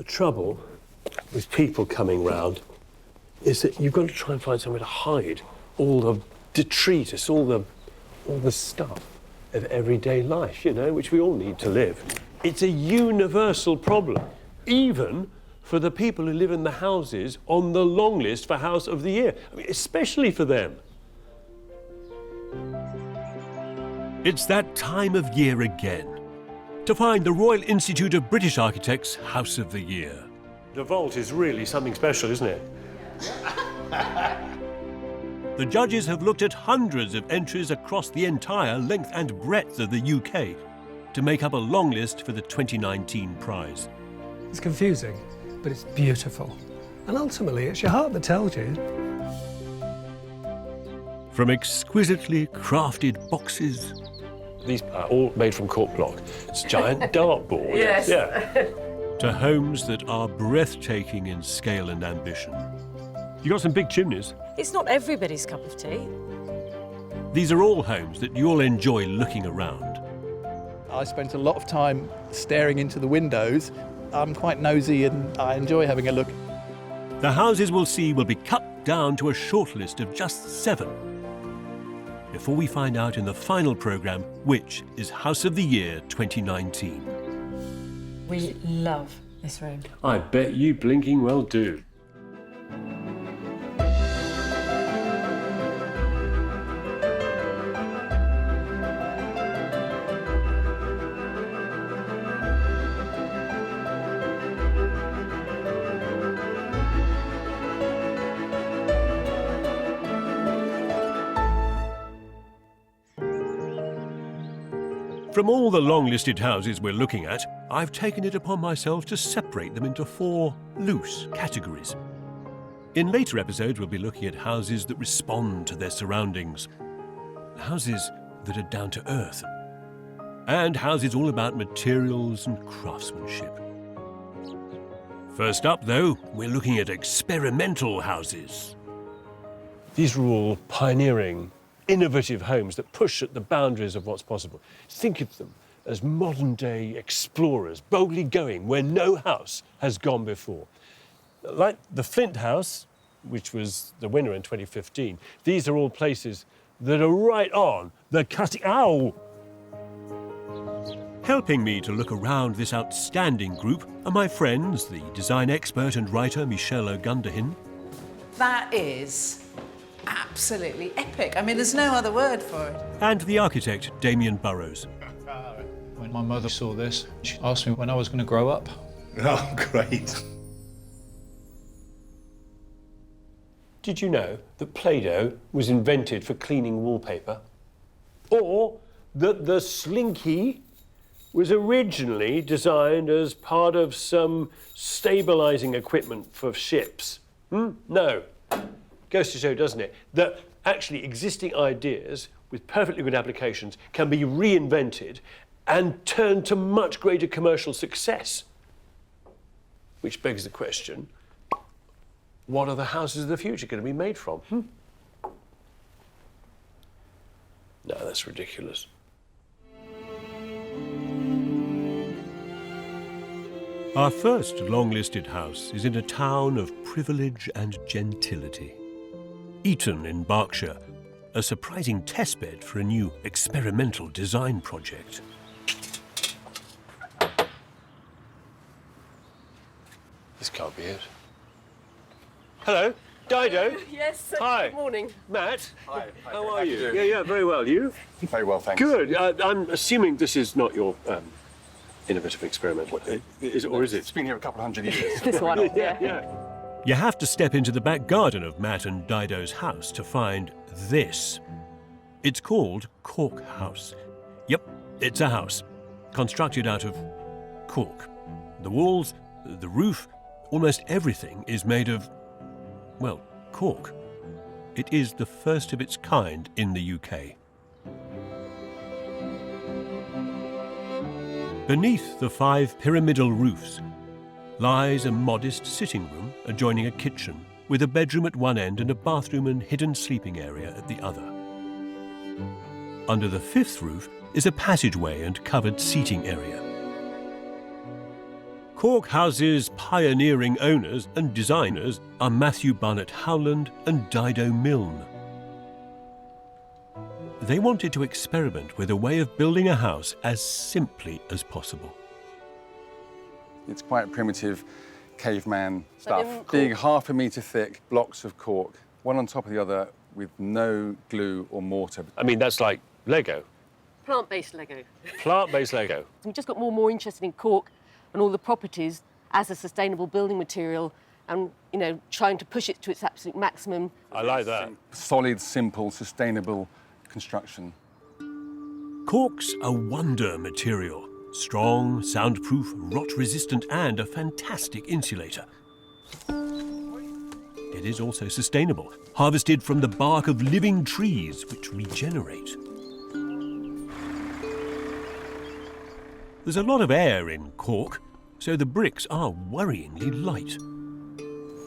The trouble with people coming round is that you've got to try and find somewhere to hide all the detritus, all the stuff of everyday life, you know, which we all need to live. It's a universal problem, even for the people who live in the houses on the long list for House of the Year. I mean, especially for them. It's that time of year again, to find the Royal Institute of British Architects House of the Year. The vault is really something special, isn't it? The judges have looked at hundreds of entries across the entire length and breadth of the UK to make up a long list for the 2019 prize. It's confusing, but it's beautiful. And ultimately, it's your heart that tells you. From exquisitely crafted boxes. These are all made from cork block. It's a giant dartboard. Yes. Yeah. To homes that are breathtaking in scale and ambition. You got some big chimneys. It's not everybody's cup of tea. These are all homes that you'll enjoy looking around. I spent a lot of time staring into the windows. I'm quite nosy and I enjoy having a look. The houses we'll see will be cut down to a shortlist of just 7. Before we find out in the final programme which is House of the Year 2019. We love this room. I bet you blinking well do. From all the long-listed houses we're looking at, I've taken it upon myself to separate them into 4 loose categories. In later episodes, we'll be looking at houses that respond to their surroundings, houses that are down to earth, and houses all about materials and craftsmanship. First up, though, we're looking at experimental houses. These are all pioneering, innovative homes that push at the boundaries of what's possible. Think of them as modern-day explorers, boldly going where no house has gone before. Like the Flint House, which was the winner in 2015, these are all places that are right on the cutting... Ow! Helping me to look around this outstanding group are my friends, the design expert and writer Michelle Ogundehin. That is absolutely epic. I mean, there's no other word for it. And the architect Damion Burrows. When my mother saw this, she asked me when I was going to grow up. Oh, great. Did you know that Play-Doh was invented for cleaning wallpaper? Or that the Slinky was originally designed as part of some stabilising equipment for ships? No. Goes to show, doesn't it, that actually existing ideas with perfectly good applications can be reinvented and turned to much greater commercial success. Which begs the question, what are the houses of the future going to be made from? No, that's ridiculous. Our first long-listed house is in a town of privilege and gentility. Eton in Berkshire, a surprising testbed for a new experimental design project. This can't be it. Hello, Dido. Yes, Hi. Good morning. Matt. Hi. How are you? Yeah, very well. You? Very well, thanks. Good. I'm assuming this is not your innovative experiment, or is it? It's been here a couple of hundred years. This one, Yeah. You have to step into the back garden of Matt and Dido's house to find this. It's called Cork House. Yep, it's a house constructed out of cork. The walls, the roof, almost everything is made of, well, cork. It is the first of its kind in the UK. Beneath the 5 pyramidal roofs lies a modest sitting room adjoining a kitchen, with a bedroom at one end and a bathroom and hidden sleeping area at the other. Under the 5th roof is a passageway and covered seating area. Cork House's pioneering owners and designers are Matthew Barnett Howland and Dido Milne. They wanted to experiment with a way of building a house as simply as possible. It's quite primitive caveman stuff. then Big, 1/2 metre thick blocks of cork, one on top of the other with no glue or mortar. I mean, that's like Lego. Plant-based Lego. Plant-based Lego. We just got more and more interested in cork and all the properties as a sustainable building material and, you know, trying to push it to its absolute maximum. I like that. Solid, simple, sustainable construction. Cork's a wonder material. Strong, soundproof, rot-resistant and a fantastic insulator. It is also sustainable, harvested from the bark of living trees which regenerate. There's a lot of air in cork, so the bricks are worryingly light.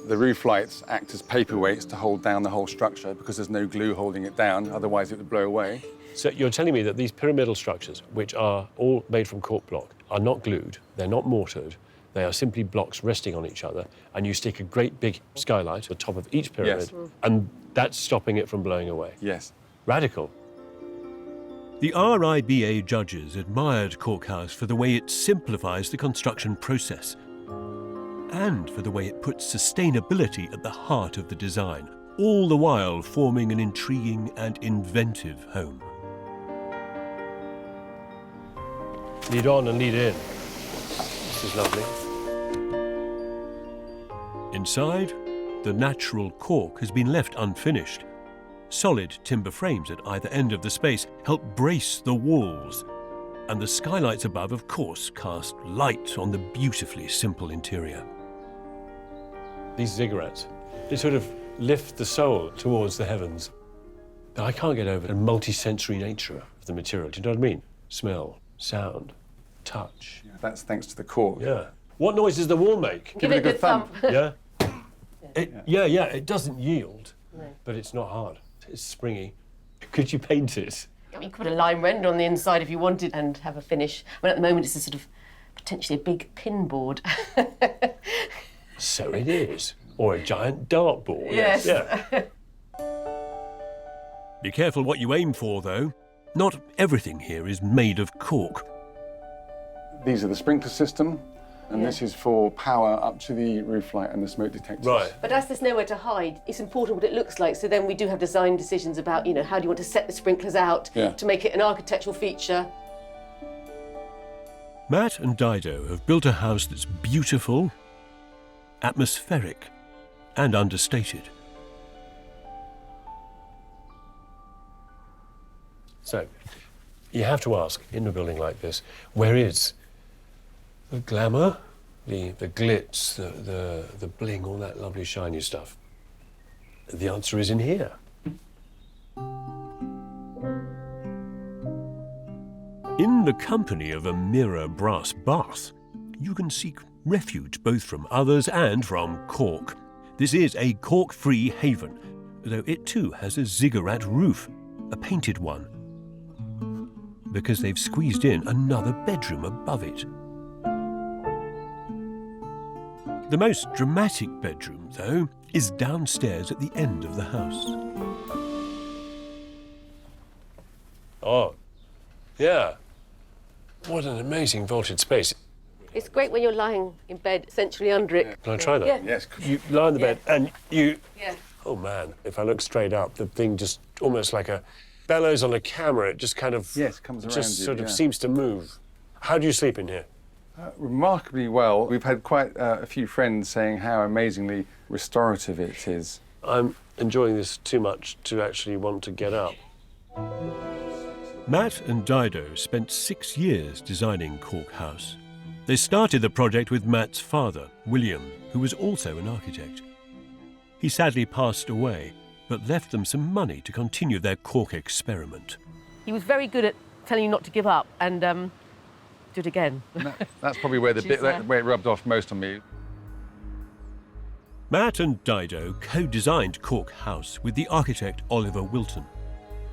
The roof lights act as paperweights to hold down the whole structure because there's no glue holding it down, otherwise it would blow away. So you're telling me that these pyramidal structures, which are all made from cork block, are not glued, they're not mortared, they are simply blocks resting on each other, and you stick a great big skylight at the top of each pyramid, Yes. and that's stopping it from blowing away. Yes. Radical. The RIBA judges admired Cork House for the way it simplifies the construction process and for the way it puts sustainability at the heart of the design, all the while forming an intriguing and inventive home. Lead on and lead in. This is lovely. Inside, the natural cork has been left unfinished. Solid timber frames at either end of the space help brace the walls, and the skylights above, of course, cast light on the beautifully simple interior. These ziggurats, they sort of lift the soul towards the heavens. But I can't get over the multi-sensory nature of the material. Do you know what I mean? Smell, sound, touch. That's thanks to the cork. Yeah. What noise does the wall make? Give it a good thump. Yeah? It doesn't yield, but it's not hard. It's springy. Could you paint it? You could put a lime render on the inside if you wanted and have a finish. But at the moment, it's a sort of potentially a big pin board. So it is. Or a giant dartboard. Yes. Yeah. Be careful what you aim for, though. Not everything here is made of cork. These are the sprinkler system, and this is for power up to the roof light and the smoke detectors. Right. But as there's nowhere to hide, it's important what it looks like. So then we do have design decisions about, you know, how do you want to set the sprinklers out to make it an architectural feature. Matt and Dido have built a house that's beautiful, atmospheric, and understated. So, you have to ask, in a building like this, where is the glamour, the glitz, the bling, all that lovely shiny stuff? The answer is in here. In the company of a mirror brass bath, you can seek refuge both from others and from cork. This is a cork-free haven, though it too has a ziggurat roof, a painted one, because they've squeezed in another bedroom above it. The most dramatic bedroom, though, is downstairs at the end of the house. Oh, yeah. What an amazing vaulted space. It's great when you're lying in bed, essentially under it. Can I try that? Yeah. Yes. You lie on the bed and you... Yeah. Oh, man, if I look straight up, the thing just almost like a bellows on a camera. It just kind of... Yes, comes it around just you, sort of yeah. seems to move. How do you sleep in here? Remarkably well. We've had quite a few friends saying how amazingly restorative it is. I'm enjoying this too much to actually want to get up. Matt and Dido spent 6 years designing Cork House. They started the project with Matt's father, William, who was also an architect. He sadly passed away, but left them some money to continue their cork experiment. He was very good at telling you not to give up and do it again. That's probably where where it rubbed off most on me. Matt and Dido co-designed Cork House with the architect Oliver Wilton.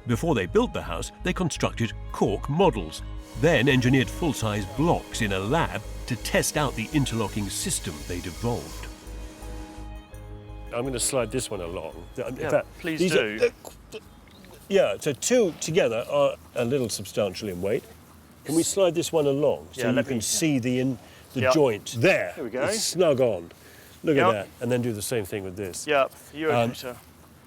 Before they built the house, they constructed cork models, then engineered full-size blocks in a lab to test out the interlocking system they'd evolved. I'm going to slide this one along. Please these do. Yeah, so two together are a little substantial in weight. Can we slide this one along so you can see the joint? There we go. It's snug on. Look Yep. at that. And then do the same thing with this. Yep, you're okay, sir.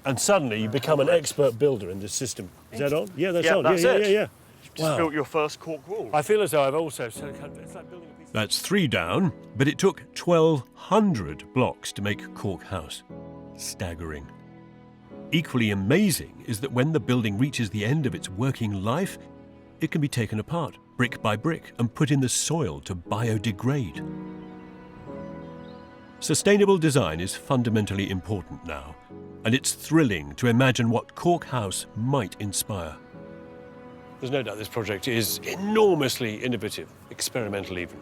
And suddenly you become an expert builder in this system. Is that on? Yeah, that's Yeah, on. that's yeah, it. yeah, yeah. You've just built your first cork wall. I feel as though I've also... it's like building a piece of... That's 3 down, but it took 1,200 blocks to make Cork House. Staggering. Equally amazing is that when the building reaches the end of its working life, it can be taken apart, brick by brick, and put in the soil to biodegrade. Sustainable design is fundamentally important now, and it's thrilling to imagine what Cork House might inspire. There's no doubt this project is enormously innovative, experimental even.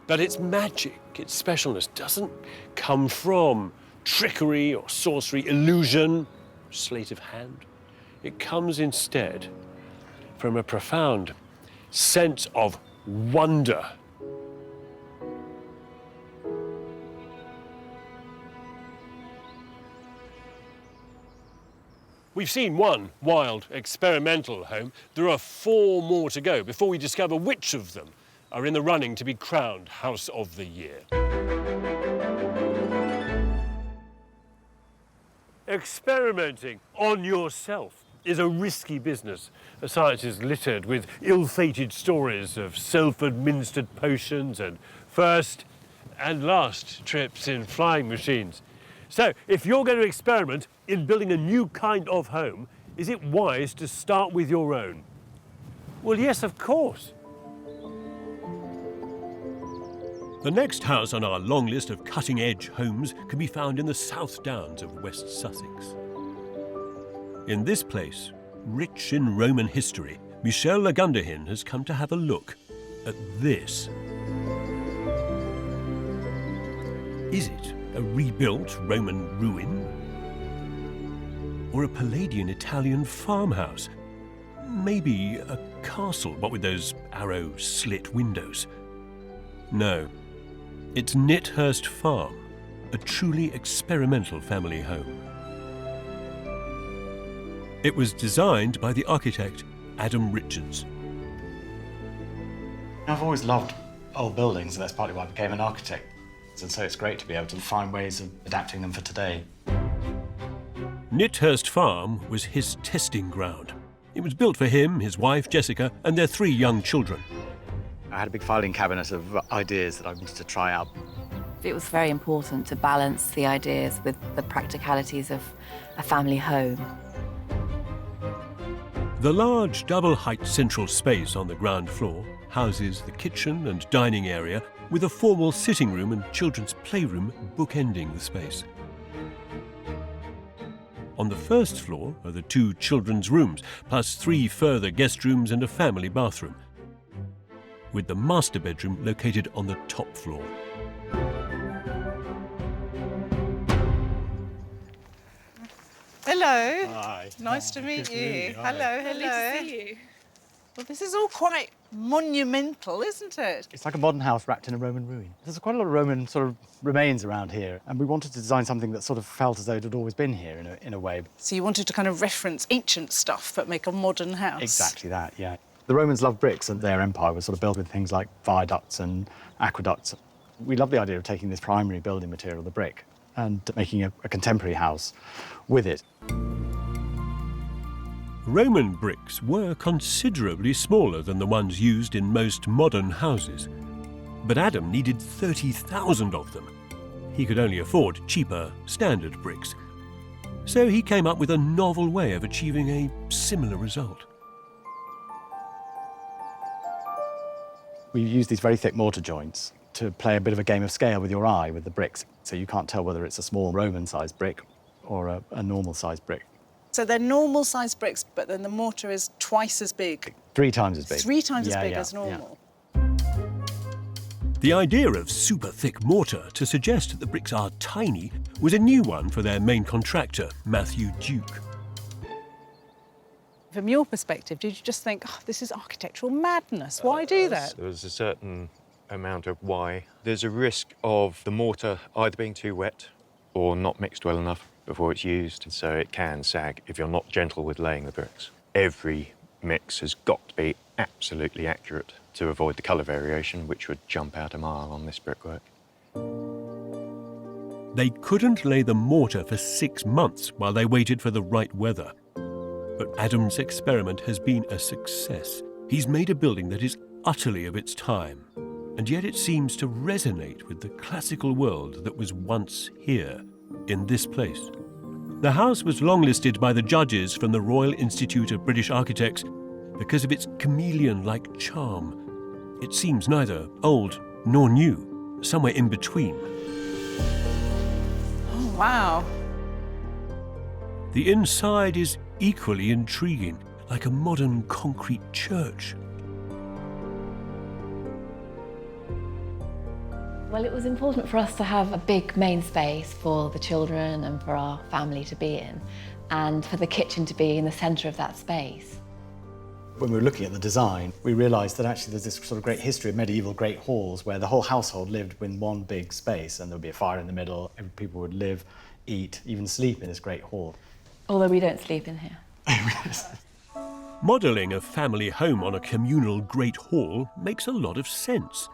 But its magic, its specialness, doesn't come from trickery or sorcery, illusion, sleight of hand. It comes instead from a profound sense of wonder. We've seen one wild, experimental home. There are 4 more to go before we discover which of them are in the running to be crowned House of the Year. Experimenting on yourself is a risky business. A science is littered with ill-fated stories of self-administered potions and first and last trips in flying machines. So, if you're going to experiment in building a new kind of home, is it wise to start with your own? Well, yes, of course. The next house on our long list of cutting-edge homes can be found in the South Downs of West Sussex. In this place, rich in Roman history, Michel Ogundehin has come to have a look at this. Is it a rebuilt Roman ruin? Or a Palladian Italian farmhouse? Maybe a castle, what with those arrow slit windows? No, it's Nithurst Farm, a truly experimental family home. It was designed by the architect Adam Richards. I've always loved old buildings, and that's partly why I became an architect. And so it's great to be able to find ways of adapting them for today. Nithurst Farm was his testing ground. It was built for him, his wife Jessica, and their 3 young children. I had a big filing cabinet of ideas that I wanted to try out. It was very important to balance the ideas with the practicalities of a family home. The large double-height central space on the ground floor houses the kitchen and dining area with a formal sitting room and children's playroom bookending the space. On the first floor are the 2 children's rooms, plus 3 further guest rooms and a family bathroom, with the master bedroom located on the top floor. Hello. Hi. Nice to meet you. Hello, hello. Lovely to see you. Well, this is all quite monumental, isn't it? It's like a modern house wrapped in a Roman ruin. There's quite a lot of Roman sort of remains around here, and we wanted to design something that sort of felt as though it had always been here in a way. So you wanted to kind of reference ancient stuff but make a modern house? Exactly that, yeah. The Romans loved bricks, and their empire was sort of built with things like viaducts and aqueducts. We love the idea of taking this primary building material, the brick, and making a contemporary house with it. Roman bricks were considerably smaller than the ones used in most modern houses, but Adam needed 30,000 of them. He could only afford cheaper, standard bricks. So he came up with a novel way of achieving a similar result. We use these very thick mortar joints to play a bit of a game of scale with your eye with the bricks, so you can't tell whether it's a small Roman-sized brick or a normal-sized brick. So they're normal-sized bricks, but then the mortar is twice as big. 3 times as big. 3 times as Yeah, big yeah, as normal. The idea of super thick mortar to suggest that the bricks are tiny was a new one for their main contractor, Matthew Duke. From your perspective, did you just think, oh, this is architectural madness? Why do that? There was a certain amount of why. There's a risk of the mortar either being too wet or not mixed well enough before it's used, so it can sag if you're not gentle with laying the bricks. Every mix has got to be absolutely accurate to avoid the colour variation, which would jump out a mile on this brickwork. They couldn't lay the mortar for 6 months while they waited for the right weather. But Adam's experiment has been a success. He's made a building that is utterly of its time, and yet it seems to resonate with the classical world that was once here, in this place. The house was longlisted by the judges from the Royal Institute of British Architects because of its chameleon-like charm. It seems neither old nor new, somewhere in between. Oh, wow. The inside is equally intriguing, like a modern concrete church. Well, it was important for us to have a big main space for the children and for our family to be in, and for the kitchen to be in the centre of that space. When we were looking at the design, we realised that actually there's this sort of great history of medieval great halls where the whole household lived in one big space, and there would be a fire in the middle, people would live, eat, even sleep in this great hall. Although we don't sleep in here. Modelling a family home on a communal great hall makes a lot of sense.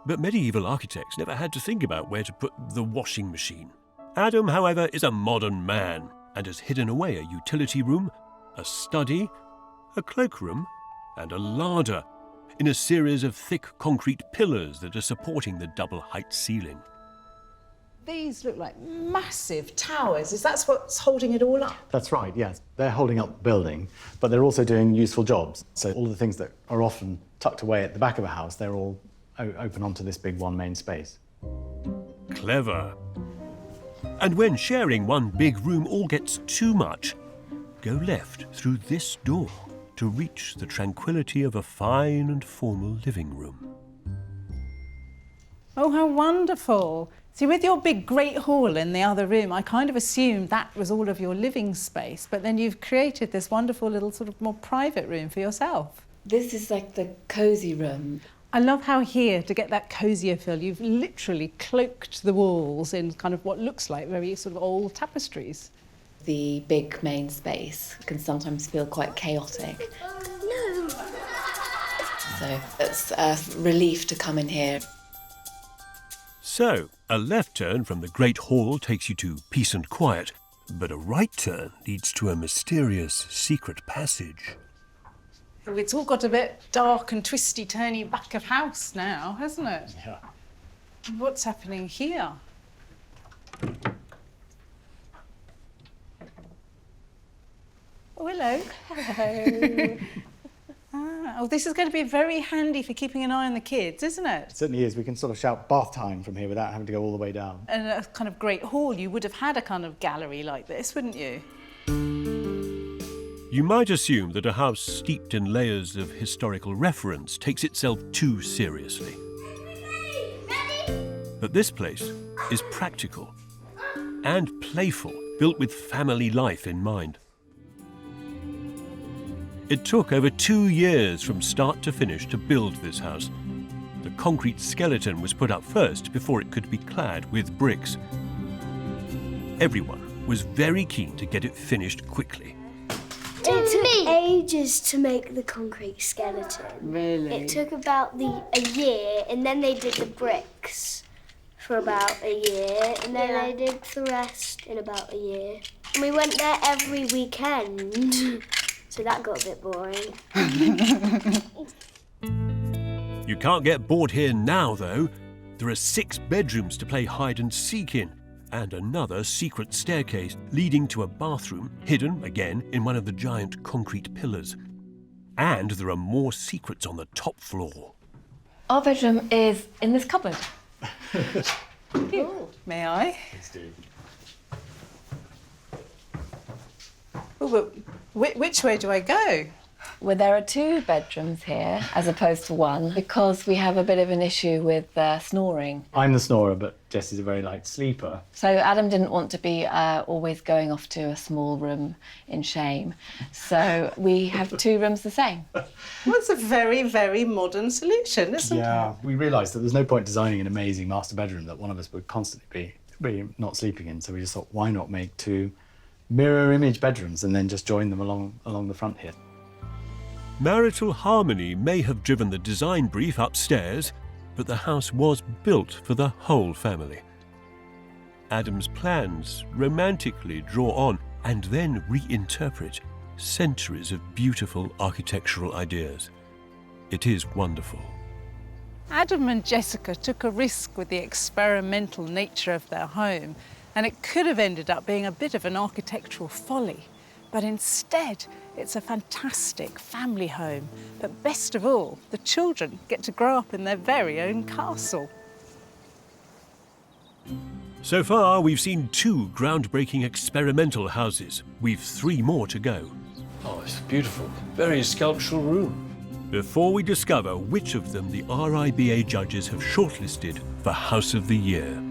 But medieval architects never had to think about where to put the washing machine. Adam, however, is a modern man and has hidden away a utility room, a study, a cloakroom, and a larder in a series of thick concrete pillars that are supporting the double-height ceiling. These look like massive towers. Is that what's holding it all up? That's right, yes. They're holding up the building, but they're also doing useful jobs. So all the things that are often tucked away at the back of a house, they're all open onto this big one main space. Clever. And when sharing one big room all gets too much, go left through this door to reach the tranquility of a fine and formal living room. Oh, how wonderful. See, with your big great hall in the other room, I kind of assumed that was all of your living space, but then you've created this wonderful little sort of more private room for yourself. This is like the cosy room. I love how here, to get that cosier feel, you've literally cloaked the walls in kind of what looks like very sort of old tapestries. The big main space can sometimes feel quite chaotic. No. So it's a relief to come in here. So, a left turn from the Great Hall takes you to peace and quiet, but a right turn leads to a mysterious secret passage. It's all got a bit dark and twisty-turny back of house now, hasn't it? Yeah. What's happening here? Oh, hello. Hello. Oh, this is going to be very handy for keeping an eye on the kids, isn't it? It certainly is. We can sort of shout bath time from here without having to go all the way down. And a kind of great hall, you would have had a kind of gallery like this, wouldn't you? You might assume that a house steeped in layers of historical reference takes itself too seriously. But this place is practical and playful, built with family life in mind. It took over 2 years from start to finish to build this house. The concrete skeleton was put up first before it could be clad with bricks. Everyone was very keen to get it finished quickly. It took ages to make the concrete skeleton. Really? It took about a year, and then they did the bricks for about a year, and then they did the rest in about a year. And we went there every weekend. So that got a bit boring. You can't get bored here now, though. There are 6 bedrooms to play hide and seek in, and another secret staircase leading to a bathroom, hidden, again, in one of the giant concrete pillars. And there are more secrets on the top floor. Our bedroom is in this cupboard. Oh, may I? Please do. Oh, but which way do I go? Well, there are 2 bedrooms here as opposed to 1 because we have a bit of an issue with snoring. I'm the snorer, but Jessie's a very light sleeper. So Adam didn't want to be always going off to a small room in shame. So we have 2 rooms the same. Well, it's a very, very modern solution, isn't it? Yeah, we realised that there's no point designing an amazing master bedroom that one of us would constantly be not sleeping in. So we just thought, why not make 2 mirror image bedrooms and then just join them along the front here. Marital harmony may have driven the design brief upstairs, but the house was built for the whole family. Adam's plans romantically draw on and then reinterpret centuries of beautiful architectural ideas. It is wonderful. Adam and Jessica took a risk with the experimental nature of their home, and it could have ended up being a bit of an architectural folly. But instead, it's a fantastic family home. But best of all, the children get to grow up in their very own castle. So far, we've seen 2 groundbreaking experimental houses. We've 3 more to go. Oh, it's beautiful. Very sculptural room. Before we discover which of them the RIBA judges have shortlisted for House of the Year.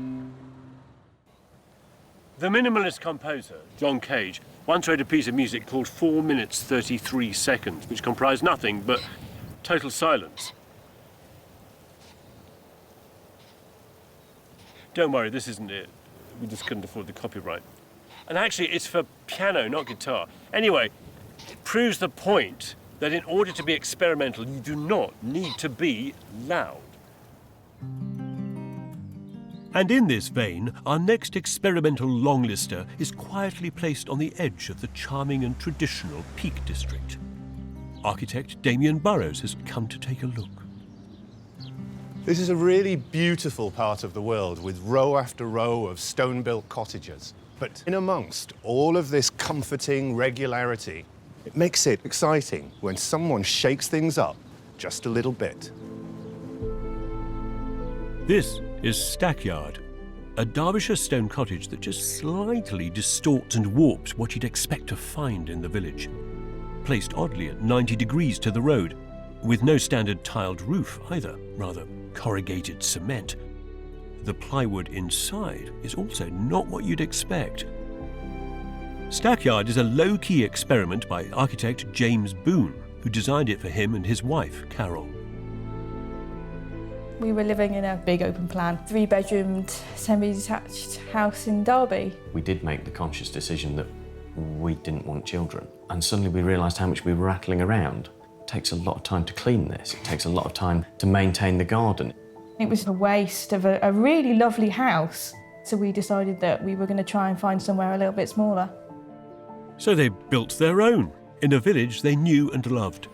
The minimalist composer, John Cage, once wrote a piece of music called 4 minutes 33 seconds, which comprised nothing but total silence. Don't worry, this isn't it. We just couldn't afford the copyright. And actually, it's for piano, not guitar. Anyway, it proves the point that in order to be experimental, you do not need to be loud. And in this vein, our next experimental longlister is quietly placed on the edge of the charming and traditional Peak District. Architect Damion Burrows has come to take a look. This is a really beautiful part of the world with row after row of stone-built cottages. But in amongst all of this comforting regularity, it makes it exciting when someone shakes things up just a little bit. This is Stackyard, a Derbyshire stone cottage that just slightly distorts and warps what you'd expect to find in the village. Placed oddly at 90 degrees to the road, with no standard tiled roof either, rather corrugated cement. The plywood inside is also not what you'd expect. Stackyard is a low-key experiment by architect James Boone, who designed it for him and his wife, Carol. We were living in a big open plan, 3-bedroomed, semi-detached house in Derby. We did make the conscious decision that we didn't want children. And suddenly we realised how much we were rattling around. It takes a lot of time to clean this. It takes a lot of time to maintain the garden. It was a waste of a really lovely house. So we decided that we were going to try and find somewhere a little bit smaller. So they built their own, in a village they knew and loved.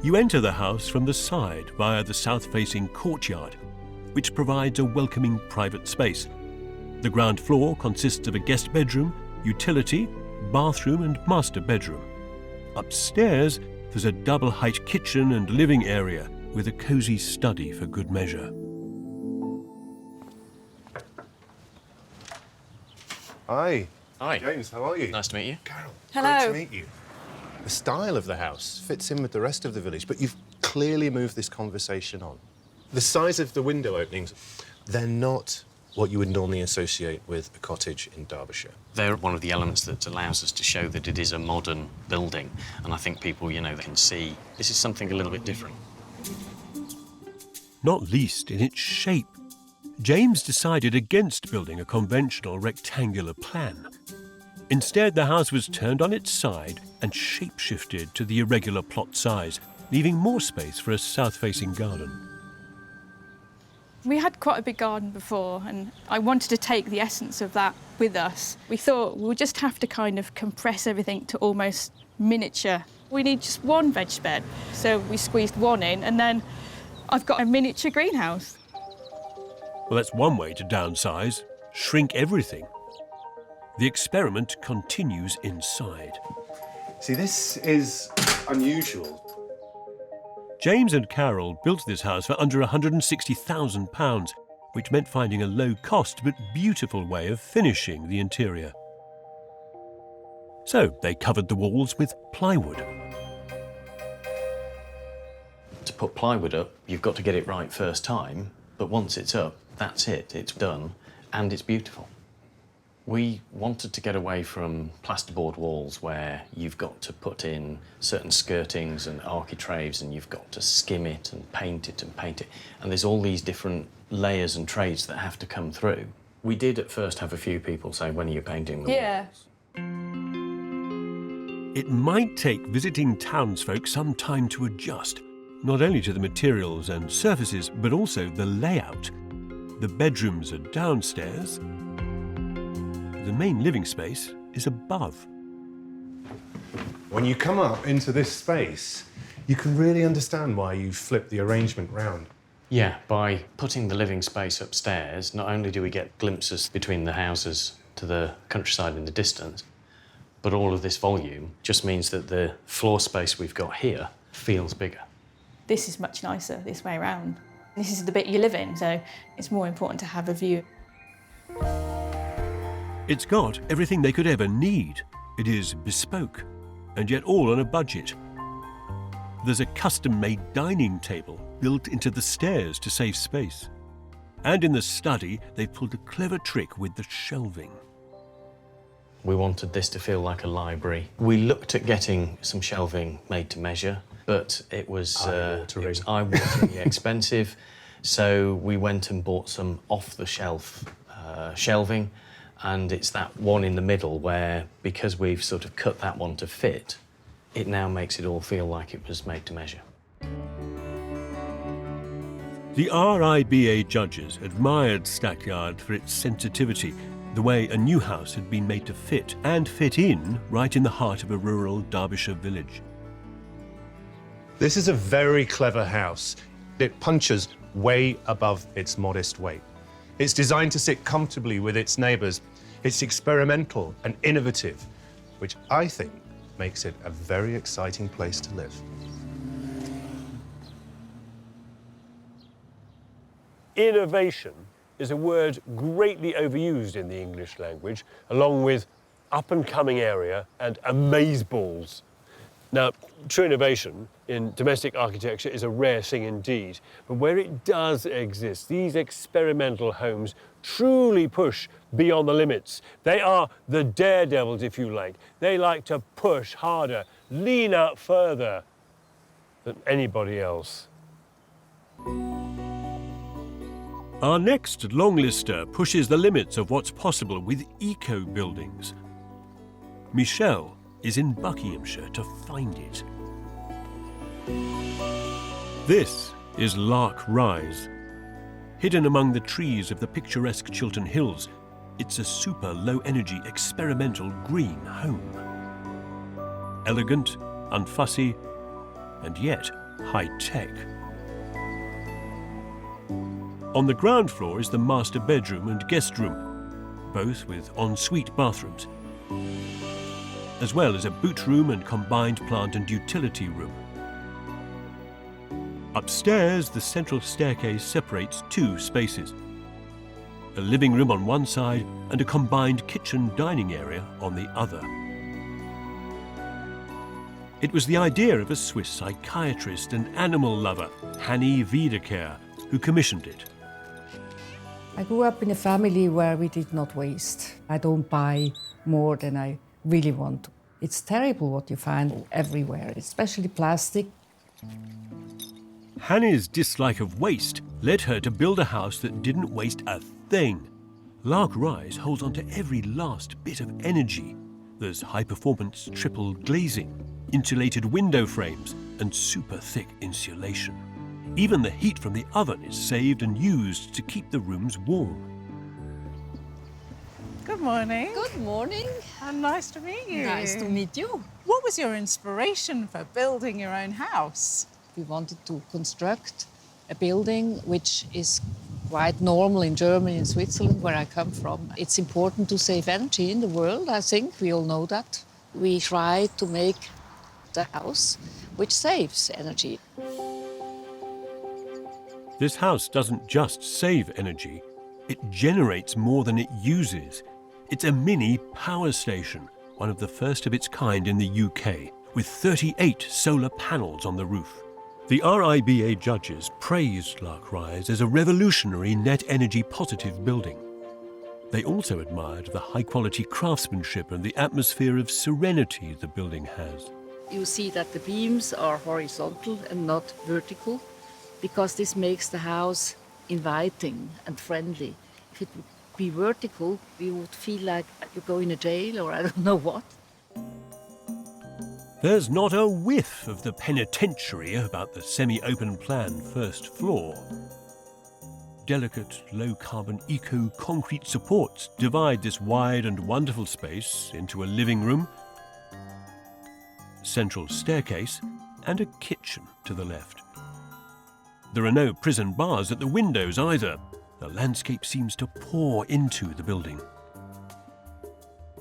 You enter the house from the side via the south-facing courtyard, which provides a welcoming private space. The ground floor consists of a guest bedroom, utility, bathroom and master bedroom. Upstairs, there's a double-height kitchen and living area with a cosy study for good measure. Hi. Hi. James, how are you? Nice to meet you. Carol. Hello. Great to meet you. The style of the house fits in with the rest of the village, but you've clearly moved this conversation on. The size of the window openings, they're not what you would normally associate with a cottage in Derbyshire. They're one of the elements that allows us to show that it is a modern building, and I think people, they can see this is something a little bit different. Not least in its shape. James decided against building a conventional rectangular plan. Instead, the house was turned on its side and shape-shifted to the irregular plot size, leaving more space for a south-facing garden. We had quite a big garden before, and I wanted to take the essence of that with us. We thought we'll just have to kind of compress everything to almost miniature. We need just one veg bed, so we squeezed one in, and then I've got a miniature greenhouse. Well, that's one way to downsize, shrink everything. The experiment continues inside. See, this is unusual. James and Carol built this house for under £160,000, which meant finding a low-cost but beautiful way of finishing the interior. So they covered the walls with plywood. put plywood up, you've got to get it right first time, but once it's up, that's it, it's done, and it's beautiful. We wanted to get away from plasterboard walls where you've got to put in certain skirtings and architraves and you've got to skim it and paint it and paint it. And there's all these different layers and trades that have to come through. We did at first have a few people say, when are you painting the walls? It might take visiting townsfolk some time to adjust, not only to the materials and surfaces, but also the layout. The bedrooms are downstairs. The main living space is above. When you come up into this space, you can really understand why you flipped the arrangement round. Yeah, by putting the living space upstairs, not only do we get glimpses between the houses to the countryside in the distance, but all of this volume just means that the floor space we've got here feels bigger. This is much nicer this way around. This is the bit you live in, so it's more important to have a view. It's got everything they could ever need. It is bespoke, and yet all on a budget. There's a custom-made dining table built into the stairs to save space. And in the study, they've pulled a clever trick with the shelving. We wanted this to feel like a library. We looked at getting some shelving made to measure, but it was eye-wateringly expensive, so we went and bought some off-the-shelf shelving, and it's that one in the middle where, because we've sort of cut that one to fit, it now makes it all feel like it was made to measure. The RIBA judges admired Stackyard for its sensitivity, the way a new house had been made to fit, and fit in right in the heart of a rural Derbyshire village. This is a very clever house. It punches way above its modest weight. It's designed to sit comfortably with its neighbours. It's experimental and innovative, which I think makes it a very exciting place to live. Innovation is a word greatly overused in the English language, along with up-and-coming area and amazeballs. Now, true innovation in domestic architecture is a rare thing indeed, but where it does exist, these experimental homes truly push beyond the limits. They are the daredevils, if you like. They like to push harder, lean out further than anybody else. Our next longlister pushes the limits of what's possible with eco-buildings. Michelle is in Buckinghamshire to find it. This is Lark Rise. Hidden among the trees of the picturesque Chiltern Hills, it's a super low-energy experimental green home. Elegant, unfussy, and yet high-tech. On the ground floor is the master bedroom and guest room, both with ensuite bathrooms, as well as a boot room and combined plant and utility room. Upstairs, the central staircase separates two spaces, a living room on one side and a combined kitchen dining area on the other. It was the idea of a Swiss psychiatrist and animal lover, Hanny Wiedeker, who commissioned it. I grew up in a family where we did not waste. I don't buy more than I really want. It's terrible what you find everywhere, especially plastic. Hanny's dislike of waste led her to build a house that didn't waste a thing. Lark Rise holds on to every last bit of energy. There's high-performance triple glazing, insulated window frames, and super thick insulation. Even the heat from the oven is saved and used to keep the rooms warm. Good morning. Good morning. And nice to meet you. Nice to meet you. What was your inspiration for building your own house? We wanted to construct a building which is quite normal in Germany and Switzerland, where I come from. It's important to save energy in the world, I think. We all know that. We try to make the house which saves energy. This house doesn't just save energy, it generates more than it uses. It's a mini power station, one of the first of its kind in the UK, with 38 solar panels on the roof. The RIBA judges praised Lark-Rise as a revolutionary net energy positive building. They also admired the high-quality craftsmanship and the atmosphere of serenity the building has. You see that the beams are horizontal and not vertical, because this makes the house inviting and friendly. If it would be vertical, you would feel like you go in a jail or I don't know what. There's not a whiff of the penitentiary about the semi-open plan first floor. Delicate, low-carbon eco-concrete supports divide this wide and wonderful space into a living room, central staircase, and a kitchen to the left. There are no prison bars at the windows either. The landscape seems to pour into the building.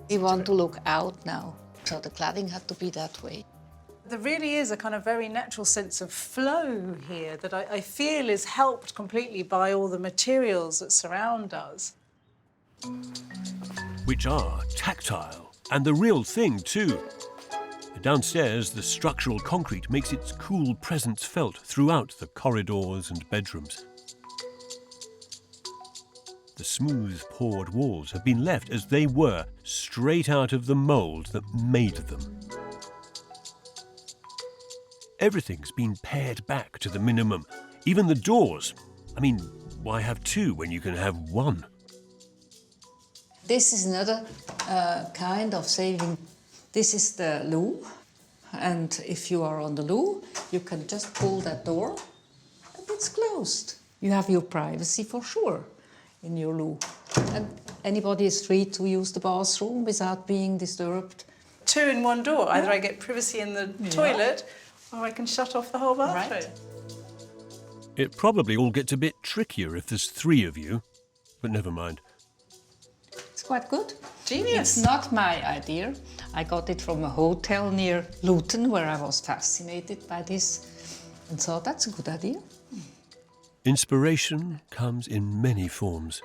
We want to look out now, so the cladding had to be that way. There really is a kind of very natural sense of flow here that I feel is helped completely by all the materials that surround us. Which are tactile, and the real thing too. Downstairs, the structural concrete makes its cool presence felt throughout the corridors and bedrooms. The smooth poured walls have been left as they were, straight out of the mould that made them. Everything's been pared back to the minimum. Even the doors. I mean, why have two when you can have one? This is another kind of saving. This is the loo, and if you are on the loo, you can just pull that door and it's closed. You have your privacy for sure in your loo. And anybody is free to use the bathroom without being disturbed. Two in one door. Either I get privacy in the toilet or I can shut off the whole bathroom. Right. It probably all gets a bit trickier if there's three of you, but never mind. It's quite good. Genius. It's not my idea. I got it from a hotel near Luton where I was fascinated by this and thought that's a good idea. Inspiration comes in many forms.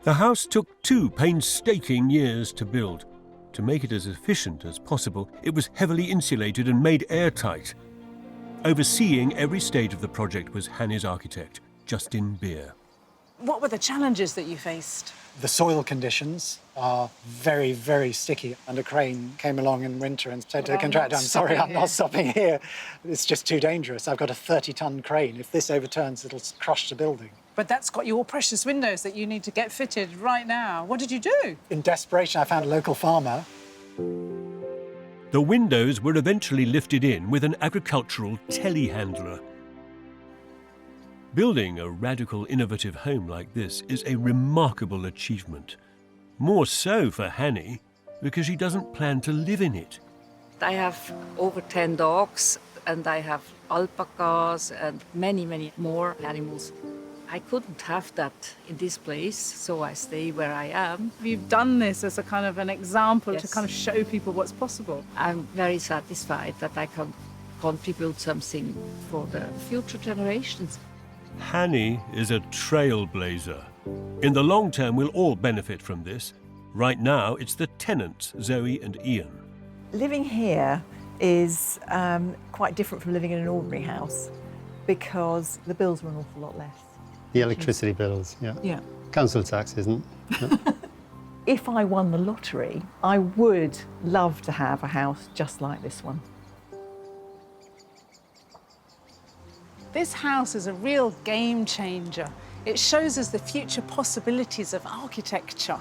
The house took 2 painstaking years to build. To make it as efficient as possible, it was heavily insulated and made airtight. Overseeing every stage of the project was Hanny's architect, Justin Beer. What were the challenges that you faced? The soil conditions are very, very sticky, and a crane came along in winter and said to the contractor, I'm sorry, I'm not stopping here. It's just too dangerous. I've got a 30-ton crane. If this overturns, it'll crush the building. But that's got your precious windows that you need to get fitted right now. What did you do? In desperation, I found a local farmer. The windows were eventually lifted in with an agricultural telehandler. Building a radical, innovative home like this is a remarkable achievement. More so for Hanny, because she doesn't plan to live in it. I have over 10 dogs and I have alpacas and many, many more animals. I couldn't have that in this place, so I stay where I am. You've done this as a kind of an example Yes. to kind of show people what's possible. I'm very satisfied that I can contribute something for the future generations. Hanny is a trailblazer. In the long term, we'll all benefit from this. Right now, it's the tenants, Zoe and Ian. Living here is quite different from living in an ordinary house because the bills were an awful lot less. The electricity bills, yeah. Yeah. Council tax, isn't it? If I won the lottery, I would love to have a house just like this one. This house is a real game changer. It shows us the future possibilities of architecture.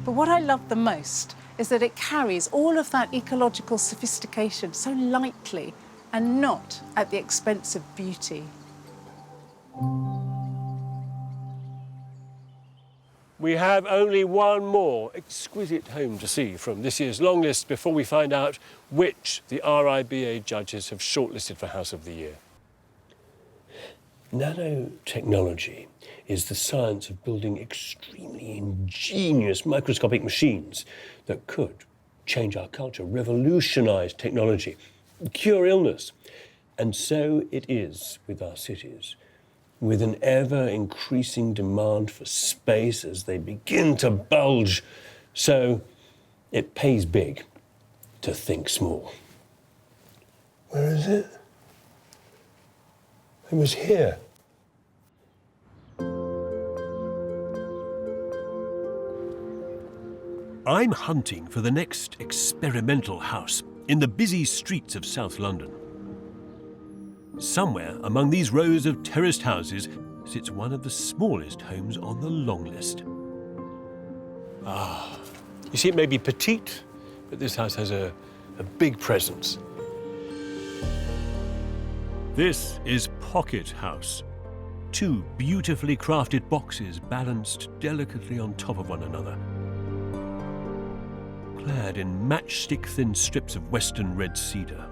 But what I love the most is that it carries all of that ecological sophistication so lightly and not at the expense of beauty. We have only one more exquisite home to see from this year's long list before we find out which the RIBA judges have shortlisted for House of the Year. Nanotechnology is the science of building extremely ingenious microscopic machines that could change our culture, revolutionise technology, cure illness. And so it is with our cities. With an ever-increasing demand for space as they begin to bulge. So it pays big to think small. Where is it? It was here. I'm hunting for the next experimental house in the busy streets of South London. Somewhere among these rows of terraced houses sits one of the smallest homes on the long list. Ah, you see, it may be petite, but this house has a big presence. This is Pocket House. Two beautifully crafted boxes balanced delicately on top of one another. Clad in matchstick-thin strips of western red cedar.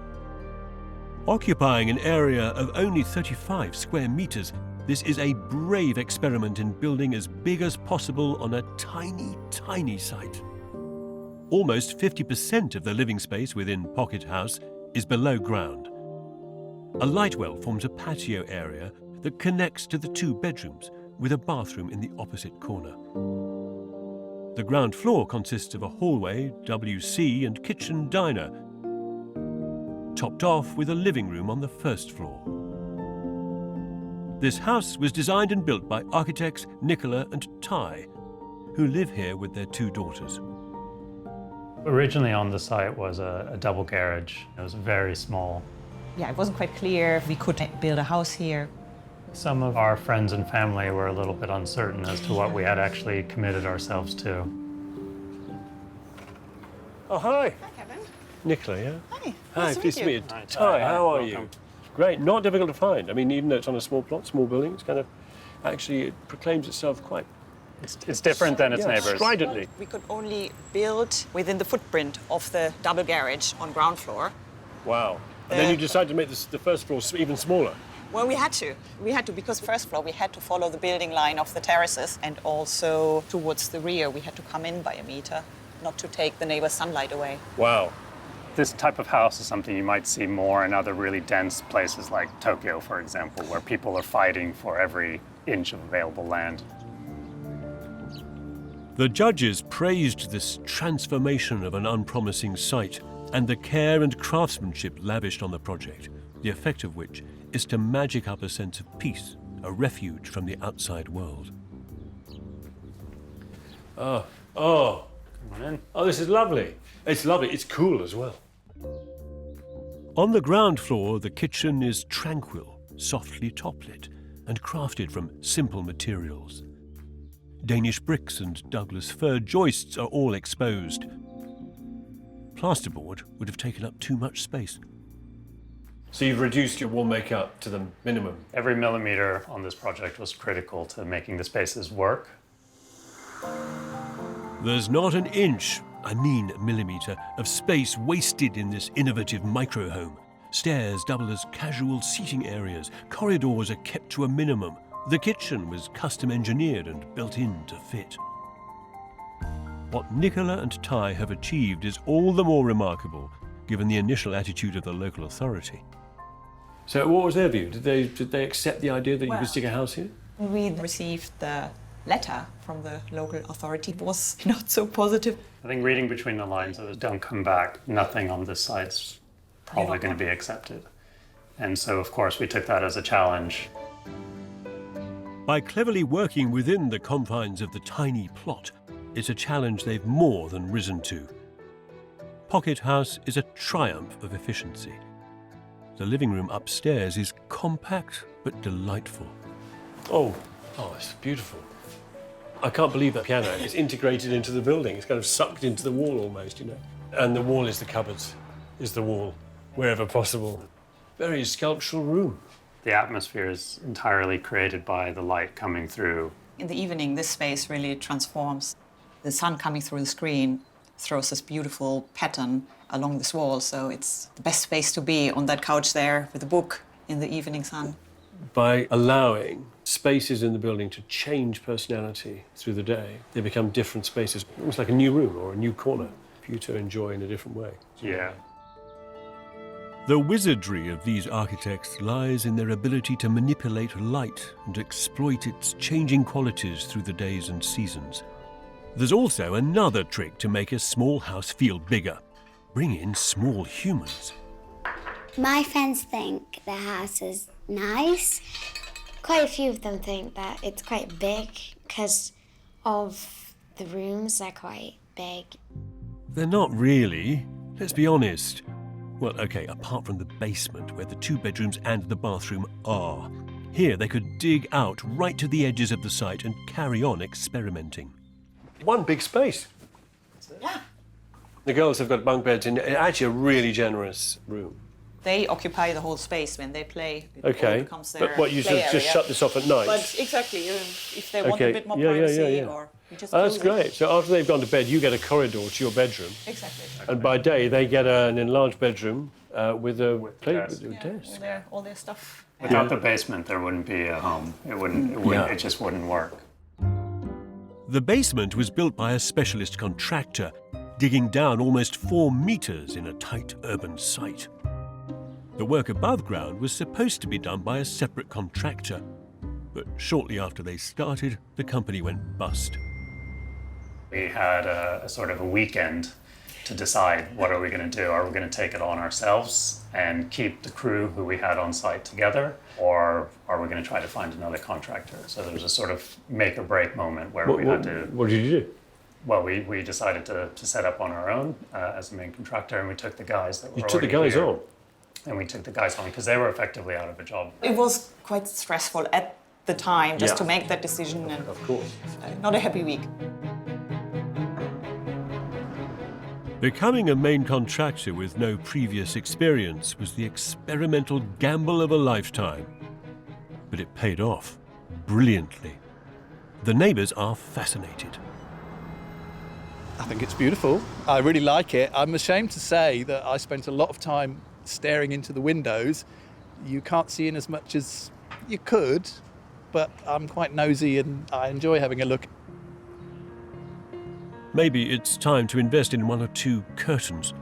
Occupying an area of only 35 square metres, this is a brave experiment in building as big as possible on a tiny, tiny site. Almost 50% of the living space within Pocket House is below ground. A light well forms a patio area that connects to the two bedrooms, with a bathroom in the opposite corner. The ground floor consists of a hallway, WC and kitchen diner, topped off with a living room on the first floor. This house was designed and built by architects Nicola and Ty, who live here with their two daughters. Originally on the site was a double garage. It was very small. Yeah, it wasn't quite clear if we could build a house here. Some of our friends and family were a little bit uncertain as to what we had actually committed ourselves to. Oh, hi. Hi, Kevin. Nicola, yeah? Hi. Hi, pleased to meet you. Ty, how are you? Great, not difficult to find. I mean, even though it's on a small plot, small building, it's kind of, actually, it proclaims itself quite... It's different than its neighbours. Stridently. We could only build within the footprint of the double garage on ground floor. Wow. And then you decided to make the first floor even smaller. Well, we had to. Because first floor, we had to follow the building line of the terraces, and also towards the rear, we had to come in by a meter, not to take the neighbor's sunlight away. Wow. This type of house is something you might see more in other really dense places like Tokyo, for example, where people are fighting for every inch of available land. The judges praised this transformation of an unpromising site and the care and craftsmanship lavished on the project, the effect of which is to magic up a sense of peace, a refuge from the outside world. Oh, Come on in. oh, this is lovely. It's lovely. It's cool as well. On the ground floor, the kitchen is tranquil, softly top-lit, and crafted from simple materials. Danish bricks and Douglas fir joists are all exposed. Plasterboard would have taken up too much space. So you've reduced your wall makeup to the minimum. Every millimeter on this project was critical to making the spaces work. There's not an inch, I mean millimetre, of space wasted in this innovative micro-home. Stairs double as casual seating areas, corridors are kept to a minimum. The kitchen was custom engineered and built in to fit. What Nicola and Ty have achieved is all the more remarkable, given the initial attitude of the local authority. So what was their view? Did they accept the idea that you could stick a house here? We received the letter from the local authority. It was not so positive. I think reading between the lines, it was don't come back, nothing on this site's probably going to be accepted. And so, of course, we took that as a challenge. By cleverly working within the confines of the tiny plot, it's a challenge they've more than risen to. Pocket House is a triumph of efficiency. The living room upstairs is compact but delightful. Oh, it's beautiful. I can't believe that piano is integrated into the building. It's kind of sucked into the wall almost, you know. And the wall is the cupboards, is the wall, wherever possible. Very sculptural room. The atmosphere is entirely created by the light coming through. In the evening, this space really transforms. The sun coming through the screen throws this beautiful pattern along this wall, so it's the best space to be on that couch there with a book in the evening sun. By allowing spaces in the building to change personality through the day, they become different spaces, almost like a new room or a new corner for you to enjoy in a different way. Yeah. The wizardry of these architects lies in their ability to manipulate light and exploit its changing qualities through the days and seasons. There's also another trick to make a small house feel bigger. Bring in small humans. My friends think the house is nice. Quite a few of them think that it's quite big because of the rooms are quite big. They're not really. Let's be honest. Well, OK, apart from the basement where the 2 bedrooms and the bathroom are. Here they could dig out right to the edges of the site and carry on experimenting. One big space. Yeah. The girls have got bunk beds in actually a really generous room. They occupy the whole space when they play. It all Okay, becomes their but what, you play just area. shut this off at night? But exactly, if they want a bit more privacy or you just That's close it. great. So after they've gone to bed, you get a corridor to your bedroom. Exactly. And by day, they get an enlarged bedroom with a desk. All their stuff. Without the basement, there wouldn't be a home. It just wouldn't work. The basement was built by a specialist contractor, digging down almost 4 metres in a tight urban site. The work above ground was supposed to be done by a separate contractor, but shortly after they started, the company went bust. We had a sort of a weekend to decide what are we going to do. Are we going to take it on ourselves and keep the crew who we had on site together, or are we going to try to find another contractor? So there was a sort of make or break moment where we had to... What did you do? Well, we decided to set up on our own as a main contractor, and we took the guys that were You took the already guys here. on? And we took the guys on because they were effectively out of a job. It was quite stressful at the time just Yeah. to make that decision, and Of course. not a happy week. Becoming a main contractor with no previous experience was the experimental gamble of a lifetime. But it paid off brilliantly. The neighbours are fascinated. I think it's beautiful. I really like it. I'm ashamed to say that I spent a lot of time staring into the windows. You can't see in as much as you could, but I'm quite nosy and I enjoy having a look. Maybe it's time to invest in 1 or 2 curtains.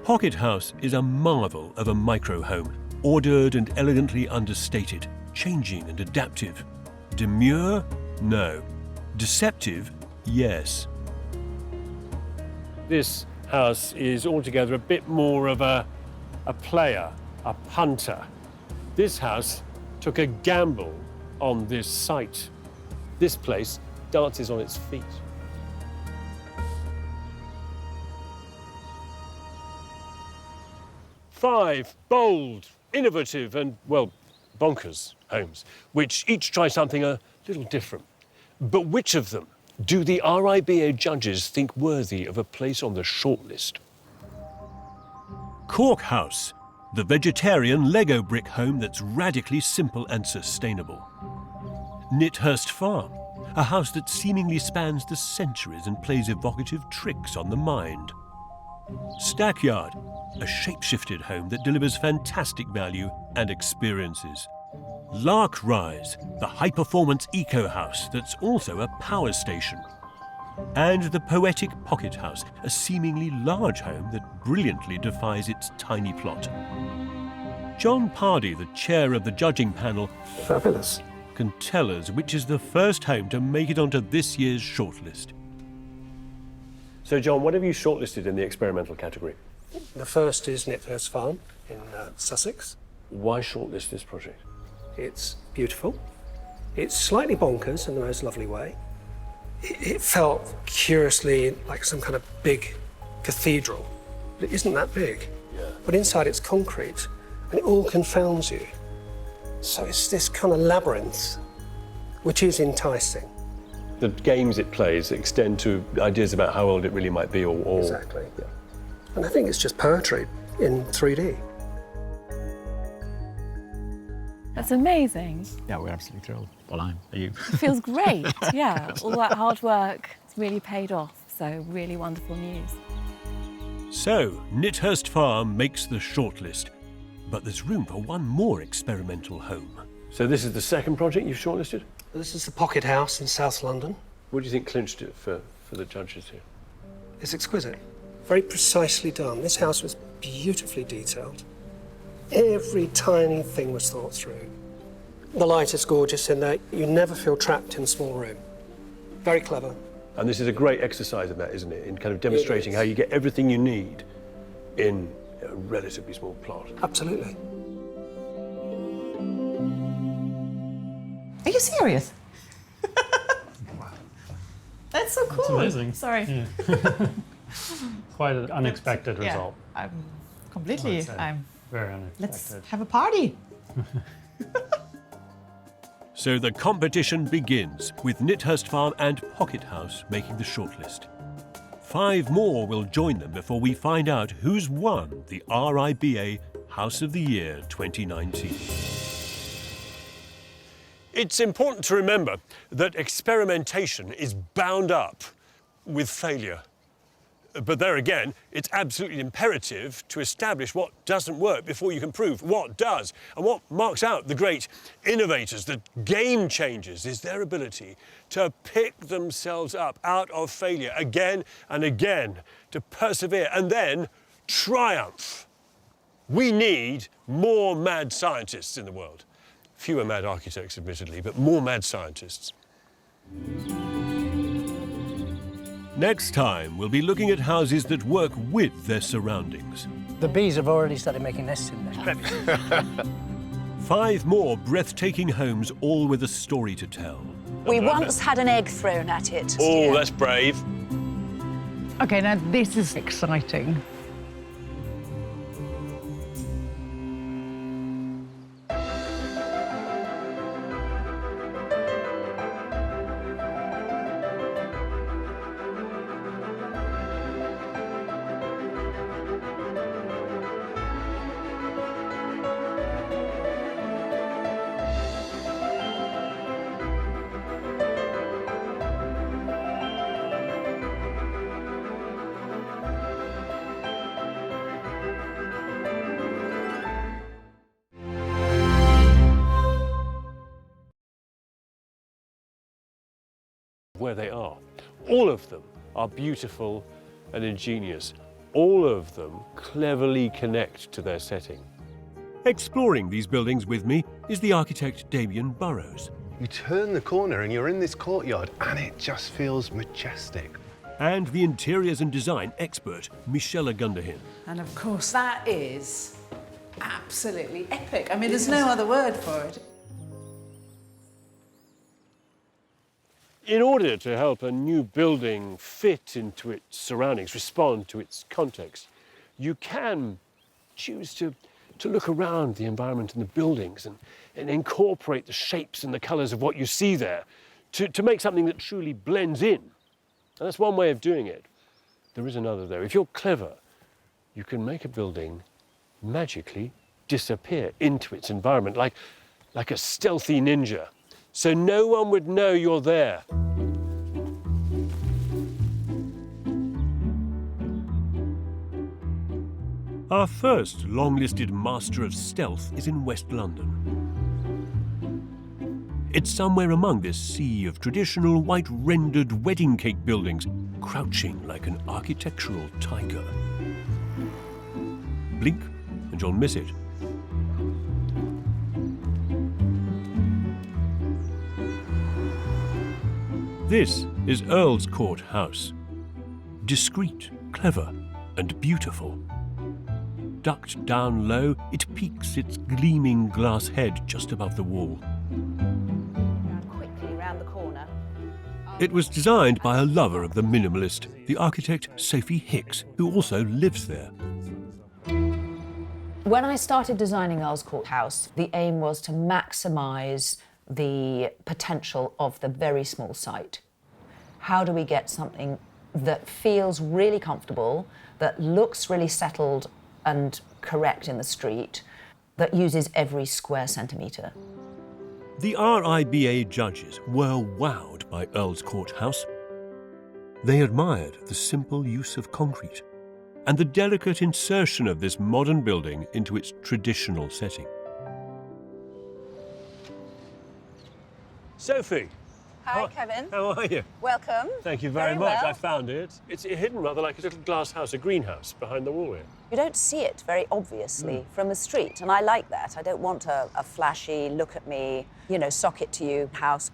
Pocket House is a marvel of a micro home, ordered and elegantly understated, changing and adaptive. Demure? No. Deceptive? Yes. This house is altogether a bit more of a player, a punter. This house took a gamble on this site. This place dances on its feet. Five bold, innovative and, well, bonkers homes, which each try something a little different. But which of them do the RIBA judges think worthy of a place on the shortlist? Cork House, the vegetarian Lego brick home that's radically simple and sustainable. Nithurst Farm, a house that seemingly spans the centuries and plays evocative tricks on the mind. Stackyard, a shape-shifted home that delivers fantastic value and experiences. Lark Rise, the high-performance eco-house that's also a power station. And the poetic Pocket House, a seemingly large home that brilliantly defies its tiny plot. John Pardy, the chair of the judging panel, fabulous, can tell us which is the first home to make it onto this year's shortlist. So, John, what have you shortlisted in the experimental category? The first is Nithurst Farm in Sussex. Why shortlist this project? It's beautiful. It's slightly bonkers in the most lovely way. It felt curiously like some kind of big cathedral. But it isn't that big. Yeah. But inside it's concrete, and it all confounds you. So it's this kind of labyrinth, which is enticing. The games it plays extend to ideas about how old it really might be, or... Exactly. Yeah. And I think it's just poetry in 3D. That's amazing. Yeah, we're absolutely thrilled. Well, are you? It feels great, yeah. All that hard work has really paid off, so really wonderful news. So, Nithurst Farm makes the shortlist, but there's room for one more experimental home. So this is the second project you've shortlisted? This is the Pocket House in South London. What do you think clinched it for the judges here? It's exquisite. Very precisely done. This house was beautifully detailed. Every tiny thing was thought through. The light is gorgeous in there. You never feel trapped in a small room. Very clever. And this is a great exercise of that, isn't it? In kind of demonstrating how you get everything you need in a relatively small plot. Absolutely. Are you serious? That's so cool. It's amazing. Sorry. Yeah. Quite an unexpected Yeah, result. I'm completely. I'm. Very unexpected. Let's have a party. So the competition begins, with Nithurst Farm and Pocket House making the shortlist. 5 more will join them before we find out who's won the RIBA House of the Year 2019. It's important to remember that experimentation is bound up with failure. But there again, it's absolutely imperative to establish what doesn't work before you can prove what does. And what marks out the great innovators, the game changers, is their ability to pick themselves up out of failure again and again, to persevere and then triumph. We need more mad scientists in the world. Fewer mad architects, admittedly, but more mad scientists. Next time, we'll be looking at houses that work with their surroundings. The bees have already started making nests in there. 5 more breathtaking homes, all with a story to tell. We once had an egg thrown at it. Oh, that's brave. OK, now this is exciting. Where they are. All of them are beautiful and ingenious. All of them cleverly connect to their setting. Exploring these buildings with me is the architect Damion Burrows. You turn the corner and you're in this courtyard and it just feels majestic. And the interiors and design expert, Michelle Ogundehin. And of course, that is absolutely epic. I mean, there's no other word for it. In order to help a new building fit into its surroundings, respond to its context, you can choose to look around the environment and the buildings and incorporate the shapes and the colours of what you see there to make something that truly blends in. And that's one way of doing it. There is another, though. If you're clever, you can make a building magically disappear into its environment, like a stealthy ninja, so no one would know you're there. Our first long-listed master of stealth is in West London. It's somewhere among this sea of traditional white-rendered wedding cake buildings, crouching like an architectural tiger. Blink and you'll miss it. This is Earl's Court House. Discreet, clever, and beautiful. Ducked down low, it peeks its gleaming glass head just above the wall. Quickly round the corner. It was designed by a lover of the minimalist, the architect Sophie Hicks, who also lives there. When I started designing Earl's Court House, the aim was to maximise the potential of the very small site. How do we get something that feels really comfortable, that looks really settled and correct in the street, that uses every square centimetre? The RIBA judges were wowed by Earl's Court House. They admired the simple use of concrete and the delicate insertion of this modern building into its traditional setting. Sophie. Hi, Kevin. How are you? Welcome. Thank you very much. well. I found it. It's hidden rather like a little glass house, a greenhouse behind the wall here. You don't see it very obviously from the street, and I like that. I don't want a flashy, look at me, sock it to you house.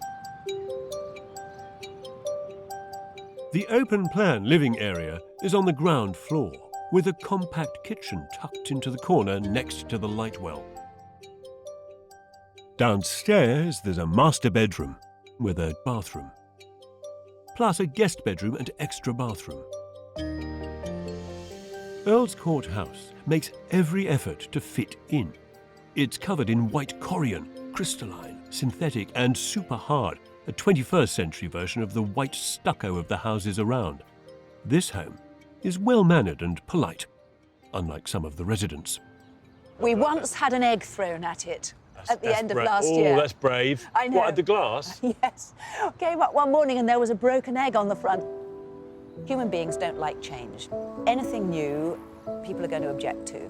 The open-plan living area is on the ground floor, with a compact kitchen tucked into the corner next to the light well. Downstairs, there's a master bedroom with a bathroom, plus a guest bedroom and extra bathroom. Earl's Court House makes every effort to fit in. It's covered in white corian, crystalline, synthetic and super hard, a 21st century version of the white stucco of the houses around. This home is well-mannered and polite, unlike some of the residents. We once had an egg thrown at it at the end of last Oh, year. that's brave. I know. What, at the glass? Yes. Came up one morning and there was a broken egg on the front. Human beings don't like change. Anything new, people are going to object to.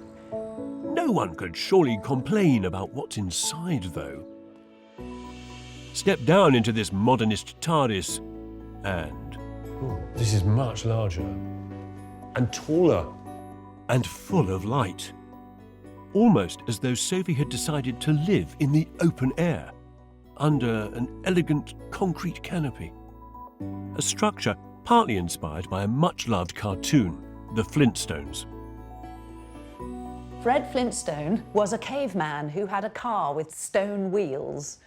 No one could surely complain about what's inside, though. Step down into this modernist TARDIS and... Oh, this is much larger and taller. And full of light. Almost as though Sophie had decided to live in the open air, under an elegant concrete canopy. A structure partly inspired by a much-loved cartoon, The Flintstones. Fred Flintstone was a caveman who had a car with stone wheels.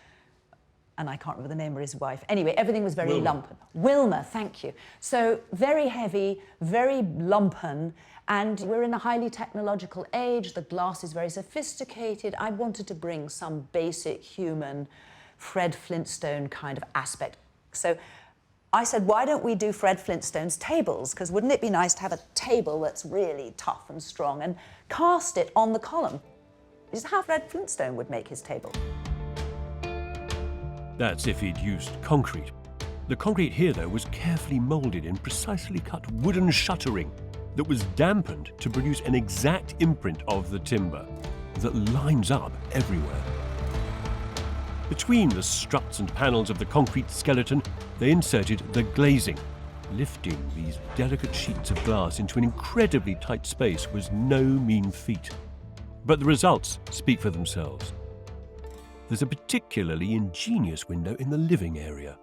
And I can't remember the name of his wife. Anyway, everything was very lumpen. Wilma, thank you. So very heavy, very lumpen, and we're in a highly technological age. The glass is very sophisticated. I wanted to bring some basic human Fred Flintstone kind of aspect. So I said, why don't we do Fred Flintstone's tables? Because wouldn't it be nice to have a table that's really tough and strong and cast it on the column? This is how Fred Flintstone would make his table. That's if he'd used concrete. The concrete here, though, was carefully moulded in precisely cut wooden shuttering that was dampened to produce an exact imprint of the timber that lines up everywhere. Between the struts and panels of the concrete skeleton, they inserted the glazing. Lifting these delicate sheets of glass into an incredibly tight space was no mean feat. But the results speak for themselves. There's a particularly ingenious window in the living area.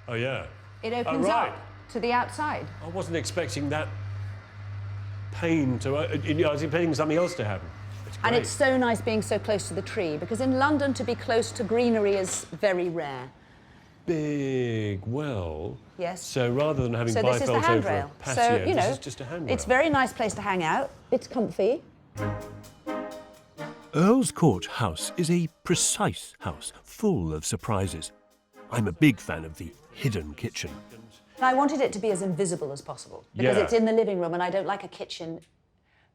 Oh, yeah. It opens up to the outside. I wasn't expecting that pane to... I was expecting something else to happen. And it's so nice being so close to the tree, because in London to be close to greenery is very rare. Big well. Yes. So rather than having So this is the bifelt over a handrail. patio, So, you know, this is just a handrail. it's a very nice place to hang out. It's comfy. Earl's Court House is a precise house, full of surprises. I'm a big fan of the hidden kitchen. I wanted it to be as invisible as possible, because Yeah. it's in the living room, and I don't like a kitchen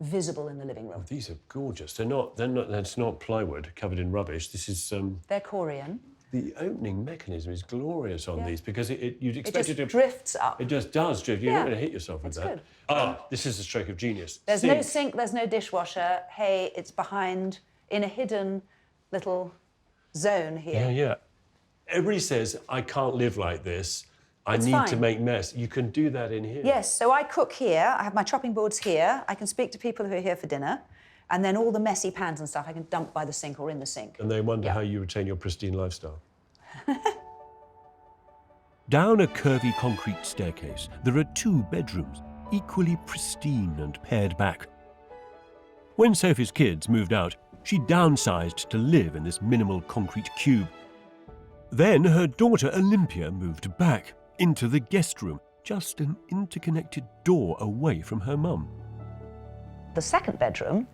visible in the living room. Oh, these are gorgeous. That's not plywood covered in rubbish. This is... They're Corian. The opening mechanism is glorious on these, because you'd expect It it just to... drifts up. It just does drift. You're Yeah. not going to hit yourself with It's that. good. Ah, this is a stroke of genius. There's no sink, there's no dishwasher. Hey, it's behind, in a hidden little zone here. Yeah. Everybody says, I can't live like this. I It's need to fine. make mess. You can do that in here. Yes, so I cook here. I have my chopping boards here. I can speak to people who are here for dinner. And then all the messy pans and stuff I can dump by the sink or in the sink. And they wonder how you retain your pristine lifestyle. Down a curvy concrete staircase, there are 2 bedrooms, equally pristine and pared back. When Sophie's kids moved out, she downsized to live in this minimal concrete cube. Then her daughter Olympia moved back into the guest room, just an interconnected door away from her mum. The second bedroom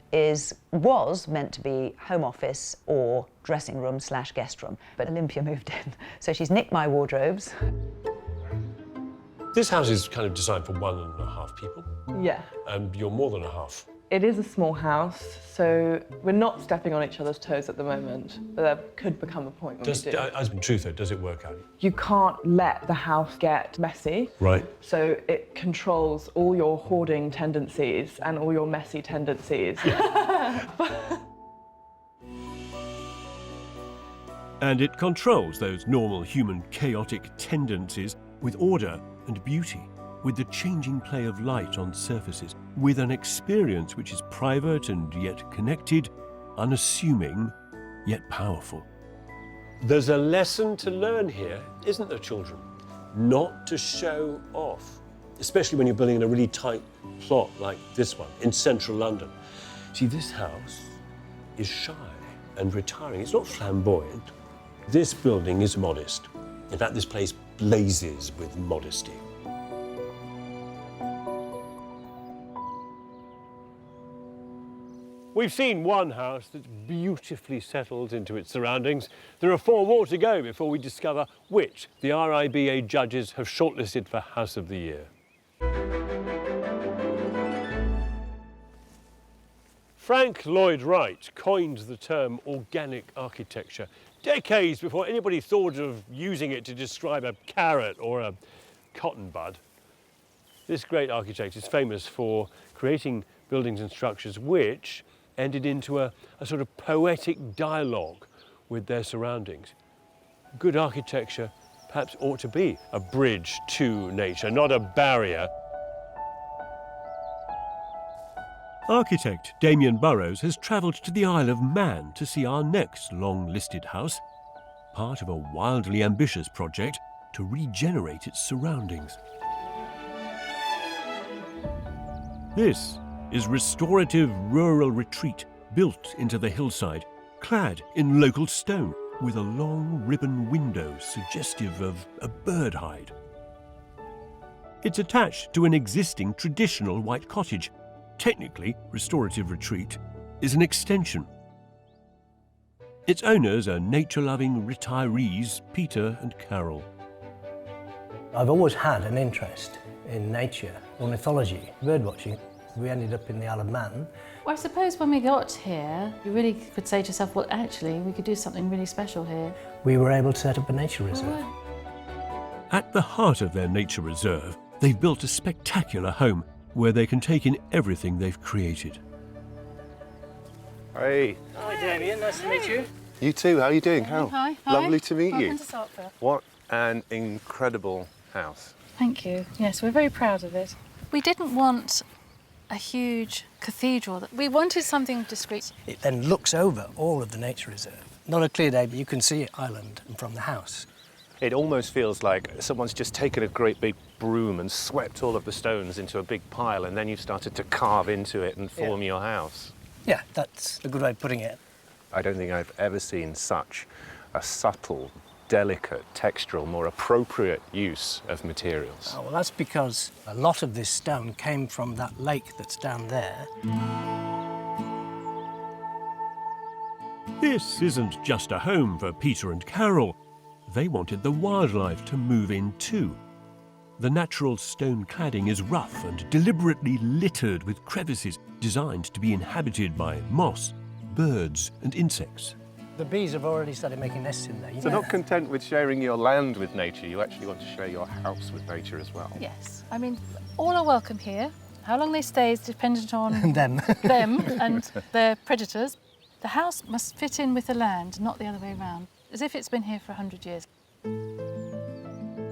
was meant to be home office or dressing room / guest room, but Olympia moved in. So she's nicked my wardrobes. This house is kind of designed for 1.5 people. Yeah. And you're more than a half. It is a small house, so we're not stepping on each other's toes at the moment, but there could become a point when we do. As in truth, though, does it work out? You can't let the house get messy. Right. So it controls all your hoarding tendencies and all your messy tendencies. And it controls those normal human chaotic tendencies with order and beauty, with the changing play of light on surfaces, with an experience which is private and yet connected, unassuming yet powerful. There's a lesson to learn here, isn't there, children? Not to show off, especially when you're building in a really tight plot like this one in central London. See, this house is shy. and retiring. It's not flamboyant. This building is modest. In fact, this place blazes with modesty. We've seen one house that's beautifully settled into its surroundings. There are 4 more to go before we discover which the RIBA judges have shortlisted for House of the Year. Frank Lloyd Wright coined the term organic architecture decades before anybody thought of using it to describe a carrot or a cotton bud. This great architect is famous for creating buildings and structures which ended into a sort of poetic dialogue with their surroundings. Good architecture perhaps ought to be a bridge to nature, not a barrier. Architect Damion Burrows has travelled to the Isle of Man to see our next long-listed house, part of a wildly ambitious project to regenerate its surroundings. This is restorative rural retreat built into the hillside, clad in local stone, with a long ribbon window suggestive of a bird hide. It's attached to an existing traditional white cottage. Technically, restorative retreat is an extension. Its owners are nature-loving retirees Peter and Carol. I've always had an interest in nature, ornithology, birdwatching. We ended up in the Isle of Man. Well, I suppose when we got here, you really could say to yourself, well, actually, we could do something really special here. We were able to set up a nature reserve. At the heart of their nature reserve, they've built a spectacular home where they can take in everything they've created. Hey. Hi, Damion. Nice to meet you. You too. How are you doing, Hal? Hi. Lovely to meet you. Welcome to Sarkville. What an incredible house. Thank you. Yes, we're very proud of it. We didn't want a huge cathedral. We wanted something discreet. It then looks over all of the nature reserve. Not a clear day, but you can see it island from the house. It almost feels like someone's just taken a great big broom and swept all of the stones into a big pile, and then you've started to carve into it and form your house. Yeah, that's a good way of putting it. I don't think I've ever seen such a subtle, delicate, textural, more appropriate use of materials. Oh, well, that's because a lot of this stone came from that lake that's down there. This isn't just a home for Peter and Carol. They wanted the wildlife to move in too. The natural stone cladding is rough and deliberately littered with crevices designed to be inhabited by moss, birds and insects. The bees have already started making nests in there. So not content with sharing your land with nature, you actually want to share your house with nature as well. Yes. I mean, all are welcome here. How long they stay is dependent on them and their predators. The house must fit in with the land, not the other way around, as if it's been here for 100 years.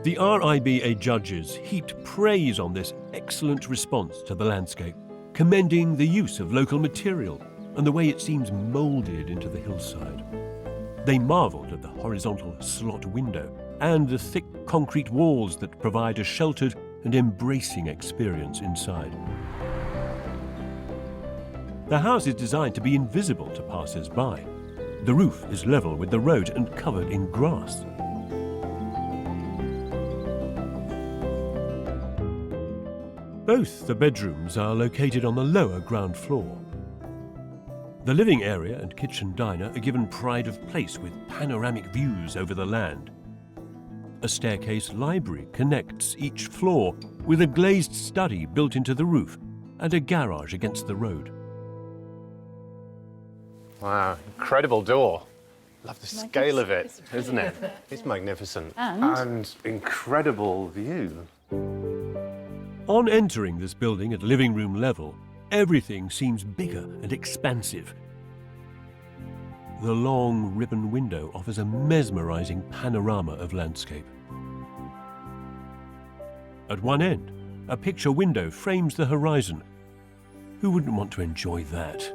The RIBA judges heaped praise on this excellent response to the landscape, commending the use of local material and the way it seems moulded into the hillside. They marvelled at the horizontal slot window and the thick concrete walls that provide a sheltered and embracing experience inside. The house is designed to be invisible to passers-by. The roof is level with the road and covered in grass. Both the bedrooms are located on the lower ground floor. The living area and kitchen diner are given pride of place with panoramic views over the land. A staircase library connects each floor with a glazed study built into the roof and a garage against the road. Wow, incredible door. Love the scale of it, isn't it? It's magnificent. And incredible view. On entering this building at living room level, everything seems bigger and expansive. The long ribbon window offers a mesmerizing panorama of landscape. At one end, a picture window frames the horizon. Who wouldn't want to enjoy that?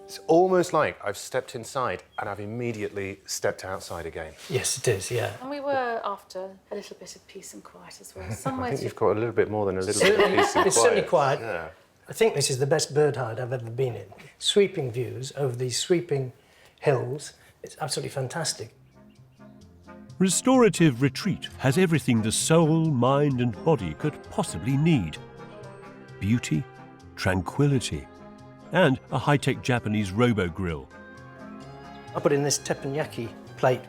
It's almost like I've stepped inside and I've immediately stepped outside again. Yes, it is, yeah. And we were after a little bit of peace and quiet as well. I think you've got a little bit more than a little bit of peace and quiet. It's certainly quiet. Yeah. I think this is the best bird hide I've ever been in. Sweeping views over these sweeping hills. It's absolutely fantastic. Restorative retreat has everything the soul, mind and body could possibly need. Beauty, tranquility, and a high-tech Japanese robo-grill. I put in this teppanyaki plate.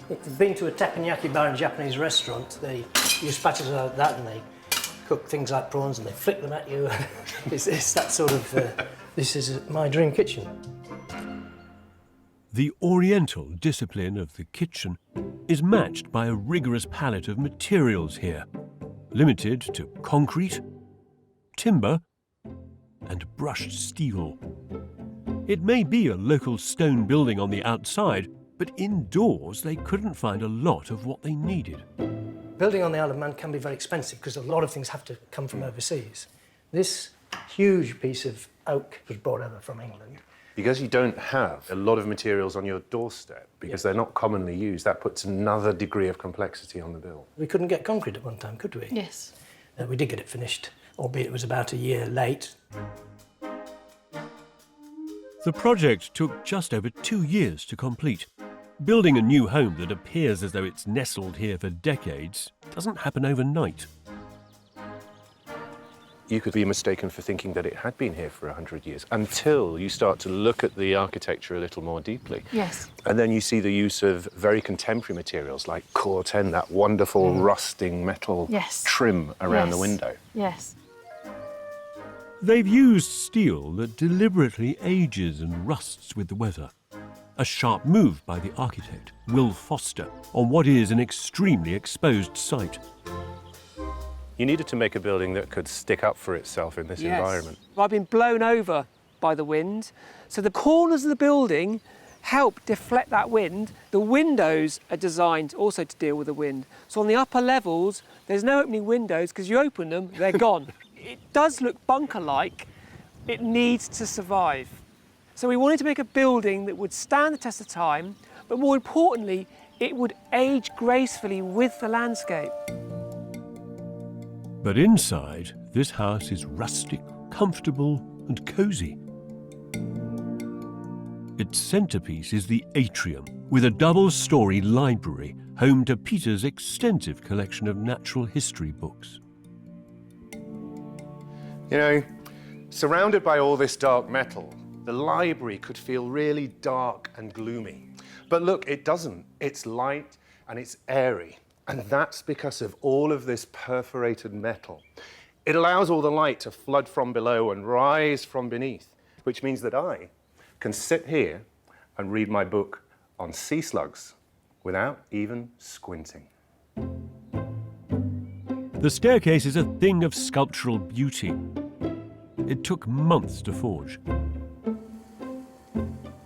If you've been to a teppanyaki bar in a Japanese restaurant, they use spatulas like that and they cook things like prawns and they flick them at you. It's that sort of, this is my dream kitchen. The oriental discipline of the kitchen is matched by a rigorous palette of materials here, limited to concrete, timber and brushed steel. It may be a local stone building on the outside, but indoors they couldn't find a lot of what they needed. Building on the Isle of Man can be very expensive because a lot of things have to come from overseas. This huge piece of oak was brought over from England. Because you don't have a lot of materials on your doorstep, because they're not commonly used, that puts another degree of complexity on the build. We couldn't get concrete at one time, could we? Yes. We did get it finished, albeit it was about a year late. The project took just over 2 years to complete. Building a new home that appears as though it's nestled here for decades doesn't happen overnight. You could be mistaken for thinking that it had been here for 100 years until you start to look at the architecture a little more deeply. Yes. And then you see the use of very contemporary materials like cork, that wonderful rusting metal trim around the window. Yes. They've used steel that deliberately ages and rusts with the weather. A sharp move by the architect, Will Foster, on what is an extremely exposed site. You needed to make a building that could stick up for itself in this environment. I've been blown over by the wind, so the corners of the building help deflect that wind. The windows are designed also to deal with the wind. So on the upper levels, there's no opening windows because you open them, they're gone. It does look bunker-like. It needs to survive. So we wanted to make a building that would stand the test of time, but more importantly, it would age gracefully with the landscape. But inside, this house is rustic, comfortable and cosy. Its centrepiece is the atrium, with a double-storey library home to Peter's extensive collection of natural history books. You know, surrounded by all this dark metal, the library could feel really dark and gloomy. But look, it doesn't. It's light and it's airy. And that's because of all of this perforated metal. It allows all the light to flood from below and rise from beneath, which means that I can sit here and read my book on sea slugs without even squinting. The staircase is a thing of sculptural beauty. It took months to forge.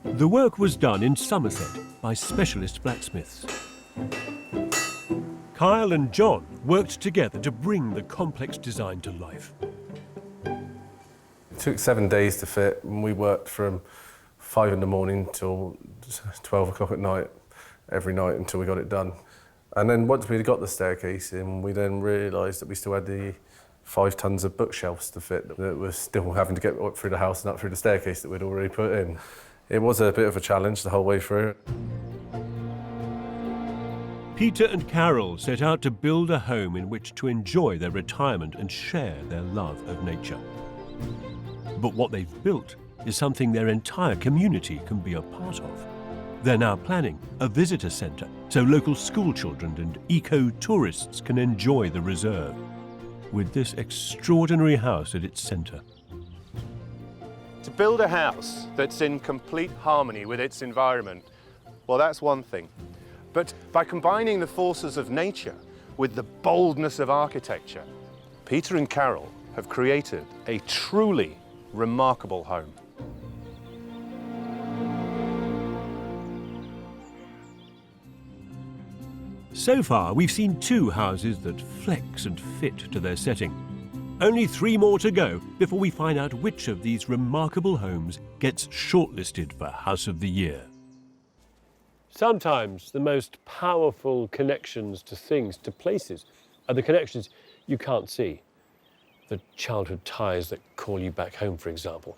The work was done in Somerset by specialist blacksmiths. Kyle and John worked together to bring the complex design to life. It took 7 days to fit, and we worked from 5 in the morning till 12 o'clock at night, every night until we got it done. And then once we got the staircase in, we then realised that we still had the 5 tons of bookshelves to fit that was still having to get up through the house and up through the staircase that we'd already put in. It was a bit of a challenge the whole way through. Peter and Carol set out to build a home in which to enjoy their retirement and share their love of nature. But what they've built is something their entire community can be a part of. They're now planning a visitor centre so local school children and eco-tourists can enjoy the reserve, with this extraordinary house at its centre. To build a house that's in complete harmony with its environment, well, that's one thing. But by combining the forces of nature with the boldness of architecture, Peter and Carol have created a truly remarkable home. So far, we've seen 2 houses that flex and fit to their setting. Only 3 more to go before we find out which of these remarkable homes gets shortlisted for House of the Year. Sometimes the most powerful connections to things, to places, are the connections you can't see. The childhood ties that call you back home, for example.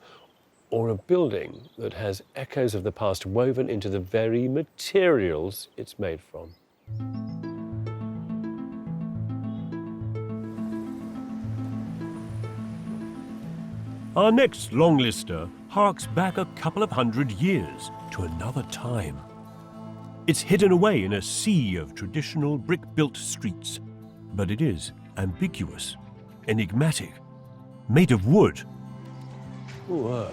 or a building that has echoes of the past woven into the very materials it's made from. Our next long lister harks back a couple of 100 years to another time. It's hidden away in a sea of traditional brick-built streets, but it is ambiguous, enigmatic, made of wood. Ooh,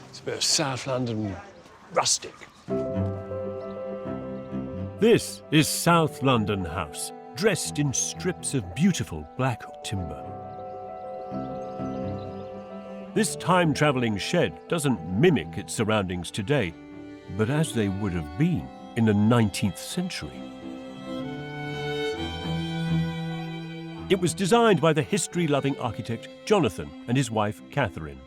it's a bit of South London rustic. This is South London House, dressed in strips of beautiful black timber. This time-travelling shed doesn't mimic its surroundings today, but as they would have been in the 19th century. It was designed by the history-loving architect Jonathan and his wife Catherine.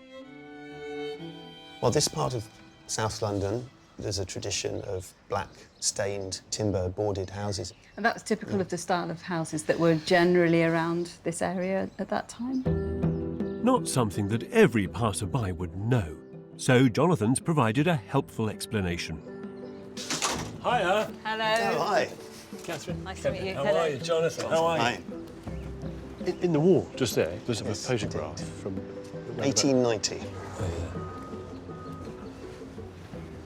Well, this part of South London, there's a tradition of black stained timber boarded houses. And that was typical of the style of houses that were generally around this area at that time. Not something that every passerby would know, so Jonathan's provided a helpful explanation. Hiya. Hello. Oh, hi. Catherine. Nice to meet you. How Hello. are you, Jonathan? How are you? Hi. In the wall, just there, there's a photograph from... 1890.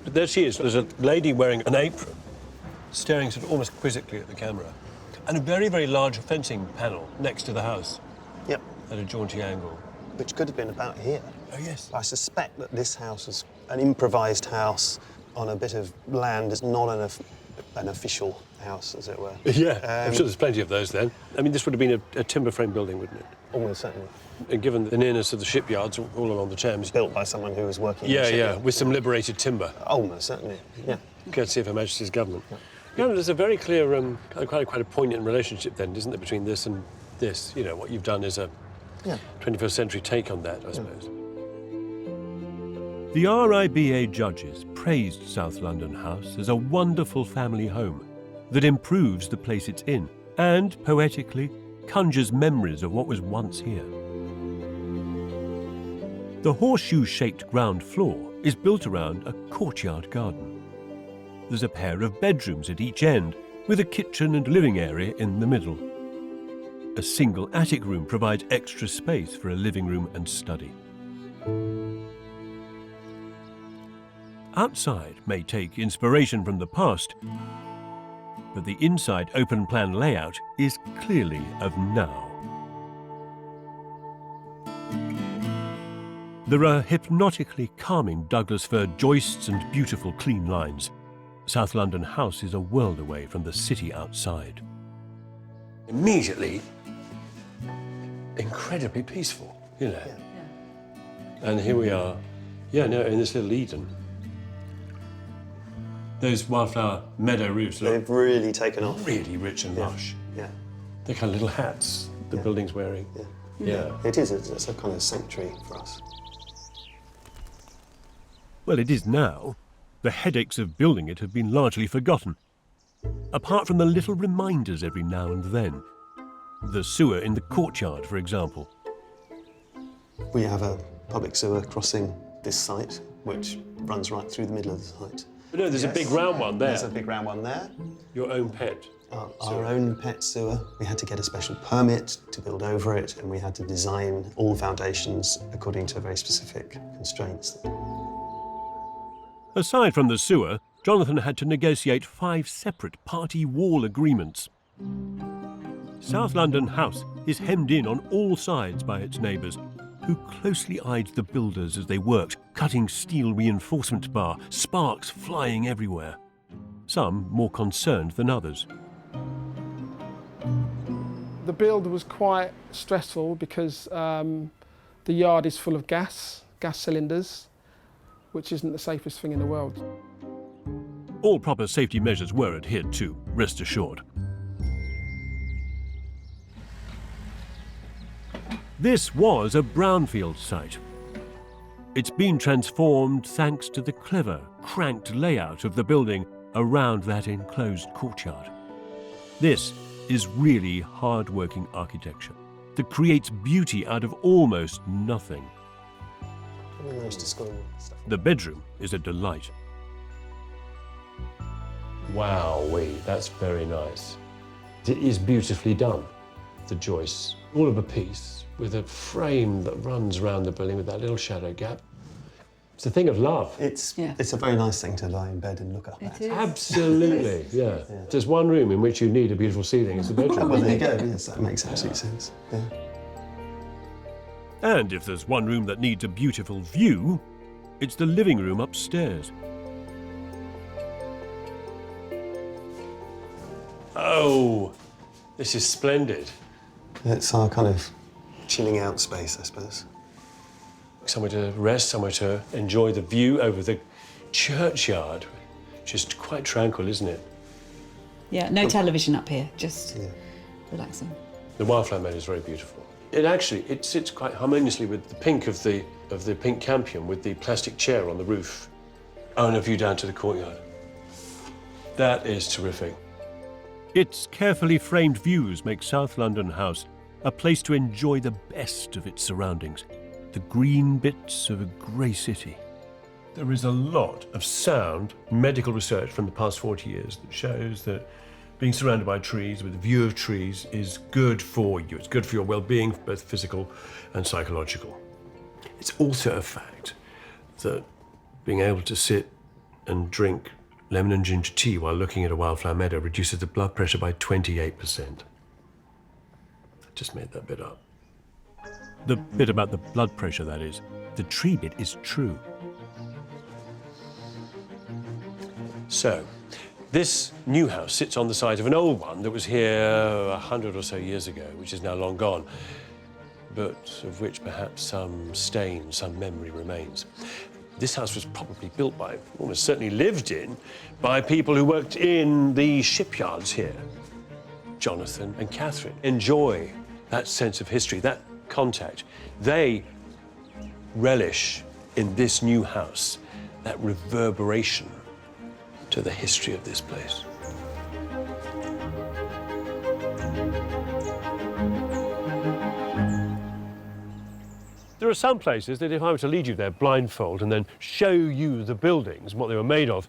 But there she is. There's a lady wearing an apron, staring sort of almost quizzically at the camera, and a very, very large fencing panel next to the house. Yep. At a jaunty angle. Which could have been about here. Oh, yes. I suspect that this house was an improvised house on a bit of land that's not an official house, as it were. Yeah, I'm sure there's plenty of those then. I mean, this would have been a timber frame building, wouldn't it? Almost certainly. And given the nearness of the shipyards all along the Thames. Built by someone who was working in the Yeah, shipyard. with some liberated timber. Almost certainly, yeah. Courtesy of Her Majesty's government. Yeah, there's a very clear, quite a poignant relationship then, isn't there, between this and this? You know, what you've done is a 21st century take on that, I suppose. The RIBA judges praised South London House as a wonderful family home that improves the place it's in and, poetically, conjures memories of what was once here. The horseshoe-shaped ground floor is built around a courtyard garden. There's a pair of bedrooms at each end, with a kitchen and living area in the middle. A single attic room provides extra space for a living room and study. Outside may take inspiration from the past, but the inside open-plan layout is clearly of now. There are hypnotically calming Douglas fir joists and beautiful clean lines. South London House is a world away from the city outside. Immediately, incredibly peaceful, you know. And here we are, in this little Eden. Those wildflower meadow roofs look... They've really taken off. Really rich and lush. Yeah. They're kind of little hats the building's wearing. Yeah. It is. It's a kind of sanctuary for us. Well, it is now. The headaches of building it have been largely forgotten, apart from the little reminders every now and then. The sewer in the courtyard, for example. We have a public sewer crossing this site, which runs right through the middle of the site. But no, there's a big round one there. There's a big round one there. Your own pet. Our own pet sewer. We had to get a special permit to build over it, and we had to design all foundations according to very specific constraints. Aside from the sewer, Jonathan had to negotiate 5 separate party wall agreements. South London House is hemmed in on all sides by its neighbours, who closely eyed the builders as they worked, cutting steel reinforcement bar, sparks flying everywhere. Some more concerned than others. The build was quite stressful because the yard is full of gas cylinders, which isn't the safest thing in the world. All proper safety measures were adhered to, rest assured. This was a brownfield site. It's been transformed thanks to the clever, cranked layout of the building around that enclosed courtyard. This is really hard-working architecture that creates beauty out of almost nothing. Managed to score stuff. The bedroom is a delight. Wowee, that's very nice. It is beautifully done. The joists, all of a piece, with a frame that runs around the building with that little shadow gap. It's a thing of love. It's a very nice thing to lie in bed and look up at. It is. Absolutely, yeah. There's one room in which you need a beautiful ceiling. It's the bedroom. Well, there you go. Yes, that makes absolute sense. Yeah. And if there's one room that needs a beautiful view, it's the living room upstairs. Oh, this is splendid. It's our kind of chilling out space, I suppose. Somewhere to rest, somewhere to enjoy the view over the churchyard. Just quite tranquil, isn't it? Yeah, no television up here, just relaxing. The wildflower meadow is very beautiful. It sits quite harmoniously with the pink of the pink campion, with the plastic chair on the roof. Oh, and a view down to the courtyard. That is terrific. Its carefully framed views make South London House a place to enjoy the best of its surroundings, the green bits of a grey city. There is a lot of sound medical research from the past 40 years that shows that being surrounded by trees with a view of trees is good for you. It's good for your well-being, both physical and psychological. It's also a fact that being able to sit and drink lemon and ginger tea while looking at a wildflower meadow reduces the blood pressure by 28%. I just made that bit up. The bit about the blood pressure, that is. The tree bit is true. So, this new house sits on the site of an old one that was here 100 or so years ago, which is now long gone, but of which perhaps some stain, some memory remains. This house was probably built by, almost certainly lived in, by people who worked in the shipyards here. Jonathan and Catherine enjoy that sense of history, that contact. They relish in this new house that reverberation to the history of this place. There are some places that if I were to lead you there blindfold and then show you the buildings and what they were made of,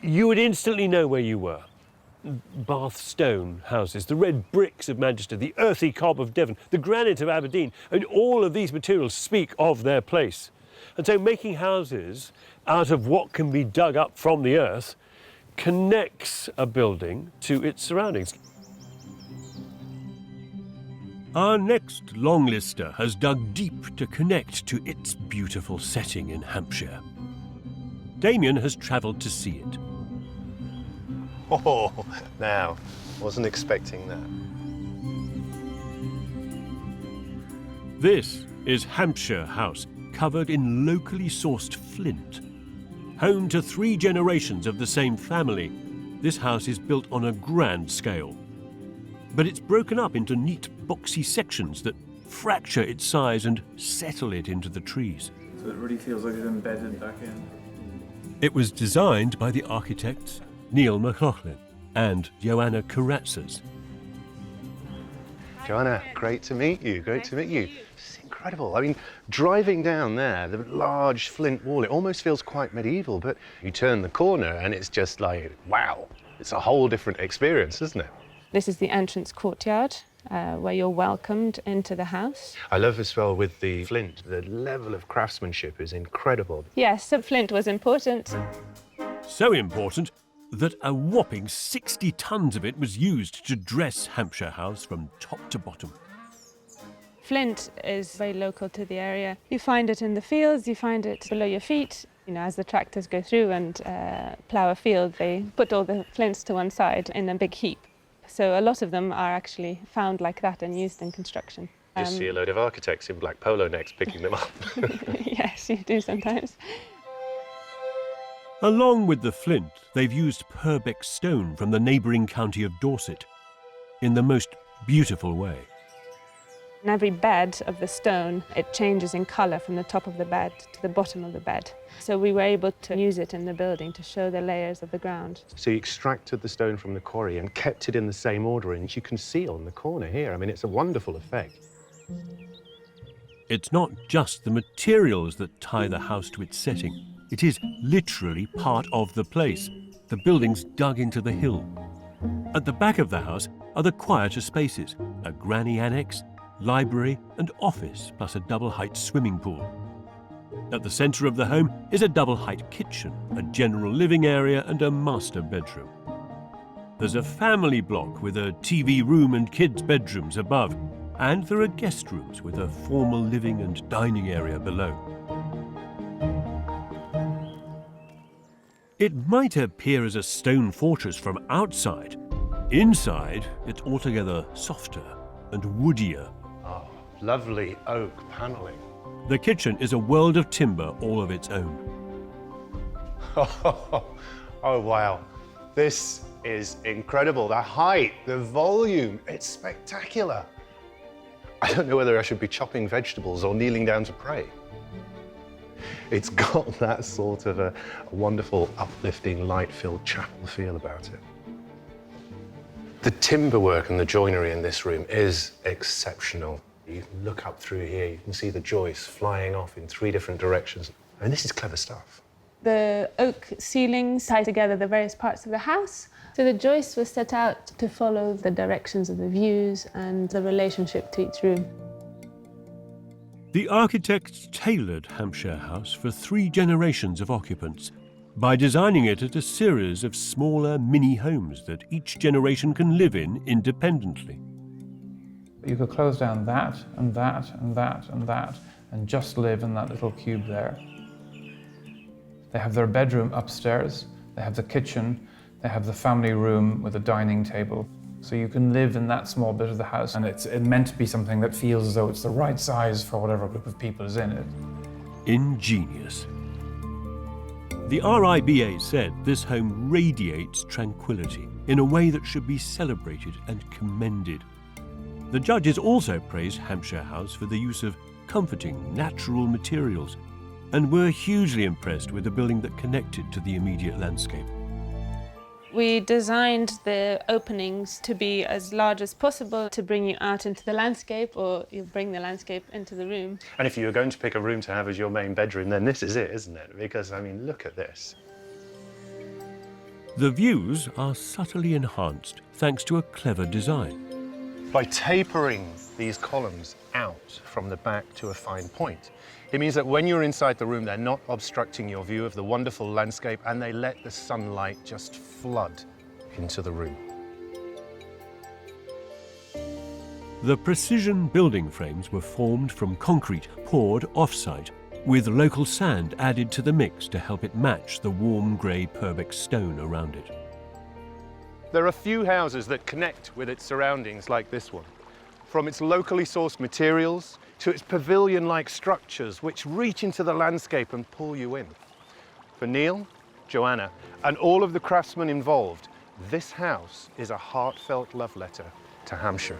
you would instantly know where you were. Bath stone houses, the red bricks of Manchester, the earthy cob of Devon, the granite of Aberdeen, and all of these materials speak of their place. And so making houses out of what can be dug up from the earth connects a building to its surroundings. Our next longlister has dug deep to connect to its beautiful setting in Hampshire. Damion has travelled to see it. Oh, now, wasn't expecting that. This is Hampshire House, covered in locally sourced flint. Home to 3 generations of the same family, this house is built on a grand scale. But it's broken up into neat boxy sections that fracture its size and settle it into the trees. So it really feels like it's embedded back in. It was designed by the architects Neil McCloud and Joanna Karatzas. Joanna, great to meet you. Great to meet you. It's incredible. I mean, driving down there, the large flint wall, it almost feels quite medieval, but you turn the corner and it's just like, wow, it's a whole different experience, isn't it? This is the entrance courtyard where you're welcomed into the house. I love as well with the flint, the level of craftsmanship is incredible. Yes, so flint was important. So important that a whopping 60 tons of it was used to dress Hampshire House from top to bottom. Flint is very local to the area. You find it in the fields, you find it below your feet. You know, as the tractors go through and plough a field, they put all the flints to one side in a big heap. So a lot of them are actually found like that and used in construction. You see a load of architects in black polo necks picking them up. Yes, you do sometimes. Along with the flint, they've used Purbeck stone from the neighbouring county of Dorset in the most beautiful way. In every bed of the stone, it changes in colour from the top of the bed to the bottom of the bed. So we were able to use it in the building to show the layers of the ground. So you extracted the stone from the quarry and kept it in the same order, and you can see on the corner here. I mean, it's a wonderful effect. It's not just the materials that tie the house to its setting. It is literally part of the place. The building's dug into the hill. At the back of the house are the quieter spaces, a granny annex, library and office, plus a double-height swimming pool. At the centre of the home is a double-height kitchen, a general living area and a master bedroom. There's a family block with a TV room and kids' bedrooms above, and there are guest rooms with a formal living and dining area below. It might appear as a stone fortress from outside. Inside, it's altogether softer and woodier. Oh, lovely oak panelling. The kitchen is a world of timber all of its own. Oh, wow. This is incredible. The height, the volume, it's spectacular. I don't know whether I should be chopping vegetables or kneeling down to pray. It's got that sort of a wonderful, uplifting, light-filled chapel feel about it. The timber work and the joinery in this room is exceptional. You can look up through here, you can see the joists flying off in 3 different directions. And this is clever stuff. The oak ceilings tie together the various parts of the house. So the joist was set out to follow the directions of the views and the relationship to each room. The architects tailored Hampshire House for 3 generations of occupants by designing it as a series of smaller mini homes that each generation can live in independently. You could close down that and that and that and that and just live in that little cube there. They have their bedroom upstairs, they have the kitchen, they have the family room with a dining table. So you can live in that small bit of the house, and it's meant to be something that feels as though it's the right size for whatever group of people is in it. Ingenious. The RIBA said this home radiates tranquility in a way that should be celebrated and commended. The judges also praised Hampshire House for the use of comforting natural materials and were hugely impressed with the building that connected to the immediate landscape. We designed the openings to be as large as possible to bring you out into the landscape, or you bring the landscape into the room. And if you were going to pick a room to have as your main bedroom, then this is it, isn't it? Because, I mean, look at this. The views are subtly enhanced thanks to a clever design. By tapering these columns out from the back to a fine point, it means that when you're inside the room, they're not obstructing your view of the wonderful landscape, and they let the sunlight just flood into the room. The precision building frames were formed from concrete poured off-site, with local sand added to the mix to help it match the warm grey Purbeck stone around it. There are few houses that connect with its surroundings like this one. From its locally sourced materials to its pavilion-like structures which reach into the landscape and pull you in. For Neil, Joanna, and all of the craftsmen involved, this house is a heartfelt love letter to Hampshire.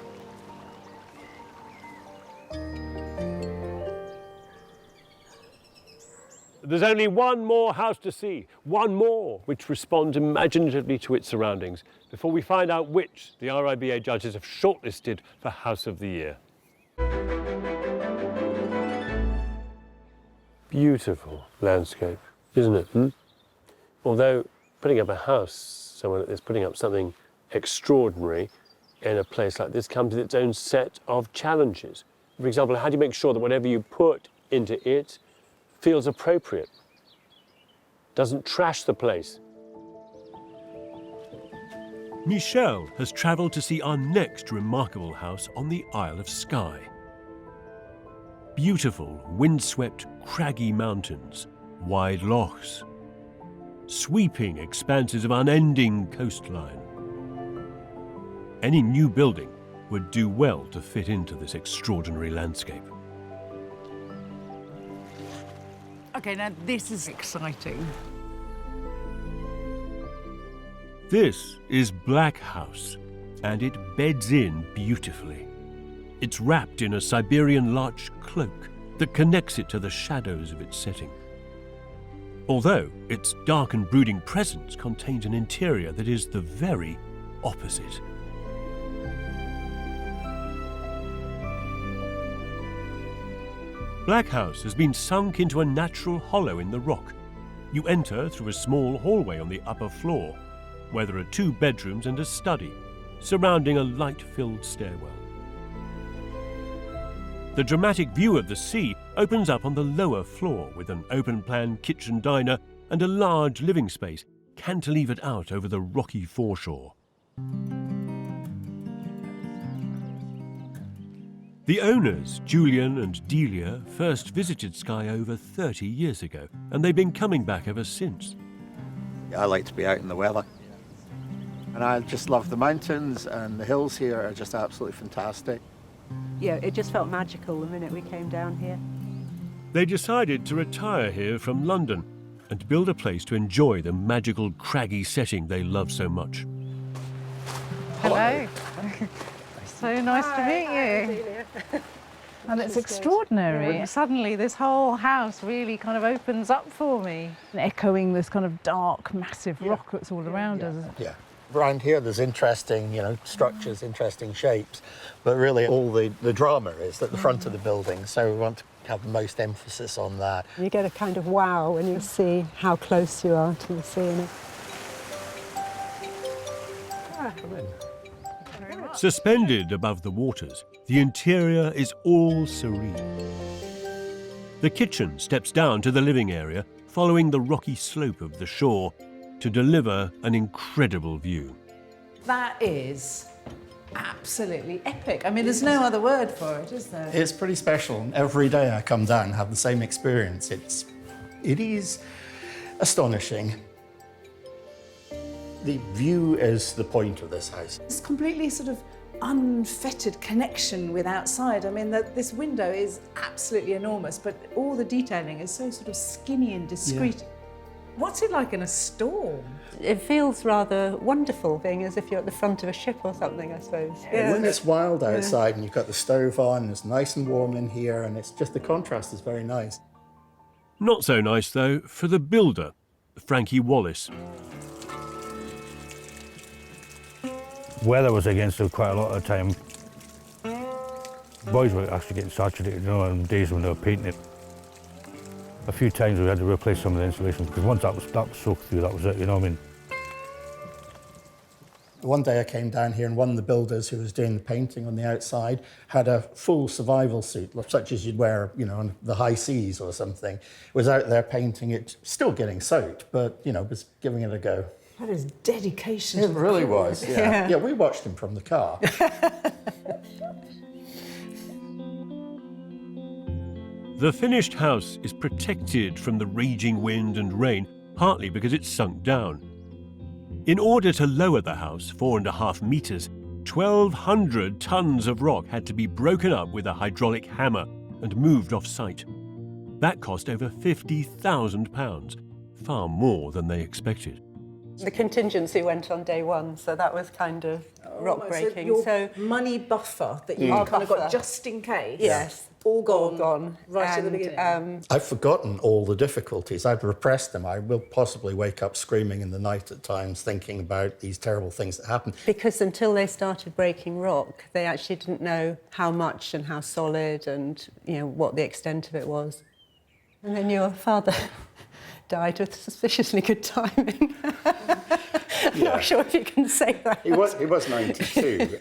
There's only one more house to see, one more, which responds imaginatively to its surroundings, before we find out which the RIBA judges have shortlisted for House of the Year. Beautiful landscape, isn't it? Although putting up a house, someone is putting up something extraordinary in a place like this comes with its own set of challenges. For example, how do you make sure that whatever you put into it feels appropriate, doesn't trash the place? Michelle has travelled to see our next remarkable house on the Isle of Skye. Beautiful, windswept, craggy mountains, wide lochs, sweeping expanses of unending coastline. Any new building would do well to fit into this extraordinary landscape. Okay, now this is exciting. This is Black House, and it beds in beautifully. It's wrapped in a Siberian larch cloak that connects it to the shadows of its setting. Although its dark and brooding presence contains an interior that is the very opposite. Black House has been sunk into a natural hollow in the rock. You enter through a small hallway on the upper floor, where there are 2 bedrooms and a study, surrounding a light-filled stairwell. The dramatic view of the sea opens up on the lower floor with an open-plan kitchen diner and a large living space cantilevered out over the rocky foreshore. The owners, Julian and Delia, first visited Skye over 30 years ago, and they've been coming back ever since. I like to be out in the weather. And I just love the mountains, and the hills here are just absolutely fantastic. Yeah, it just felt magical the minute we came down here. They decided to retire here from London and build a place to enjoy the magical craggy setting they love so much. Hello. So nice to meet you. And it's extraordinary. Yeah. Suddenly this whole house really kind of opens up for me, echoing this kind of dark, massive rock that's all around us. Yeah. Around here there's interesting, structures, interesting shapes, but really all the drama is at the front of the building, so we want to have the most emphasis on that. You get a kind of wow when you see how close you are to the sea. Suspended above the waters, the interior is all serene. The kitchen steps down to the living area, following the rocky slope of the shore, to deliver an incredible view. That is absolutely epic. I mean, there's no other word for it, is there? It's pretty special. Every day I come down and have the same experience. It is astonishing. The view is the point of this house. It's completely sort of unfettered connection with outside. I mean, this window is absolutely enormous, but all the detailing is so sort of skinny and discreet. Yeah. What's it like in a storm? It feels rather wonderful, being as if you're at the front of a ship or something, I suppose. Yeah. When it's wild outside and you've got the stove on, and it's nice and warm in here, and it's just the contrast is very nice. Not so nice, though, for the builder, Frankie Wallace. Weather was against it quite a lot of the time. Boys were actually getting saturated, on days when they were painting it. A few times we had to replace some of the insulation because once that was soaked through, that was it, you know what I mean? One day I came down here and one of the builders who was doing the painting on the outside had a full survival suit, such as you'd wear, on the high seas or something. Was out there painting it, still getting soaked, but, was giving it a go. That is dedication. It really was, yeah. Yeah, we watched him from the car. The finished house is protected from the raging wind and rain, partly because it's sunk down. In order to lower the house 4.5 metres, 1,200 tons of rock had to be broken up with a hydraulic hammer and moved off-site. That cost over £50,000, far more than they expected. The contingency went on day one, so that was kind of rock-breaking. So your money buffer that you kind of got just in case? Yes. All gone. All gone. Right at the beginning. I've forgotten all the difficulties. I've repressed them. I will possibly wake up screaming in the night at times thinking about these terrible things that happened. Because until they started breaking rock, they actually didn't know how much and how solid and, what the extent of it was. And then your father died with suspiciously good timing. Not sure if you can say that. He was 92,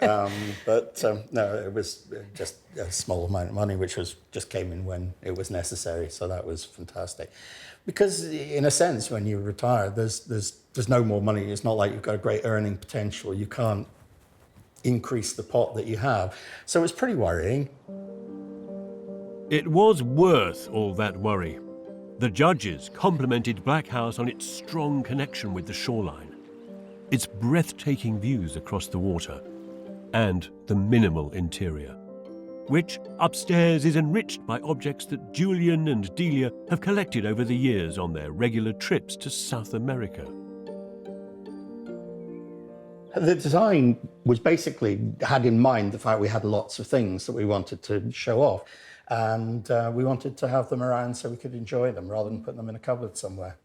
but no, it was just a small amount of money, which just came in when it was necessary. So that was fantastic. Because in a sense, when you retire, there's no more money. It's not like you've got a great earning potential. You can't increase the pot that you have. So it's pretty worrying. It was worth all that worry. The judges complimented Black House on its strong connection with the shoreline, its breathtaking views across the water, and the minimal interior, which upstairs is enriched by objects that Julian and Delia have collected over the years on their regular trips to South America. The design was basically had in mind the fact we had lots of things that we wanted to show off, and we wanted to have them around so we could enjoy them rather than put them in a cupboard somewhere.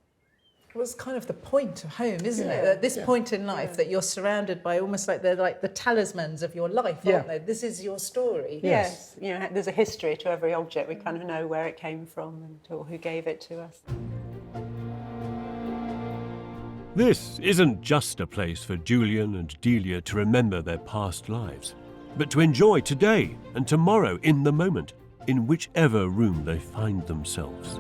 Well, it's kind of the point of home, isn't it? At this point in life, that you're surrounded by almost like they're like the talismans of your life, aren't they? This is your story. Yes. You know, there's a history to every object. We kind of know where it came from or who gave it to us. This isn't just a place for Julian and Delia to remember their past lives, but to enjoy today and tomorrow in the moment, in whichever room they find themselves.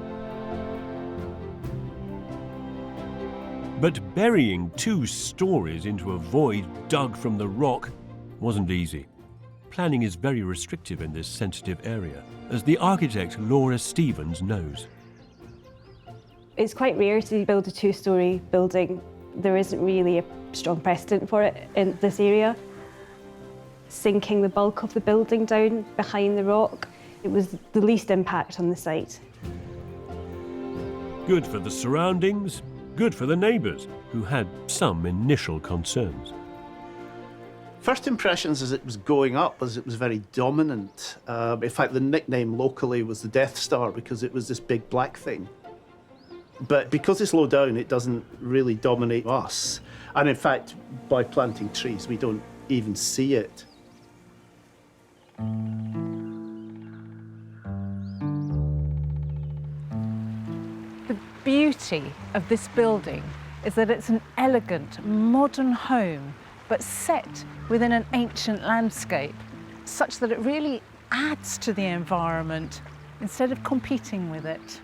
But burying 2 stories into a void dug from the rock wasn't easy. Planning is very restrictive in this sensitive area, as the architect Laura Stevens knows. It's quite rare to build a 2-storey building. There isn't really a strong precedent for it in this area. Sinking the bulk of the building down behind the rock, it was the least impact on the site. Good for the surroundings, good for the neighbours, who had some initial concerns. First impressions as it was going up was it was very dominant. In fact, the nickname locally was the Death Star because it was this big black thing. But because it's low down, it doesn't really dominate us. And in fact, by planting trees, we don't even see it. The beauty of this building is that it's an elegant, modern home, but set within an ancient landscape, such that it really adds to the environment instead of competing with it.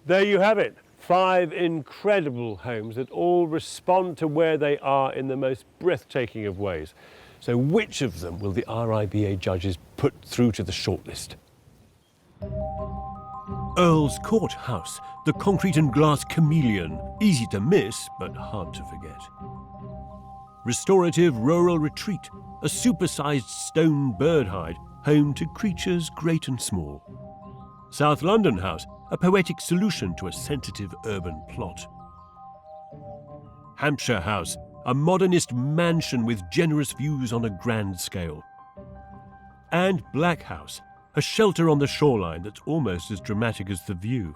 There you have it. 5 incredible homes that all respond to where they are in the most breathtaking of ways. So which of them will the RIBA judges put through to the shortlist? Earl's Court House, the concrete and glass chameleon, easy to miss but hard to forget. Restorative Rural Retreat, a supersized stone bird hide, home to creatures great and small. South London House, a poetic solution to a sensitive urban plot. Hampshire House, a modernist mansion with generous views on a grand scale. And Black House, a shelter on the shoreline that's almost as dramatic as the view.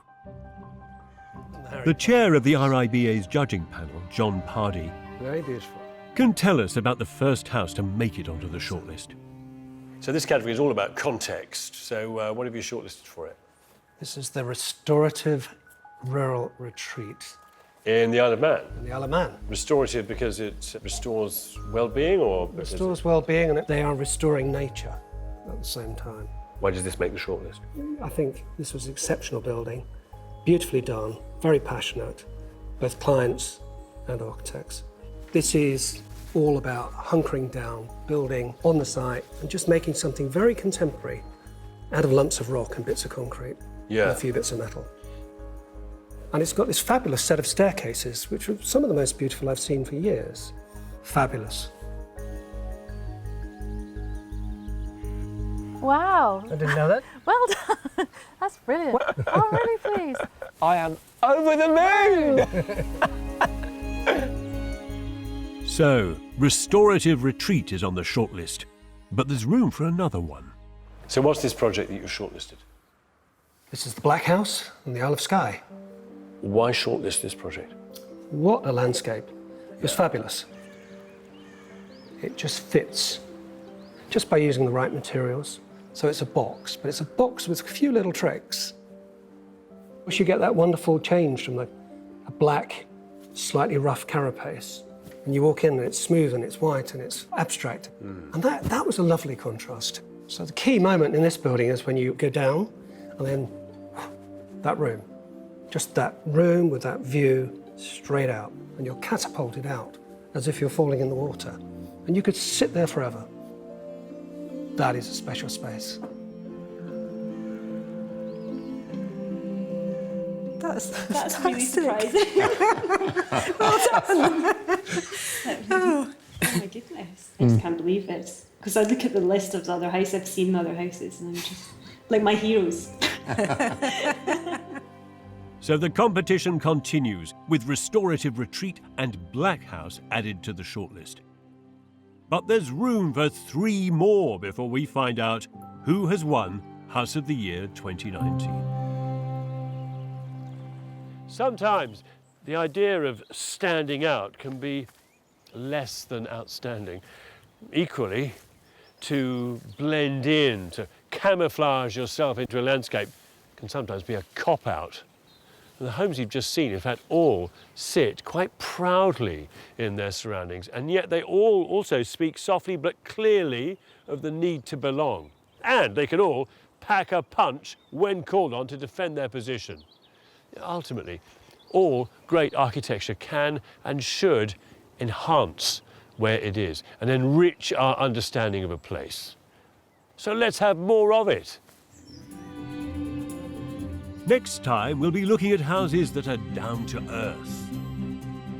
The chair of the RIBA's judging panel, John Pardee, very beautiful, can tell us about the first house to make it onto the shortlist. So this category is all about context. So what have you shortlisted for it? This is the Restorative Rural Retreat. In the Isle of Man? In the Isle of Man. Restorative because it restores well-being, or because Restores well-being, and they are restoring nature at the same time. Why does this make the shortlist? I think this was an exceptional building, beautifully done, very passionate, both clients and architects. This is all about hunkering down, building on the site, and just making something very contemporary out of lumps of rock and bits of concrete. Yeah. And a few bits of metal. And it's got this fabulous set of staircases, which are some of the most beautiful I've seen for years. Fabulous. Wow. I didn't know that. Well done. That's brilliant. I'm really pleased. I am over the moon! So, Restorative Retreat is on the shortlist, but there's room for another one. So what's this project that you've shortlisted? This is the Black House on the Isle of Skye. Why shortlist this project? What a landscape. It was fabulous. It just fits, just by using the right materials. So it's a box, but it's a box with a few little tricks. You get that wonderful change from a black, slightly rough carapace. And you walk in and it's smooth and it's white and it's abstract. And that was a lovely contrast. So the key moment in this building is when you go down and then that room. Just that room with that view straight out. And you're catapulted out as if you're falling in the water. And you could sit there forever. That is a special space. That's really surprising. Well done. Oh my goodness. I just can't believe it. Because I look at the list of the other houses, I've seen the other houses, and I'm just like my heroes. So the competition continues, with Restorative Retreat and Black House added to the shortlist. But there's room for 3 more before we find out who has won House of the Year 2019. Sometimes the idea of standing out can be less than outstanding. Equally, to blend in, to camouflage yourself into a landscape can sometimes be a cop-out. The homes you've just seen, in fact, all sit quite proudly in their surroundings, and yet they all also speak softly but clearly of the need to belong. And they can all pack a punch when called on to defend their position. Ultimately, all great architecture can and should enhance where it is and enrich our understanding of a place. So let's have more of it. Next time, we'll be looking at houses that are down to earth.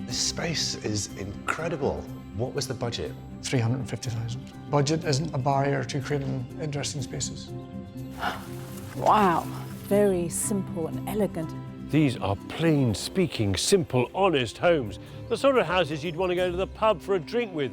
This space is incredible. What was the budget? 350,000. Budget isn't a barrier to creating interesting spaces. Wow, very simple and elegant. These are plain-speaking, simple, honest homes. The sort of houses you'd want to go to the pub for a drink with.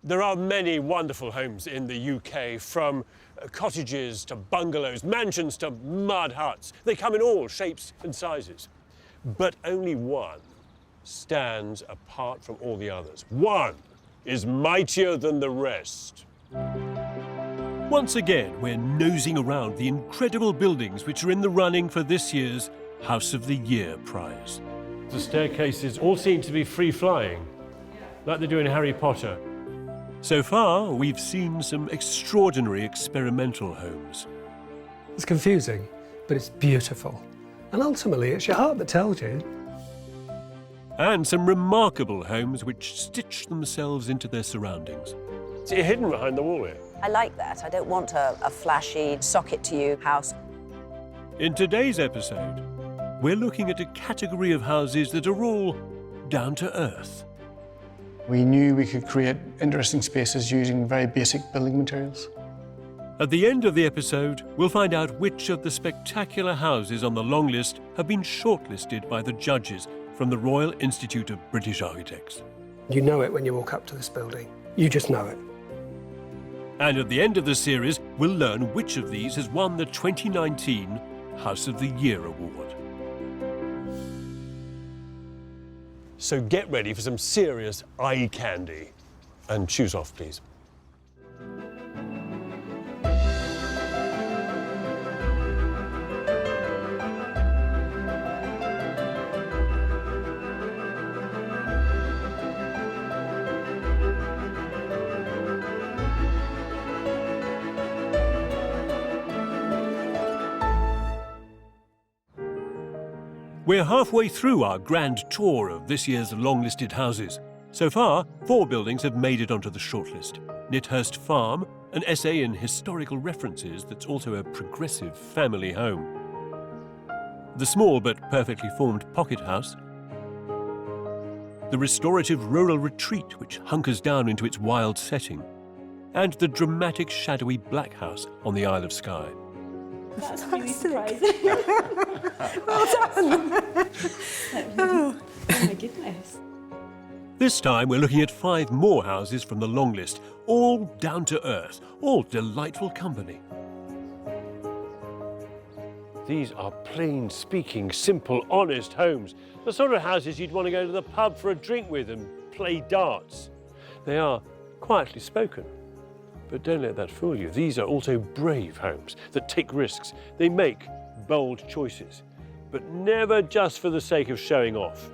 There are many wonderful homes in the UK, from cottages to bungalows, mansions to mud huts. They come in all shapes and sizes. But only one stands apart from all the others. One is mightier than the rest. Once again, we're nosing around the incredible buildings which are in the running for this year's House of the Year prize. The staircases all seem to be free-flying, like they do in Harry Potter. So far, we've seen some extraordinary experimental homes. It's confusing, but it's beautiful. And ultimately, it's your heart that tells you. And some remarkable homes which stitch themselves into their surroundings. It's hidden behind the wall here. I like that. I don't want a flashy, sock-it-to-you house. In today's episode, we're looking at a category of houses that are all down to earth. We knew we could create interesting spaces using very basic building materials. At the end of the episode, we'll find out which of the spectacular houses on the long list have been shortlisted by the judges from the Royal Institute of British Architects. You know it when you walk up to this building. You just know it. And at the end of the series, we'll learn which of these has won the 2019 House of the Year award. So get ready for some serious eye candy. And shoes off, please. We're halfway through our grand tour of this year's long-listed houses. So far, 4 buildings have made it onto the shortlist. Nithurst Farm, an essay in historical references that's also a progressive family home. The small but perfectly formed pocket house. The restorative rural retreat which hunkers down into its wild setting. And the dramatic shadowy black house on the Isle of Skye. That's really surprising. Well done. Oh my goodness. This time we're looking at 5 more houses from the long list, all down to earth, all delightful company. These are plain-speaking, simple, honest homes. The sort of houses you'd want to go to the pub for a drink with and play darts. They are quietly spoken. But don't let that fool you. These are also brave homes that take risks. They make bold choices, but never just for the sake of showing off.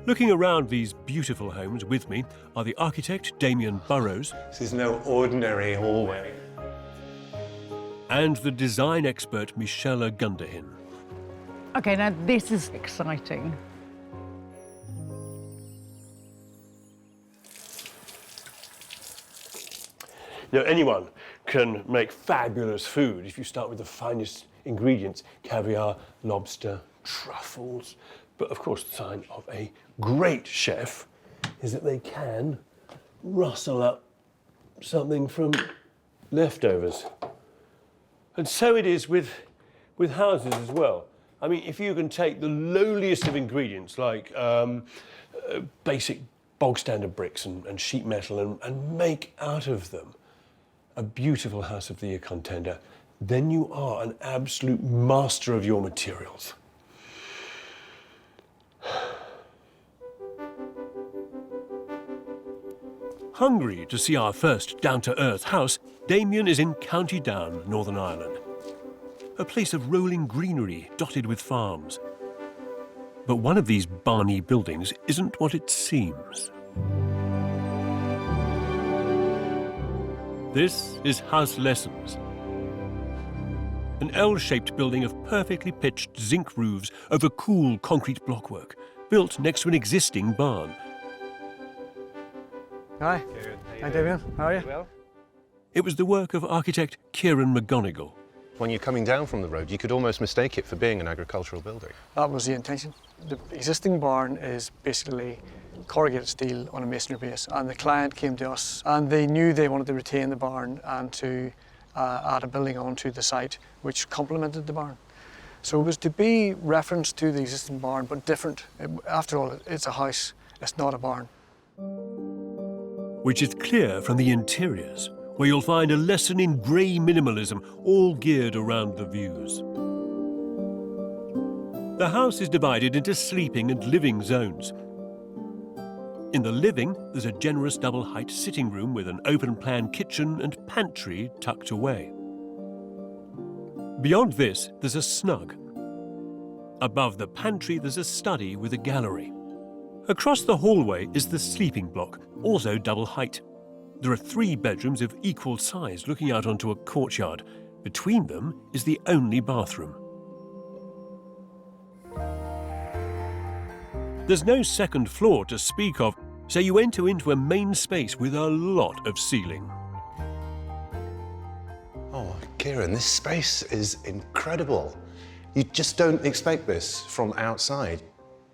Looking around these beautiful homes with me are the architect Damion Burrows. This is no ordinary hallway. And the design expert Michelle Ogundehin. Okay, now this is exciting. Now, anyone can make fabulous food if you start with the finest ingredients: caviar, lobster, truffles. But of course, the sign of a great chef is that they can rustle up something from leftovers. And so it is with houses as well. I mean, if you can take the lowliest of ingredients, like basic bog standard bricks and sheet metal, and make out of them a beautiful House of the Year contender, then you are an absolute master of your materials. Hungry to see our first down-to-earth house, Damion is in County Down, Northern Ireland. A place of rolling greenery dotted with farms. But one of these barny buildings isn't what it seems. This is House Lessons. An L-shaped building of perfectly pitched zinc roofs over cool concrete blockwork, built next to an existing barn. Hi. Hi, Devon. How are you? Well? It was the work of architect Kieran McGonigal. When you're coming down from the road, you could almost mistake it for being an agricultural building. That was the intention. The existing barn is basically corrugated steel on a masonry base, and the client came to us and they knew they wanted to retain the barn and to add a building onto the site which complemented the barn. So it was to be reference to the existing barn, but different. After all, it's a house, it's not a barn. Which is clear from the interiors, where you'll find a lesson in grey minimalism, all geared around the views. The house is divided into sleeping and living zones. In the living, there's a generous double-height sitting room with an open-plan kitchen and pantry tucked away. Beyond this, there's a snug. Above the pantry, there's a study with a gallery. Across the hallway is the sleeping block, also double height. There are 3 bedrooms of equal size looking out onto a courtyard. Between them is the only bathroom. There's no second floor to speak of, so you enter into a main space with a lot of ceiling. Oh, Kieran, this space is incredible. You just don't expect this from outside.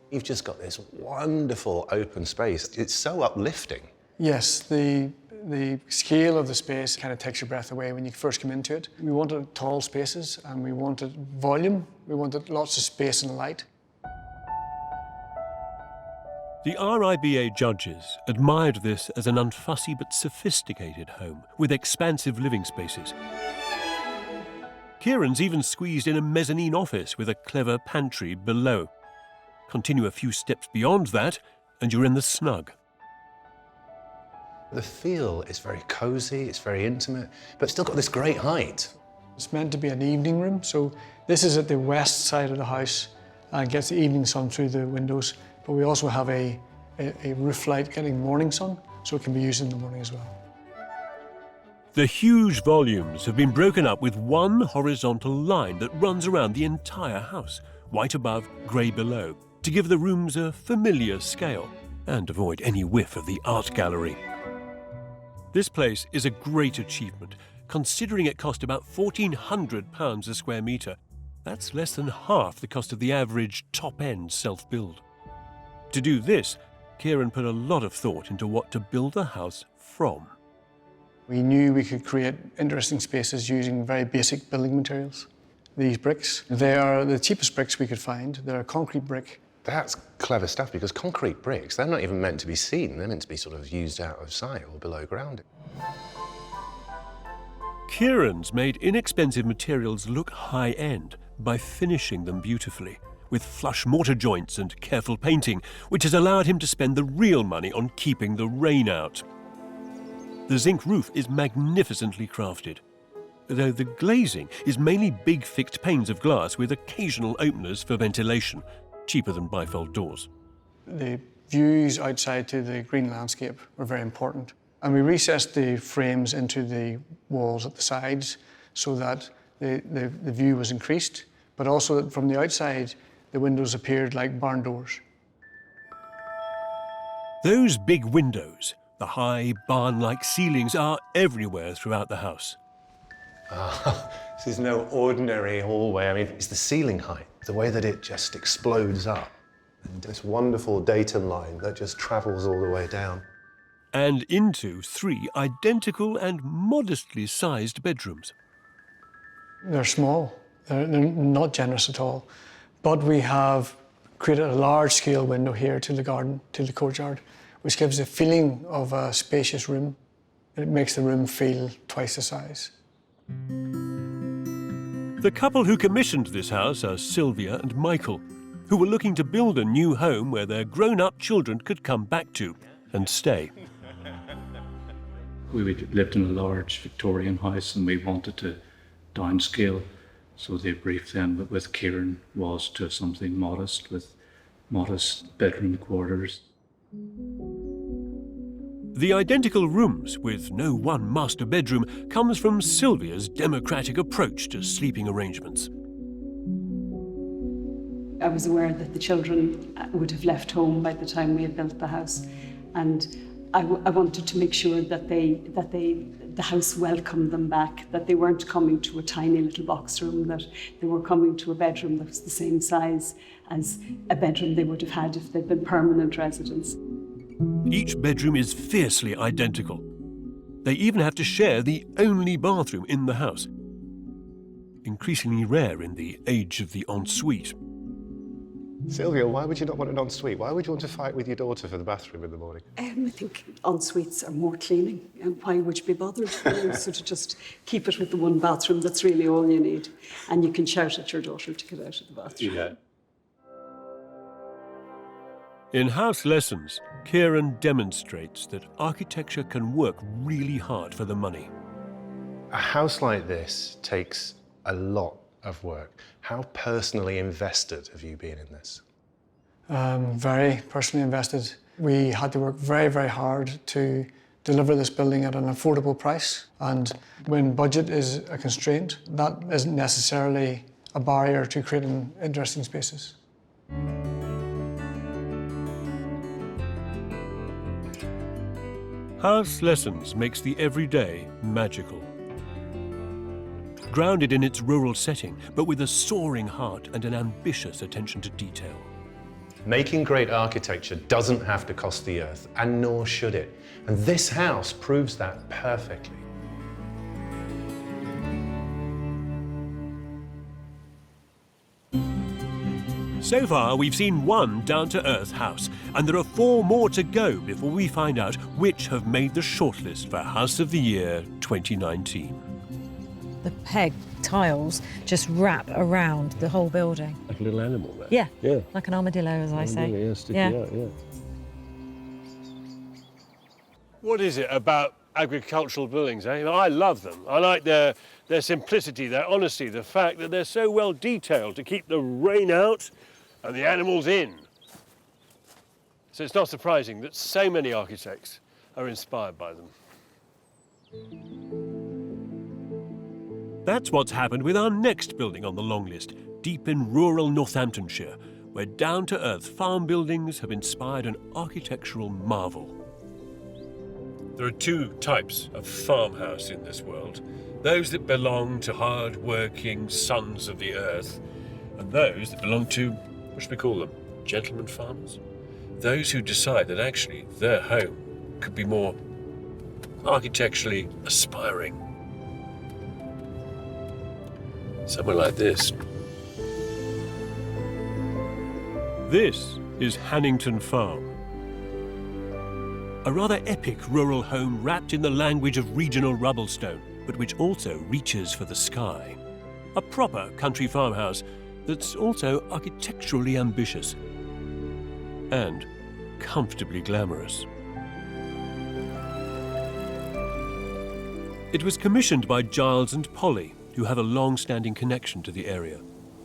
You've just got this wonderful open space. It's so uplifting. Yes, the scale of the space kind of takes your breath away when you first come into it. We wanted tall spaces and we wanted volume. We wanted lots of space and light. The RIBA judges admired this as an unfussy but sophisticated home with expansive living spaces. Kieran's even squeezed in a mezzanine office with a clever pantry below. Continue a few steps beyond that, and you're in the snug. The feel is very cosy, it's very intimate, but still got this great height. It's meant to be an evening room, so this is at the west side of the house and gets the evening sun through the windows, but we also have a roof light getting morning sun, so it can be used in the morning as well. The huge volumes have been broken up with one horizontal line that runs around the entire house, white above, grey below, to give the rooms a familiar scale and avoid any whiff of the art gallery. This place is a great achievement, considering it cost about £1,400 a square metre. That's less than half the cost of the average top-end self-build. To do this, Kieran put a lot of thought into what to build the house from. We knew we could create interesting spaces using very basic building materials. These bricks, they are the cheapest bricks we could find. They're a concrete brick. That's clever stuff, because concrete bricks, they're not even meant to be seen. They're meant to be sort of used out of sight or below ground. Kieran's made inexpensive materials look high-end by finishing them beautifully, with flush mortar joints and careful painting, which has allowed him to spend the real money on keeping the rain out. The zinc roof is magnificently crafted, though the glazing is mainly big fixed panes of glass with occasional openers for ventilation, cheaper than bifold doors. The views outside to the green landscape were very important. And we recessed the frames into the walls at the sides so that the view was increased, but also that from the outside, the windows appeared like barn doors. Those big windows, The high, barn-like ceilings are everywhere throughout the house. This is no ordinary hallway. I mean, it's the ceiling height, the way that it just explodes up. And this wonderful Dayton line that just travels all the way down. And into 3 identical and modestly sized bedrooms. They're small. They're not generous at all. But we have created a large-scale window here to the garden, to the courtyard, which gives a feeling of a spacious room. It makes the room feel twice the size. The couple who commissioned this house are Sylvia and Michael, who were looking to build a new home where their grown-up children could come back to and stay. We lived in a large Victorian house and we wanted to downscale. So the brief then with Kieran was to something modest, with modest bedroom quarters. The identical rooms, with no one master bedroom, comes from Sylvia's democratic approach to sleeping arrangements. I was aware that the children would have left home by the time we had built the house, and I wanted to make sure that the house welcomed them back, that they weren't coming to a tiny little box room, that they were coming to a bedroom that was the same size as a bedroom they would have had if they'd been permanent residents. Each bedroom is fiercely identical. They even have to share the only bathroom in the house. Increasingly rare in the age of the ensuite. Sylvia, why would you not want an ensuite? Why would you want to fight with your daughter for the bathroom in the morning? I think en-suites are more cleaning, and why would you be bothered? So to just keep it with the one bathroom, that's really all you need. And you can shout at your daughter to get out of the bathroom. Yeah. In house lessons, Kieran demonstrates that architecture can work really hard for the money. A house like this takes a lot of work. How personally invested have you been in this? Very personally invested. We had to work very, very hard to deliver this building at an affordable price. And when budget is a constraint, that isn't necessarily a barrier to creating interesting spaces. House Lessons makes the everyday magical. Grounded in its rural setting, but with a soaring heart and an ambitious attention to detail. Making great architecture doesn't have to cost the earth, and nor should it. And this house proves that perfectly. So far, we've seen one down-to-earth house, and there are 4 more to go before we find out which have made the shortlist for House of the Year 2019. The peg tiles just wrap around the whole building. Like a little animal there. Yeah, Yeah. like an armadillo, as I say. Yeah, sticking out, yeah. What is it about agricultural buildings, eh? I love them. I like their simplicity, their honesty, the fact that they're so well detailed to keep the rain out and the animals in. So it's not surprising that so many architects are inspired by them. That's what's happened with our next building on the long list, deep in rural Northamptonshire, where down-to-earth farm buildings have inspired an architectural marvel. There are 2 types of farmhouse in this world. Those that belong to hard-working sons of the earth, and those that belong to, what should we call them, gentlemen farmers? Those who decide that actually their home could be more architecturally aspiring. Somewhere like this. This is Hannington Farm. A rather epic rural home wrapped in the language of regional rubblestone, but which also reaches for the sky. A proper country farmhouse that's also architecturally ambitious and comfortably glamorous. It was commissioned by Giles and Polly, who have a long-standing connection to the area.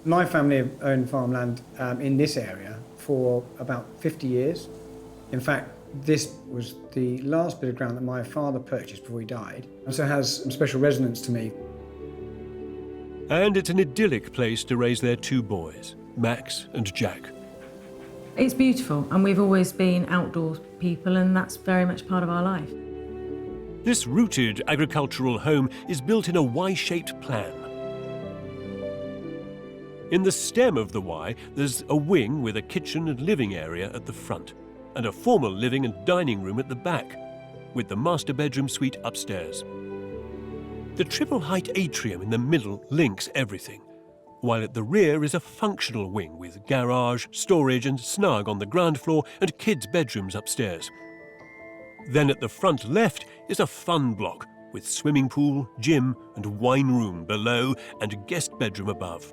My family have owned farmland in this area for about 50 years. In fact, this was the last bit of ground that my father purchased before he died, and so it has some special resonance to me. And it's an idyllic place to raise their 2 boys, Max and Jack. It's beautiful, and we've always been outdoor people, and that's very much part of our life. This rooted agricultural home is built in a Y-shaped plan. In the stem of the Y, there's a wing with a kitchen and living area at the front, and a formal living and dining room at the back, with the master bedroom suite upstairs. The triple-height atrium in the middle links everything, while at the rear is a functional wing with garage, storage and snug on the ground floor and kids' bedrooms upstairs. Then at the front left is a fun block with swimming pool, gym and wine room below and guest bedroom above.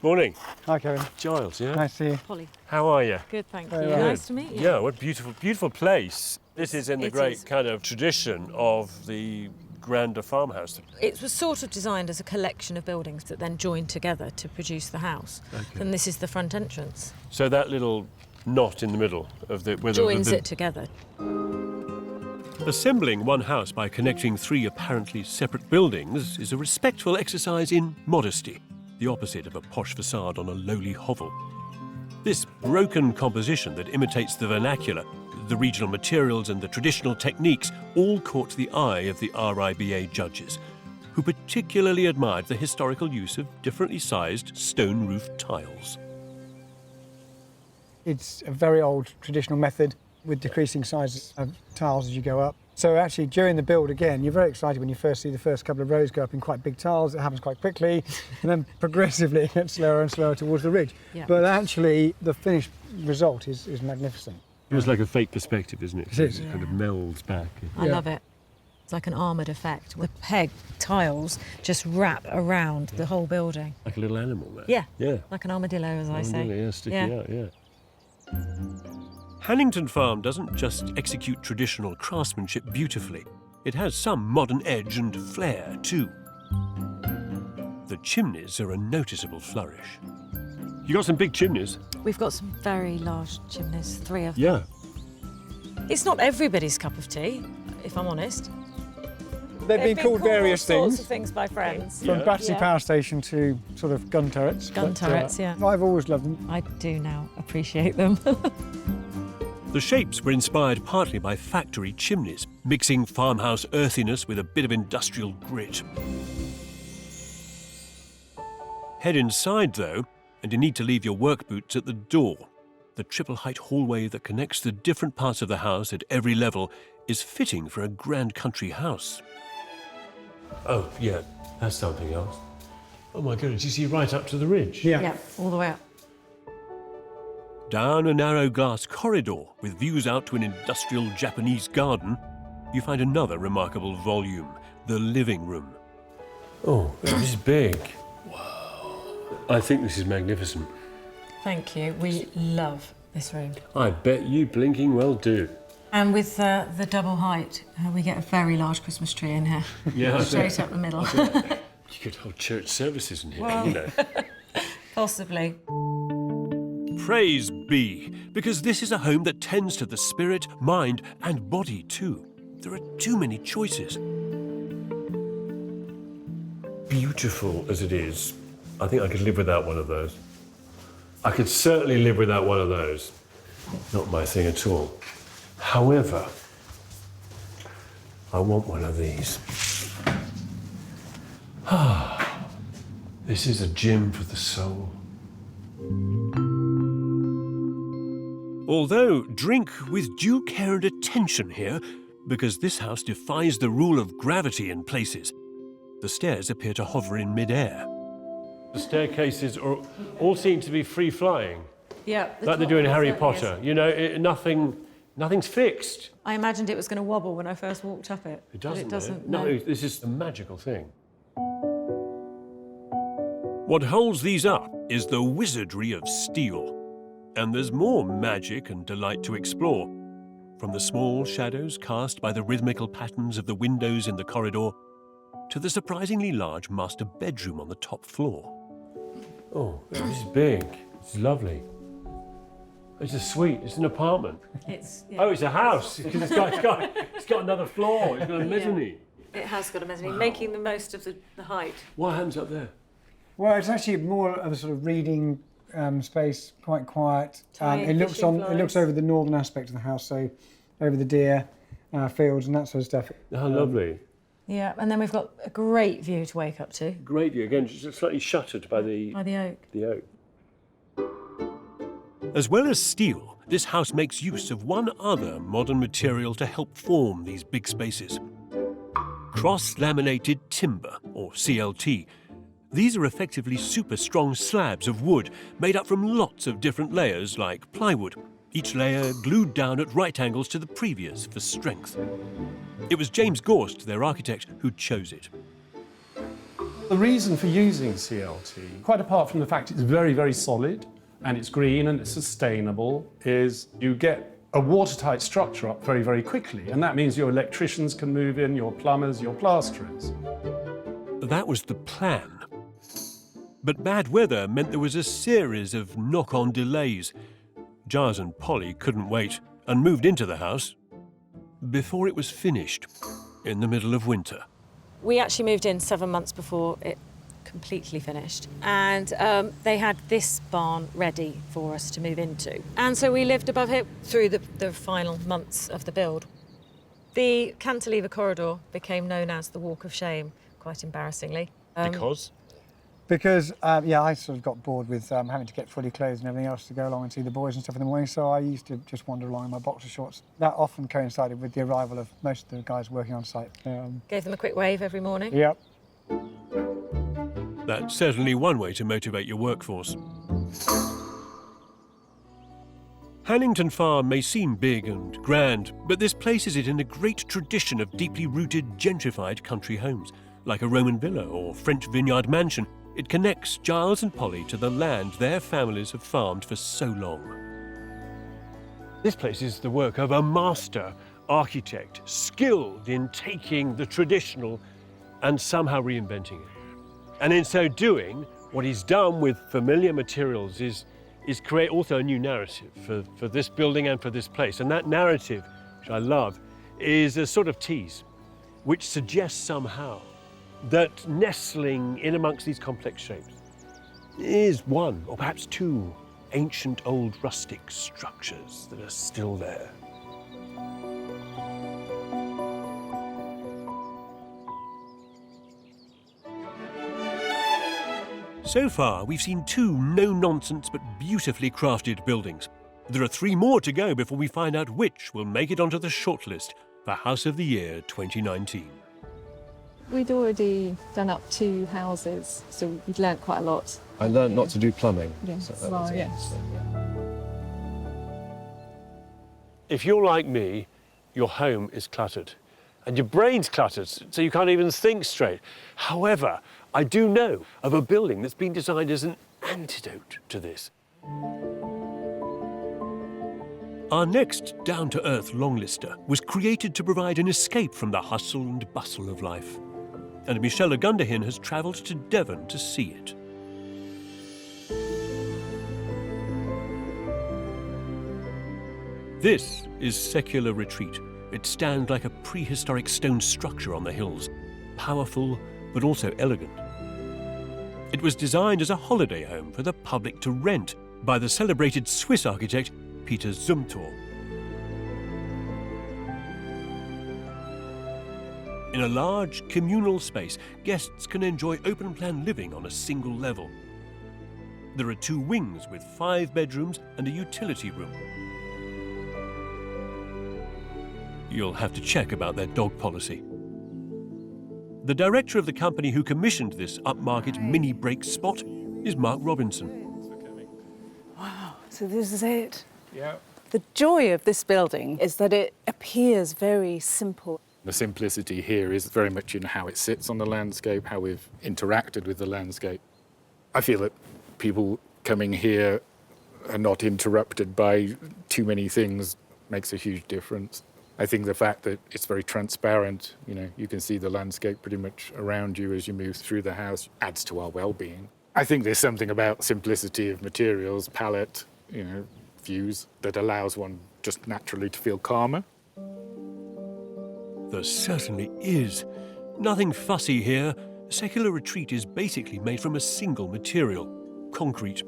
Morning. Hi, Kevin. Giles, yeah? Nice to see you. Polly. How are you? Good, thank you. Very well. Nice to meet you. Yeah, what a beautiful, beautiful place. This is in the It great is. kind of tradition of the grander farmhouse. It was sort of designed as a collection of buildings that then joined together to produce the house. Okay. And this is the front entrance. So that little knot in the middle of the... Joins it together. Assembling one house by connecting three apparently separate buildings is a respectful exercise in modesty, the opposite of a posh facade on a lowly hovel. This broken composition that imitates the vernacular, the regional materials and the traditional techniques all caught the eye of the RIBA judges, who particularly admired the historical use of differently sized stone-roofed tiles. It's a very old traditional method with decreasing sizes of tiles as you go up. So actually during the build again, you're very excited when you first see the first couple of rows go up in quite big tiles. It happens quite quickly and then progressively it gets slower and slower towards the ridge. Yeah. But actually the finished result is magnificent. It was like a fake perspective, isn't it? It is. It kind of melds back. I love it. It's like an armoured effect. The peg tiles just wrap around the whole building. Like a little animal there. Yeah. Yeah. Like an armadillo, as I say. Yeah, sticking out, yeah. Hannington Farm doesn't just execute traditional craftsmanship beautifully. It has some modern edge and flair, too. The chimneys are a noticeable flourish. You got some big chimneys. We've got some very large chimneys, 3 of them. Yeah. It's not everybody's cup of tea, if I'm honest. They've been called various all sorts things. of things by friends. From Battersea Power Station to sort of gun turrets. Gun turrets, yeah. I've always loved them. I do now appreciate them. The shapes were inspired partly by factory chimneys, mixing farmhouse earthiness with a bit of industrial grit. Head inside, though, and you need to leave your work boots at the door. The triple-height hallway that connects the different parts of the house at every level is fitting for a grand country house. Oh, yeah, that's something else. Oh my goodness, you see right up to the ridge? Yeah, all the way up. Down a narrow glass corridor with views out to an industrial Japanese garden, you find another remarkable volume, the living room. Oh, this is big. Wow. I think this is magnificent. Thank you. We love this room. I bet you blinking well do. And with the double height, we get a very large Christmas tree in here. Yeah, Straight up the middle. You could hold church services in here, Well, you know. Possibly. Praise be, because this is a home that tends to the spirit, mind and body too. There are too many choices. Beautiful as it is, I think I could live without one of those. I could certainly live without one of those. Not my thing at all. However, I want one of these. This is a gym for the soul. Although drink with due care and attention here, because this house defies the rule of gravity in places. The stairs appear to hover in mid-air. The staircases all seem to be free-flying. Yeah. Like they do in Harry Potter. You know, nothing's fixed. I imagined it was going to wobble when I first walked up it. It doesn't. But it doesn't. No, this is a magical thing. What holds these up is the wizardry of steel. And there's more magic and delight to explore. From the small shadows cast by the rhythmical patterns of the windows in the corridor to the surprisingly large master bedroom on the top floor. Oh, this is big. It's lovely. It's a suite. It's an apartment. It's Oh, it's a house. Because it's got another floor. It's got a mezzanine. It has got a mezzanine, making the most of the height. What happens up there? Well, it's actually more of a sort of reading space, quite quiet. Tight, It looks fishing on. It looks over the northern aspect of the house, so over the deer fields and that sort of stuff. How lovely. Yeah, and then we've got a great view to wake up to. Great view. Again, just slightly shuttered by the oak. The oak. As well as steel, this house makes use of one other modern material to help form these big spaces. Cross-laminated timber, or CLT. These are effectively super strong slabs of wood made up from lots of different layers like plywood, each layer glued down at right angles to the previous for strength. It was James Gorst, their architect, who chose it. The reason for using CLT, quite apart from the fact it's very, very solid and it's green and it's sustainable, is you get a watertight structure up very, very quickly. And that means your electricians can move in, your plumbers, your plasterers. That was the plan. But bad weather meant there was a series of knock-on delays. Giles and Polly couldn't wait and moved into the house before it was finished in the middle of winter. We actually moved in 7 months before it completely finished, and they had this barn ready for us to move into. And so we lived above it through the final months of the build. The cantilever corridor became known as the Walk of Shame, quite embarrassingly. Because? Because, I sort of got bored with having to get fully clothed and everything else to go along and see the boys and stuff in the morning, so I used to just wander along in my boxer shorts. That often coincided with the arrival of most of the guys working on site. Gave them a quick wave every morning. Yep. That's certainly one way to motivate your workforce. Hannington Farm may seem big and grand, but this places it in a great tradition of deeply rooted, gentrified country homes. Like a Roman villa or French vineyard mansion, it connects Giles and Polly to the land their families have farmed for so long. This place is the work of a master architect, skilled in taking the traditional and somehow reinventing it. And in so doing, what he's done with familiar materials is create also a new narrative for this building and for this place. And that narrative, which I love, is a sort of tease, which suggests somehow that nestling in amongst these complex shapes is one, or perhaps two, ancient old rustic structures that are still there. So far, we've seen 2 no-nonsense but beautifully crafted buildings. There are 3 more to go before we find out which will make it onto the shortlist for House of the Year 2019. We'd already done up 2 houses, so we'd learnt quite a lot. I learned not to do plumbing. Yes, So that was it. yes. If you're like me, your home is cluttered and your brain's cluttered, so you can't even think straight. However, I do know of a building that's been designed as an antidote to this. Our next down-to-earth longlister was created to provide an escape from the hustle and bustle of life. And Michelle Ogundehin has travelled to Devon to see it. This is Secular Retreat. It stands like a prehistoric stone structure on the hills, powerful but also elegant. It was designed as a holiday home for the public to rent by the celebrated Swiss architect Peter Zumthor. In a large communal space, guests can enjoy open-plan living on a single level. There are 2 wings with 5 bedrooms and a utility room. You'll have to check about their dog policy. The director of the company who commissioned this upmarket mini break spot is Mark Robinson. Wow, so this is it. Yeah. The joy of this building is that it appears very simple. The simplicity here is very much in how it sits on the landscape, how we've interacted with the landscape. I feel that people coming here are not interrupted by too many things makes a huge difference. I think the fact that it's very transparent, you can see the landscape pretty much around you as you move through the house, adds to our well-being. I think there's something about simplicity of materials, palette, views that allows one just naturally to feel calmer. There certainly is. Nothing fussy here, Secular Retreat is basically made from a single material, concrete.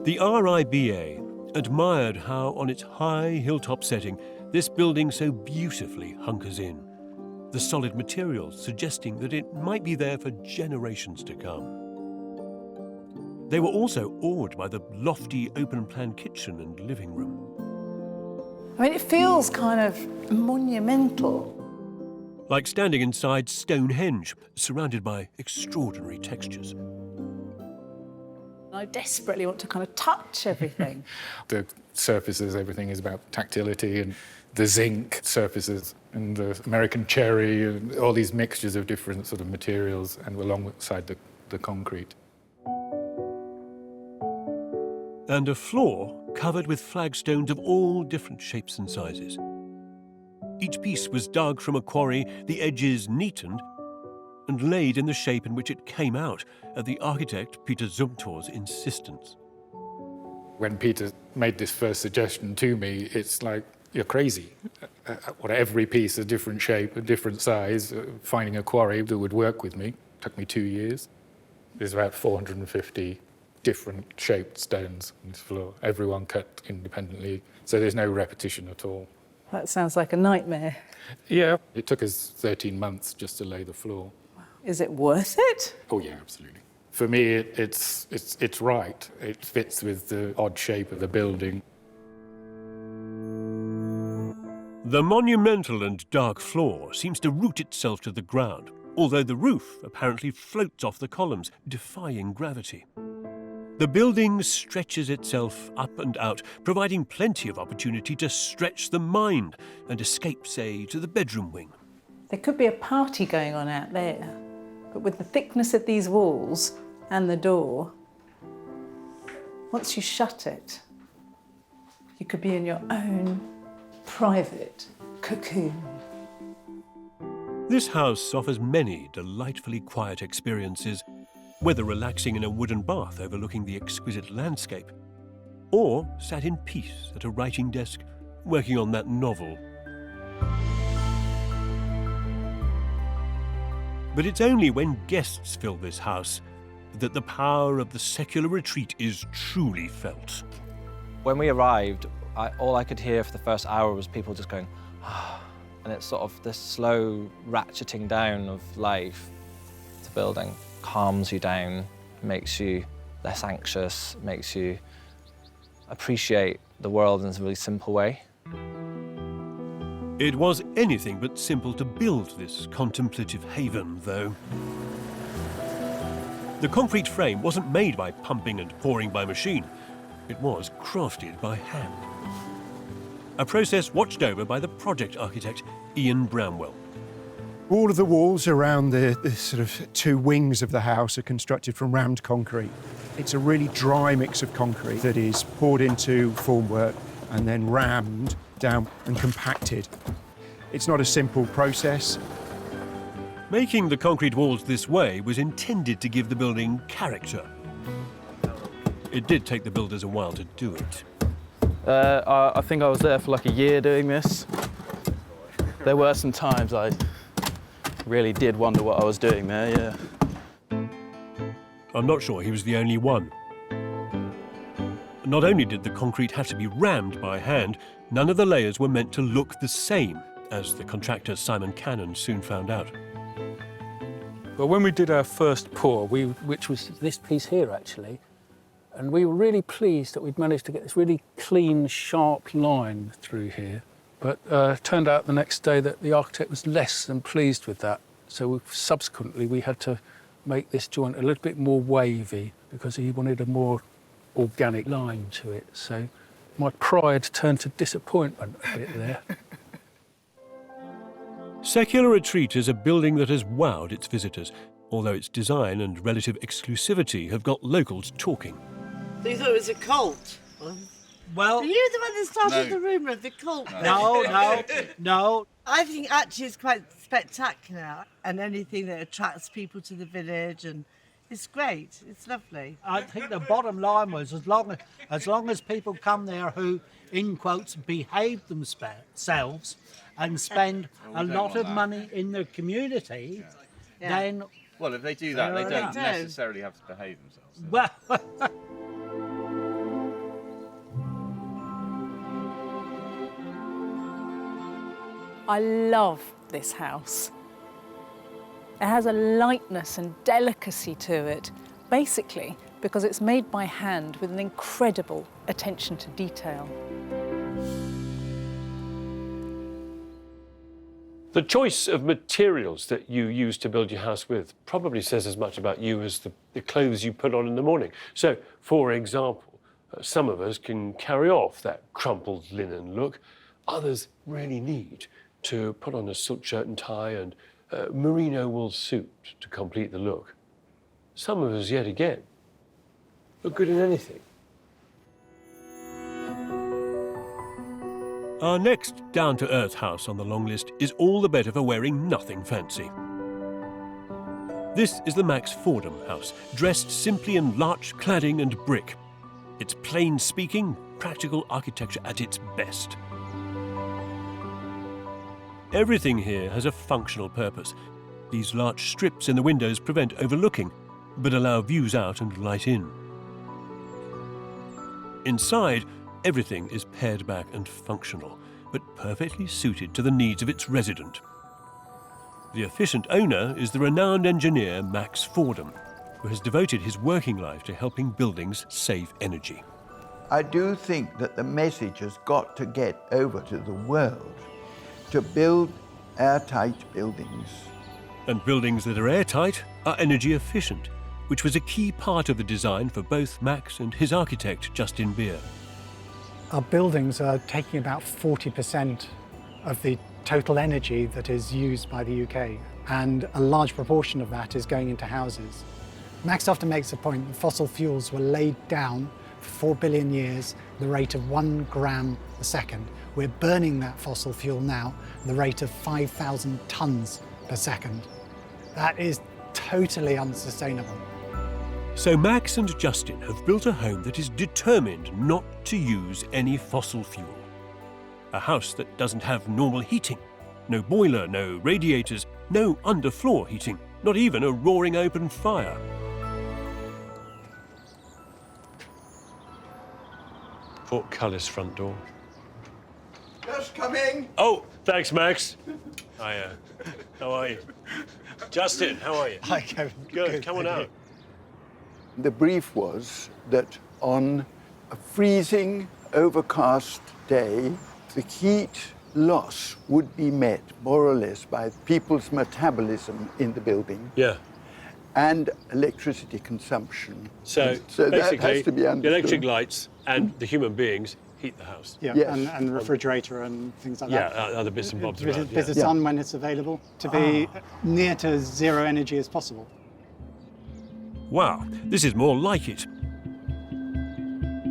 The RIBA admired how, on its high hilltop setting, this building so beautifully hunkers in, the solid materials suggesting that it might be there for generations to come. They were also awed by the lofty open-plan kitchen and living room. I mean, it feels kind of monumental. Like standing inside Stonehenge, surrounded by extraordinary textures. I desperately want to kind of touch everything. The surfaces, everything is about tactility, and the zinc surfaces and the American cherry and all these mixtures of different sort of materials and alongside the concrete. And a floor covered with flagstones of all different shapes and sizes. Each piece was dug from a quarry, the edges neatened, and laid in the shape in which it came out at the architect Peter Zumthor's insistence. When Peter made this first suggestion to me, it's like, you're crazy. Every piece a different shape, a different size. Finding a quarry that would work with me took me 2 years. There's about 450 different shaped stones on this floor, everyone cut independently, so there's no repetition at all. That sounds like a nightmare. Yeah. It took us 13 months just to lay the floor. Is it worth it? Oh yeah, absolutely. For me, it's right. It fits with the odd shape of the building. The monumental and dark floor seems to root itself to the ground, although the roof apparently floats off the columns, defying gravity. The building stretches itself up and out, providing plenty of opportunity to stretch the mind and escape, say, to the bedroom wing. There could be a party going on out there, but with the thickness of these walls and the door, once you shut it, you could be in your own private cocoon. This house offers many delightfully quiet experiences, whether relaxing in a wooden bath overlooking the exquisite landscape, or sat in peace at a writing desk working on that novel. But it's only when guests fill this house that the power of the Secular Retreat is truly felt. When we arrived, all I could hear for the first hour was people just going, and it's sort of this slow ratcheting down of life. The building calms you down, makes you less anxious, makes you appreciate the world in a really simple way. It was anything but simple to build this contemplative haven, though. The concrete frame wasn't made by pumping and pouring by machine. It was crafted by hand. A process watched over by the project architect, Ian Bramwell. All of the walls around the sort of two wings of the house are constructed from rammed concrete. It's a really dry mix of concrete that is poured into formwork and then rammed down and compacted. It's not a simple process. Making the concrete walls this way was intended to give the building character. It did take the builders a while to do it. I think I was there for like a year doing this. There were some times I really did wonder what I was doing there, yeah. I'm not sure he was the only one. Not only did the concrete have to be rammed by hand, none of the layers were meant to look the same, as the contractor Simon Cannon soon found out. Well, when we did our first pour, which was this piece here actually, and we were really pleased that we'd managed to get this really clean, sharp line through here. But it turned out the next day that the architect was less than pleased with that. So subsequently we had to make this joint a little bit more wavy because he wanted a more organic line to it. So my pride turned to disappointment a bit there. Secular Retreat is a building that has wowed its visitors, although its design and relative exclusivity have got locals talking. So you thought it was a cult? Well, Were you the one that started no. the rumour of the cult? No. I think actually it's quite spectacular, and anything that attracts people to the village, and it's great. It's lovely. I think the bottom line was as long as people come there who, in quotes, behave themselves and spend a lot of money in the community, then... Well, if they do that, they don't do. necessarily have to behave themselves. Well, I love this house. It has a lightness and delicacy to it, basically because it's made by hand with an incredible attention to detail. The choice of materials that you use to build your house with probably says as much about you as the clothes you put on in the morning. So, for example, some of us can carry off that crumpled linen look. Others really need to put on a silk shirt and tie and a merino wool suit to complete the look. Some of us, yet again, look good in anything. Our next down-to-earth house on the long list is all the better for wearing nothing fancy. This is the Max Fordham house, dressed simply in larch cladding and brick. It's plain-speaking, practical architecture at its best. Everything here has a functional purpose. These larch strips in the windows prevent overlooking, but allow views out and light in. Inside, everything is pared back and functional, but perfectly suited to the needs of its resident. The efficient owner is the renowned engineer Max Fordham, who has devoted his working life to helping buildings save energy. I do think that the message has got to get over to the world to build airtight buildings. And buildings that are airtight are energy efficient, which was a key part of the design for both Max and his architect, Justin Beer. Our buildings are taking about 40% of the total energy that is used by the UK, and a large proportion of that is going into houses. Max often makes the point that fossil fuels were laid down for 4 billion years at the rate of 1 gram a second. We're burning that fossil fuel now at the rate of 5,000 tonnes per second. That is totally unsustainable. So Max and Justin have built a home that is determined not to use any fossil fuel. A house that doesn't have normal heating. No boiler, no radiators, no underfloor heating, not even a roaring open fire. Portcullis front door. Just coming. Oh, thanks, Max. Hiya. How are you? Justin, how are you? Hi, Kevin. Good. Come on out. The brief was that on a freezing, overcast day, the heat loss would be met more or less by people's metabolism in the building. Yeah. And electricity consumption. So that basically, has to be the understood. electric lights and the human beings heat the house. Yeah, Yes. and the refrigerator and things like Yeah, that. other bits and bobs With around. the Yeah. sun when it's available, to be near to zero energy as possible. Wow, this is more like it.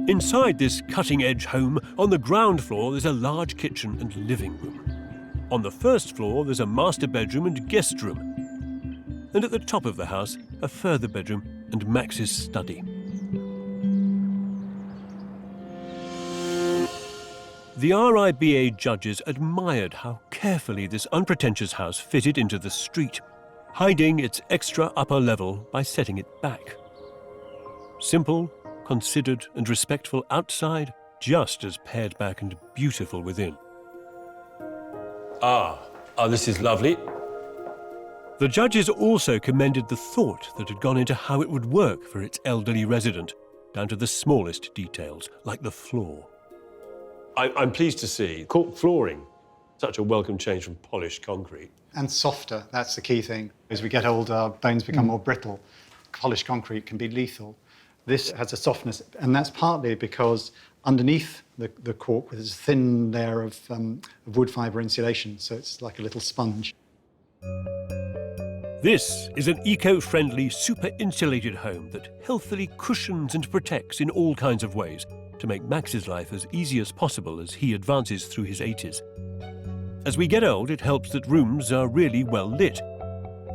Inside this cutting-edge home, on the ground floor there's a large kitchen and living room. On the first floor there's a master bedroom and guest room. And at the top of the house, a further bedroom and Max's study. The RIBA judges admired how carefully this unpretentious house fitted into the street, hiding its extra upper level by setting it back. Simple, considered and respectful outside, just as pared back and beautiful within. This is lovely. The judges also commended the thought that had gone into how it would work for its elderly resident, down to the smallest details, like the floor. I'm pleased to see cork flooring, such a welcome change from polished concrete. And softer, that's the key thing. As we get older, our bones become more brittle. Polished concrete can be lethal. This has a softness, and that's partly because underneath the cork there's a thin layer of wood fibre insulation, so it's like a little sponge. This is an eco-friendly, super-insulated home that healthily cushions and protects in all kinds of ways to make Max's life as easy as possible as he advances through his 80s. As we get old, it helps that rooms are really well lit.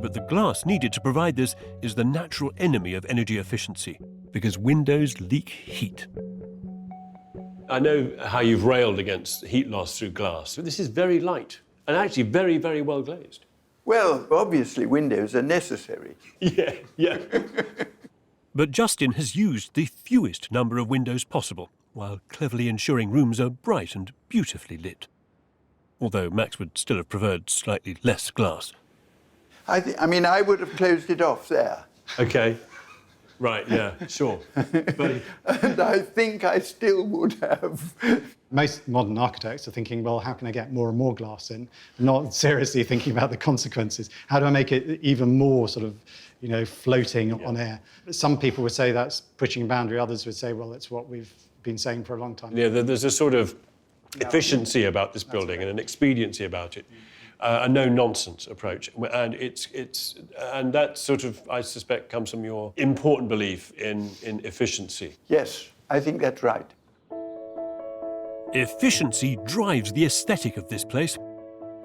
But the glass needed to provide this is the natural enemy of energy efficiency, because windows leak heat. I know how you've railed against heat loss through glass, but this is very light and actually very, very well glazed. Well, obviously windows are necessary. Yeah. But Justin has used the fewest number of windows possible, while cleverly ensuring rooms are bright and beautifully lit. Although Max would still have preferred slightly less glass. I mean, I would have closed it off there. Okay. Right, yeah, sure. But... And I think I still would have. Most modern architects are thinking, well, how can I get more and more glass in? Not seriously thinking about the consequences. How do I make it even more sort of, you know, floating on air? Some people would say that's pushing a boundary. Others would say, well, it's what we've been saying for a long time. Yeah, there's a sort of efficiency about this building and an expediency about it. A no-nonsense approach, and and that sort of, I suspect, comes from your important belief in efficiency. Yes, I think that's right. Efficiency drives the aesthetic of this place.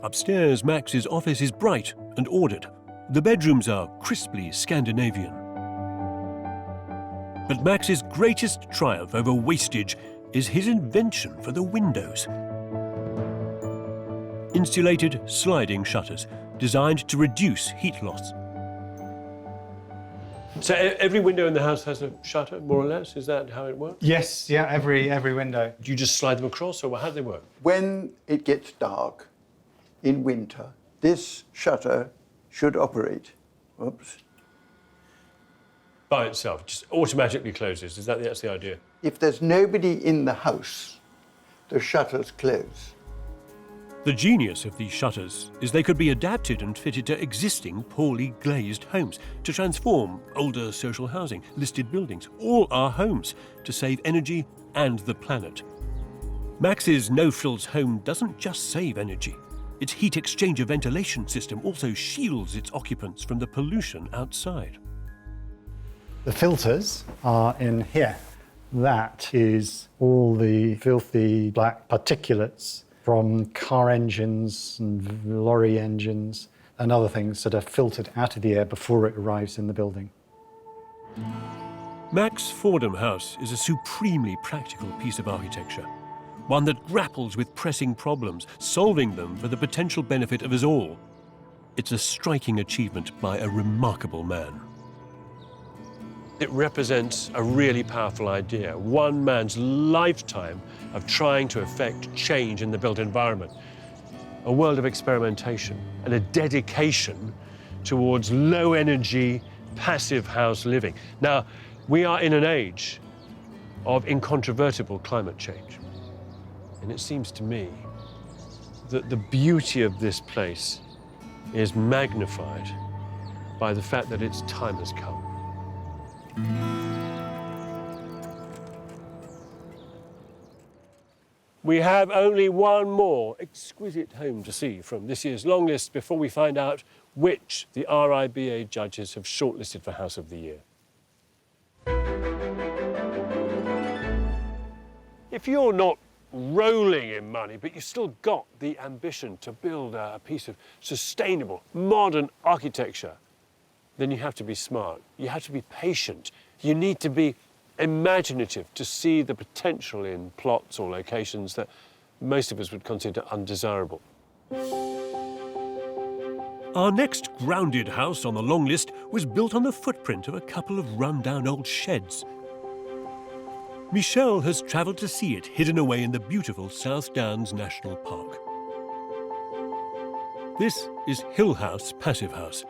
Upstairs, Max's office is bright and ordered. The bedrooms are crisply Scandinavian. But Max's greatest triumph over wastage is his invention for the windows. Insulated sliding shutters designed to reduce heat loss. So every window in the house has a shutter, more or less? Is that how it works? Yes, yeah, every window. Do you just slide them across, or how do they work? When it gets dark in winter, this shutter should operate. Oops. By itself, just automatically closes. That's the idea? If there's nobody in the house, the shutters close. The genius of these shutters is they could be adapted and fitted to existing poorly glazed homes to transform older social housing, listed buildings, all our homes, to save energy and the planet. Max's no-frills home doesn't just save energy. Its heat exchanger ventilation system also shields its occupants from the pollution outside. The filters are in here. That is all the filthy black particulates from car engines and lorry engines and other things that are filtered out of the air before it arrives in the building. Max Fordham House is a supremely practical piece of architecture, one that grapples with pressing problems, solving them for the potential benefit of us all. It's a striking achievement by a remarkable man. It represents a really powerful idea, one man's lifetime of trying to effect change in the built environment, a world of experimentation and a dedication towards low-energy, passive house living. Now, we are in an age of incontrovertible climate change, and it seems to me that the beauty of this place is magnified by the fact that its time has come. We have only one more exquisite home to see from this year's long list before we find out which the RIBA judges have shortlisted for House of the Year. If you're not rolling in money, but you've still got the ambition to build a piece of sustainable, modern architecture, then you have to be smart. You have to be patient. You need to be imaginative to see the potential in plots or locations that most of us would consider undesirable. Our next grounded house on the long list was built on the footprint of a couple of run-down old sheds. Michelle has travelled to see it hidden away in the beautiful South Downs National Park. This is Hill House Passive House.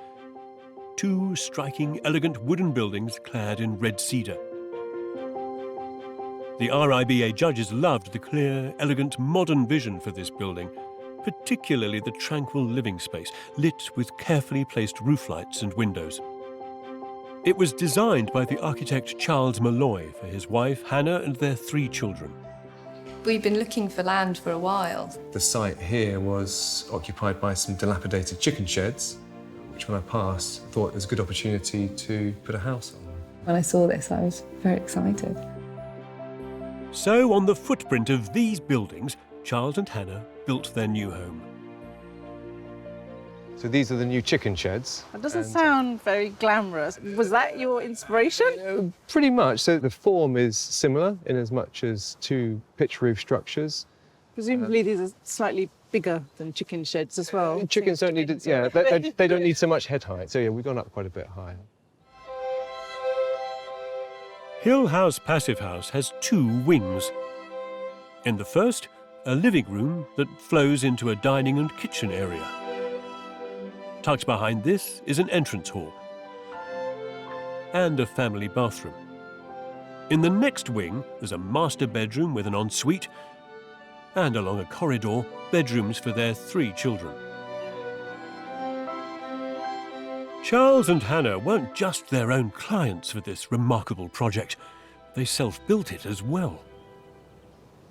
Two striking, elegant wooden buildings clad in red cedar. The RIBA judges loved the clear, elegant, modern vision for this building, particularly the tranquil living space, lit with carefully placed roof lights and windows. It was designed by the architect Charles Malloy for his wife, Hannah, and their 3 children. We've been looking for land for a while. The site here was occupied by some dilapidated chicken sheds, which when I passed, I thought it was a good opportunity to put a house on. When I saw this, I was very excited. So, on the footprint of these buildings, Charles and Hannah built their new home. So these are the new chicken sheds. That doesn't sound very glamorous. Was that your inspiration? Pretty much. So the form is similar in as much as 2 pitch roof structures. Presumably these are slightly bigger than chicken sheds as well. Chickens don't need, they don't need so much head height. So yeah, we've gone up quite a bit higher. Hill House Passive House has 2 wings. In the first, a living room that flows into a dining and kitchen area. Tucked behind this is an entrance hall and a family bathroom. In the next wing, there's a master bedroom with an ensuite, and along a corridor, bedrooms for their 3 children. Charles and Hannah weren't just their own clients for this remarkable project. They self-built it as well.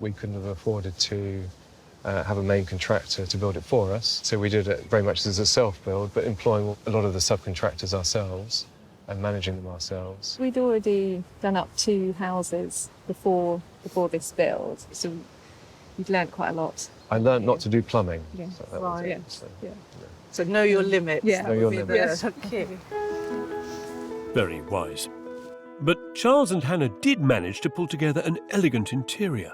We couldn't have afforded to have a main contractor to build it for us, so we did it very much as a self-build, but employing a lot of the subcontractors ourselves and managing them ourselves. We'd already done up 2 houses before this build, so we'd learnt quite a lot. I learned not to do plumbing. Yeah. So that was it. So know your limits. Yeah. Know your limits. Yes, okay. Very wise. But Charles and Hannah did manage to pull together an elegant interior.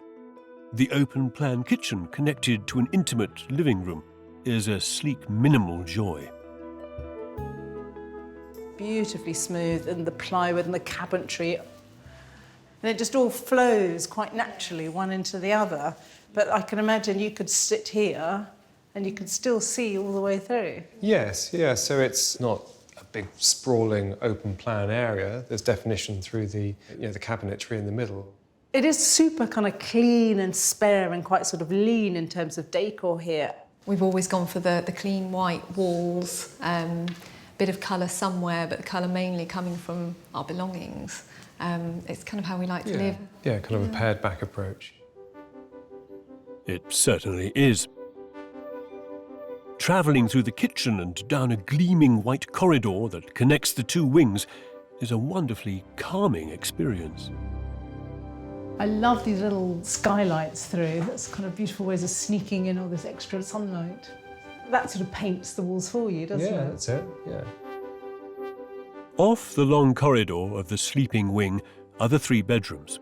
The open-plan kitchen connected to an intimate living room is a sleek, minimal joy. Beautifully smooth, and the plywood and the cabinetry. And it just all flows quite naturally, one into the other. But I can imagine you could sit here and you could still see all the way through. Yes, yeah, so it's not a big sprawling open plan area. There's definition through the, the cabinetry in the middle. It is super kind of clean and spare and quite sort of lean in terms of decor here. We've always gone for the clean white walls, bit of colour somewhere, but the colour mainly coming from our belongings. It's kind of how we like to live. Yeah, kind of a pared back approach. It certainly is. Travelling through the kitchen and down a gleaming white corridor that connects the 2 wings is a wonderfully calming experience. I love these little skylights through. That's kind of beautiful ways of sneaking in all this extra sunlight. That sort of paints the walls for you, doesn't it? Yeah, that's it, yeah. Off the long corridor of the sleeping wing are the 3 bedrooms.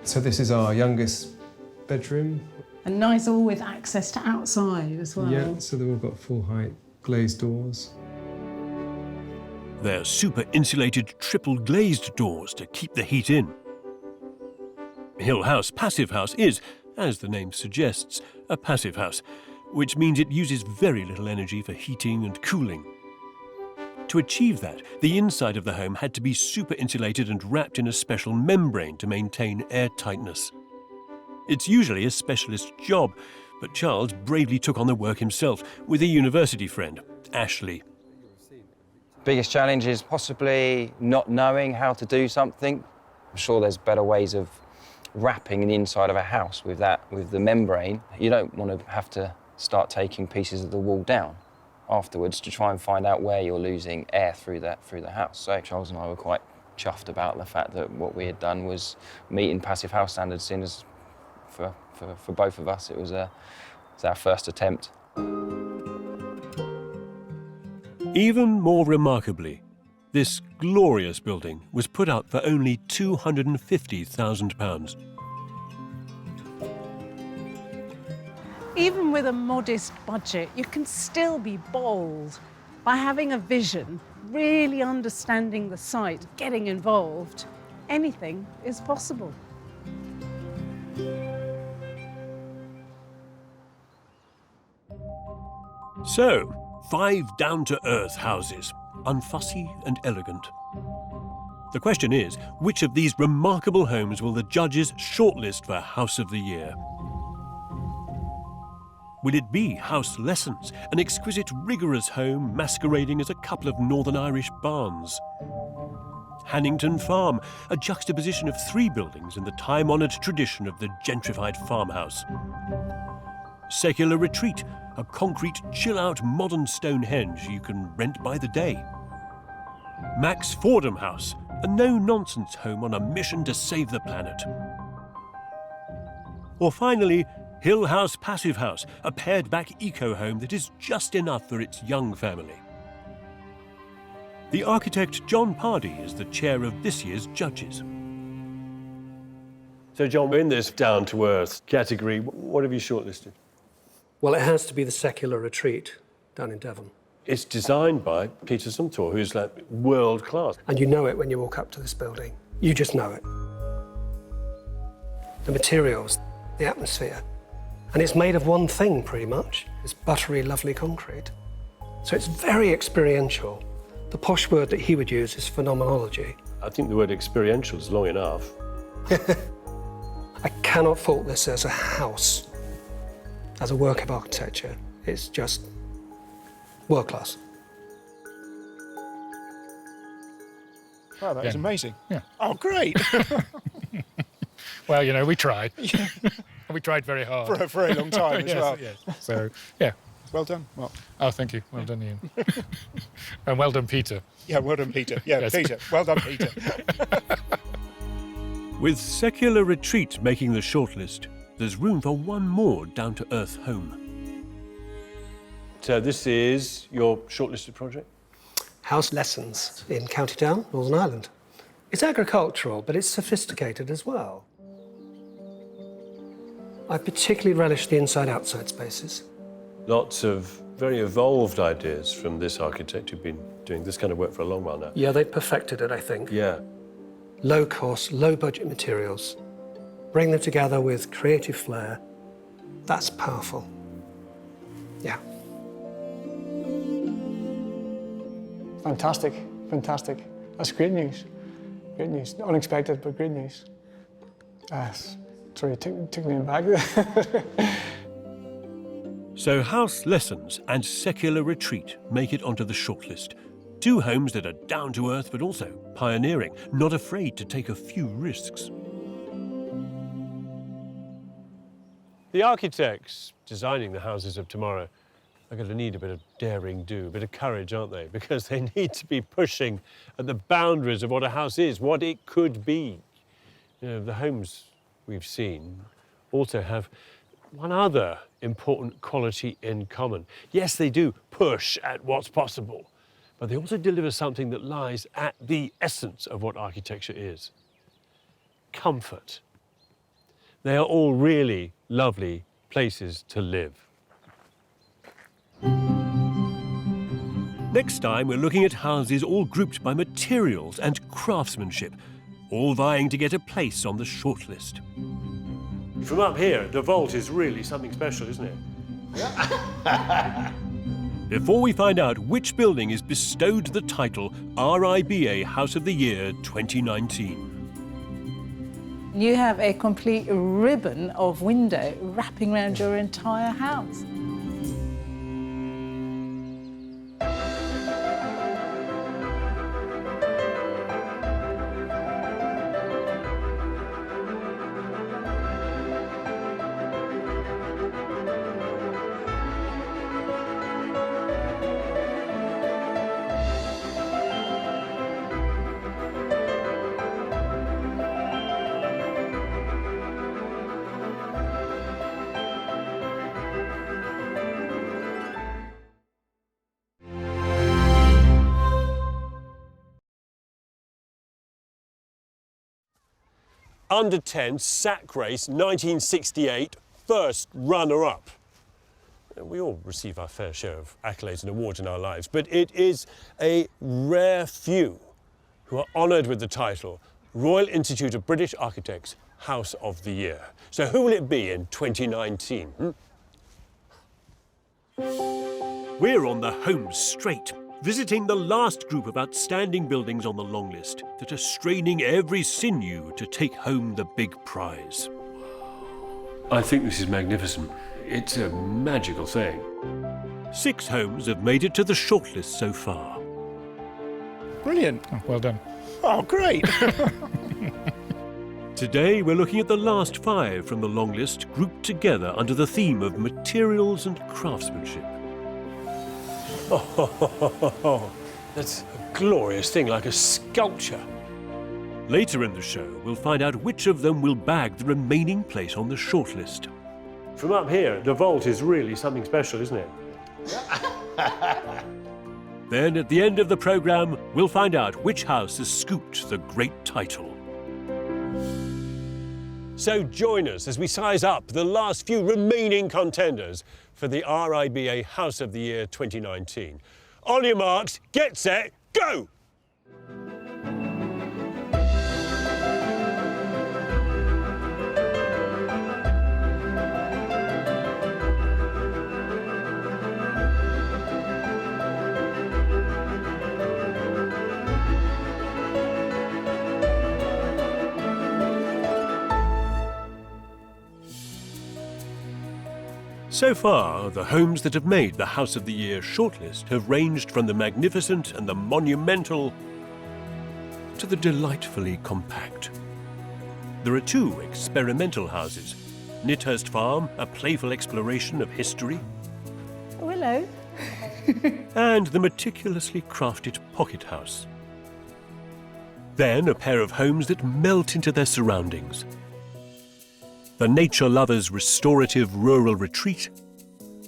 So this is our youngest bedroom. And nice all with access to outside as well. Yeah, so they've all got full height glazed doors. They're super insulated triple glazed doors to keep the heat in. Hill House Passive House is, as the name suggests, a passive house, which means it uses very little energy for heating and cooling. To achieve that, the inside of the home had to be super insulated and wrapped in a special membrane to maintain airtightness. It's usually a specialist job, but Charles bravely took on the work himself with a university friend, Ashley. Biggest challenge is possibly not knowing how to do something. I'm sure there's better ways of wrapping the inside of a house with the membrane. You don't want to have to start taking pieces of the wall down afterwards to try and find out where you're losing air through the house. So Charles and I were quite chuffed about the fact that what we had done was meeting passive house standards. Seen as for both of us, it was our first attempt. Even more remarkably, this glorious building was put up for only £250,000. Even with a modest budget, you can still be bold. By having a vision, really understanding the site, getting involved, anything is possible. So, 5 down-to-earth houses, unfussy and elegant. The question is, which of these remarkable homes will the judges shortlist for House of the Year? Will it be House Lessons, an exquisite, rigorous home masquerading as a couple of Northern Irish barns? Hannington Farm, a juxtaposition of 3 buildings in the time-honoured tradition of the gentrified farmhouse. Secular Retreat, a concrete, chill-out modern Stonehenge you can rent by the day. Max Fordham House, a no-nonsense home on a mission to save the planet. Or finally, Hill House Passive House, a pared-back eco-home that is just enough for its young family. The architect John Pardee is the chair of this year's judges. So, John, in this down-to-earth category, what have you shortlisted? Well, it has to be the Secular Retreat down in Devon. It's designed by Peter Sumter, who's like world-class. And you know it when you walk up to this building. You just know it. The materials, the atmosphere. And it's made of one thing, pretty much. It's buttery, lovely concrete. So it's very experiential. The posh word that he would use is phenomenology. I think the word experiential is long enough. I cannot fault this as a house, as a work of architecture. It's just world class. Wow, that is amazing. Yeah. Oh, great. Well, you know, we tried. We tried very hard. For a very long time as well. Yes. So, yeah. Well done, Mark. Oh, thank you. Well done, Ian. And well done, Peter. Yeah, well done, Peter. Yeah, Yes. Peter. Well done, Peter. With Secular Retreat making the shortlist, there's room for one more down-to-earth home. So this is your shortlisted project? House Lessons in County Down, Northern Ireland. It's agricultural, but it's sophisticated as well. I particularly relish the inside-outside spaces. Lots of very evolved ideas from this architect who've been doing this kind of work for a long while now. Yeah, they perfected it, I think. Yeah. Low cost, low budget materials. Bring them together with creative flair. That's powerful. Yeah. Fantastic, fantastic. That's great news. Great news. Unexpected, but great news. Sorry, it took me back. So House Lessons and Secular Retreat make it onto the shortlist. Two homes that are down-to-earth but also pioneering, not afraid to take a few risks. The architects designing the houses of tomorrow are going to need a bit of daring do, a bit of courage, aren't they? Because they need to be pushing at the boundaries of what a house is, what it could be. You know, the homes we've seen also have one other important quality in common. Yes, they do push at what's possible, but they also deliver something that lies at the essence of what architecture is. Comfort. They are all really lovely places to live. Next time, we're looking at houses all grouped by materials and craftsmanship, all vying to get a place on the shortlist. From up here, the vault is really something special, isn't it? Before we find out which building is bestowed the title RIBA House of the Year 2019. You have a complete ribbon of window wrapping around your entire house. Under 10 sack race 1968 first runner-up. We all receive our fair share of accolades and awards in our lives, but it is a rare few who are honoured with the title Royal Institute of British Architects House of the Year. So who will it be in 2019? We're on the home straight, visiting the last group of outstanding buildings on the long list that are straining every sinew to take home the big prize. I think this is magnificent. It's a magical thing. 6 homes have made it to the shortlist so far. Brilliant. Oh, well done. Oh, great. Today we're looking at the last 5 from the long list grouped together under the theme of materials and craftsmanship. Oh, that's a glorious thing, like a sculpture. Later in the show, we'll find out which of them will bag the remaining place on the shortlist. From up here, the vault is really something special, isn't it? Then at the end of the programme, we'll find out which house has scooped the great title. So join us as we size up the last few remaining contenders for the RIBA House of the Year 2019. On your marks, get set, go! So far, the homes that have made the House of the Year shortlist have ranged from the magnificent and the monumental to the delightfully compact. There are two experimental houses. Nithurst Farm, a playful exploration of history, Oh, hello. and the meticulously crafted pocket house. Then a pair of homes that melt into their surroundings. The nature lover's restorative rural retreat,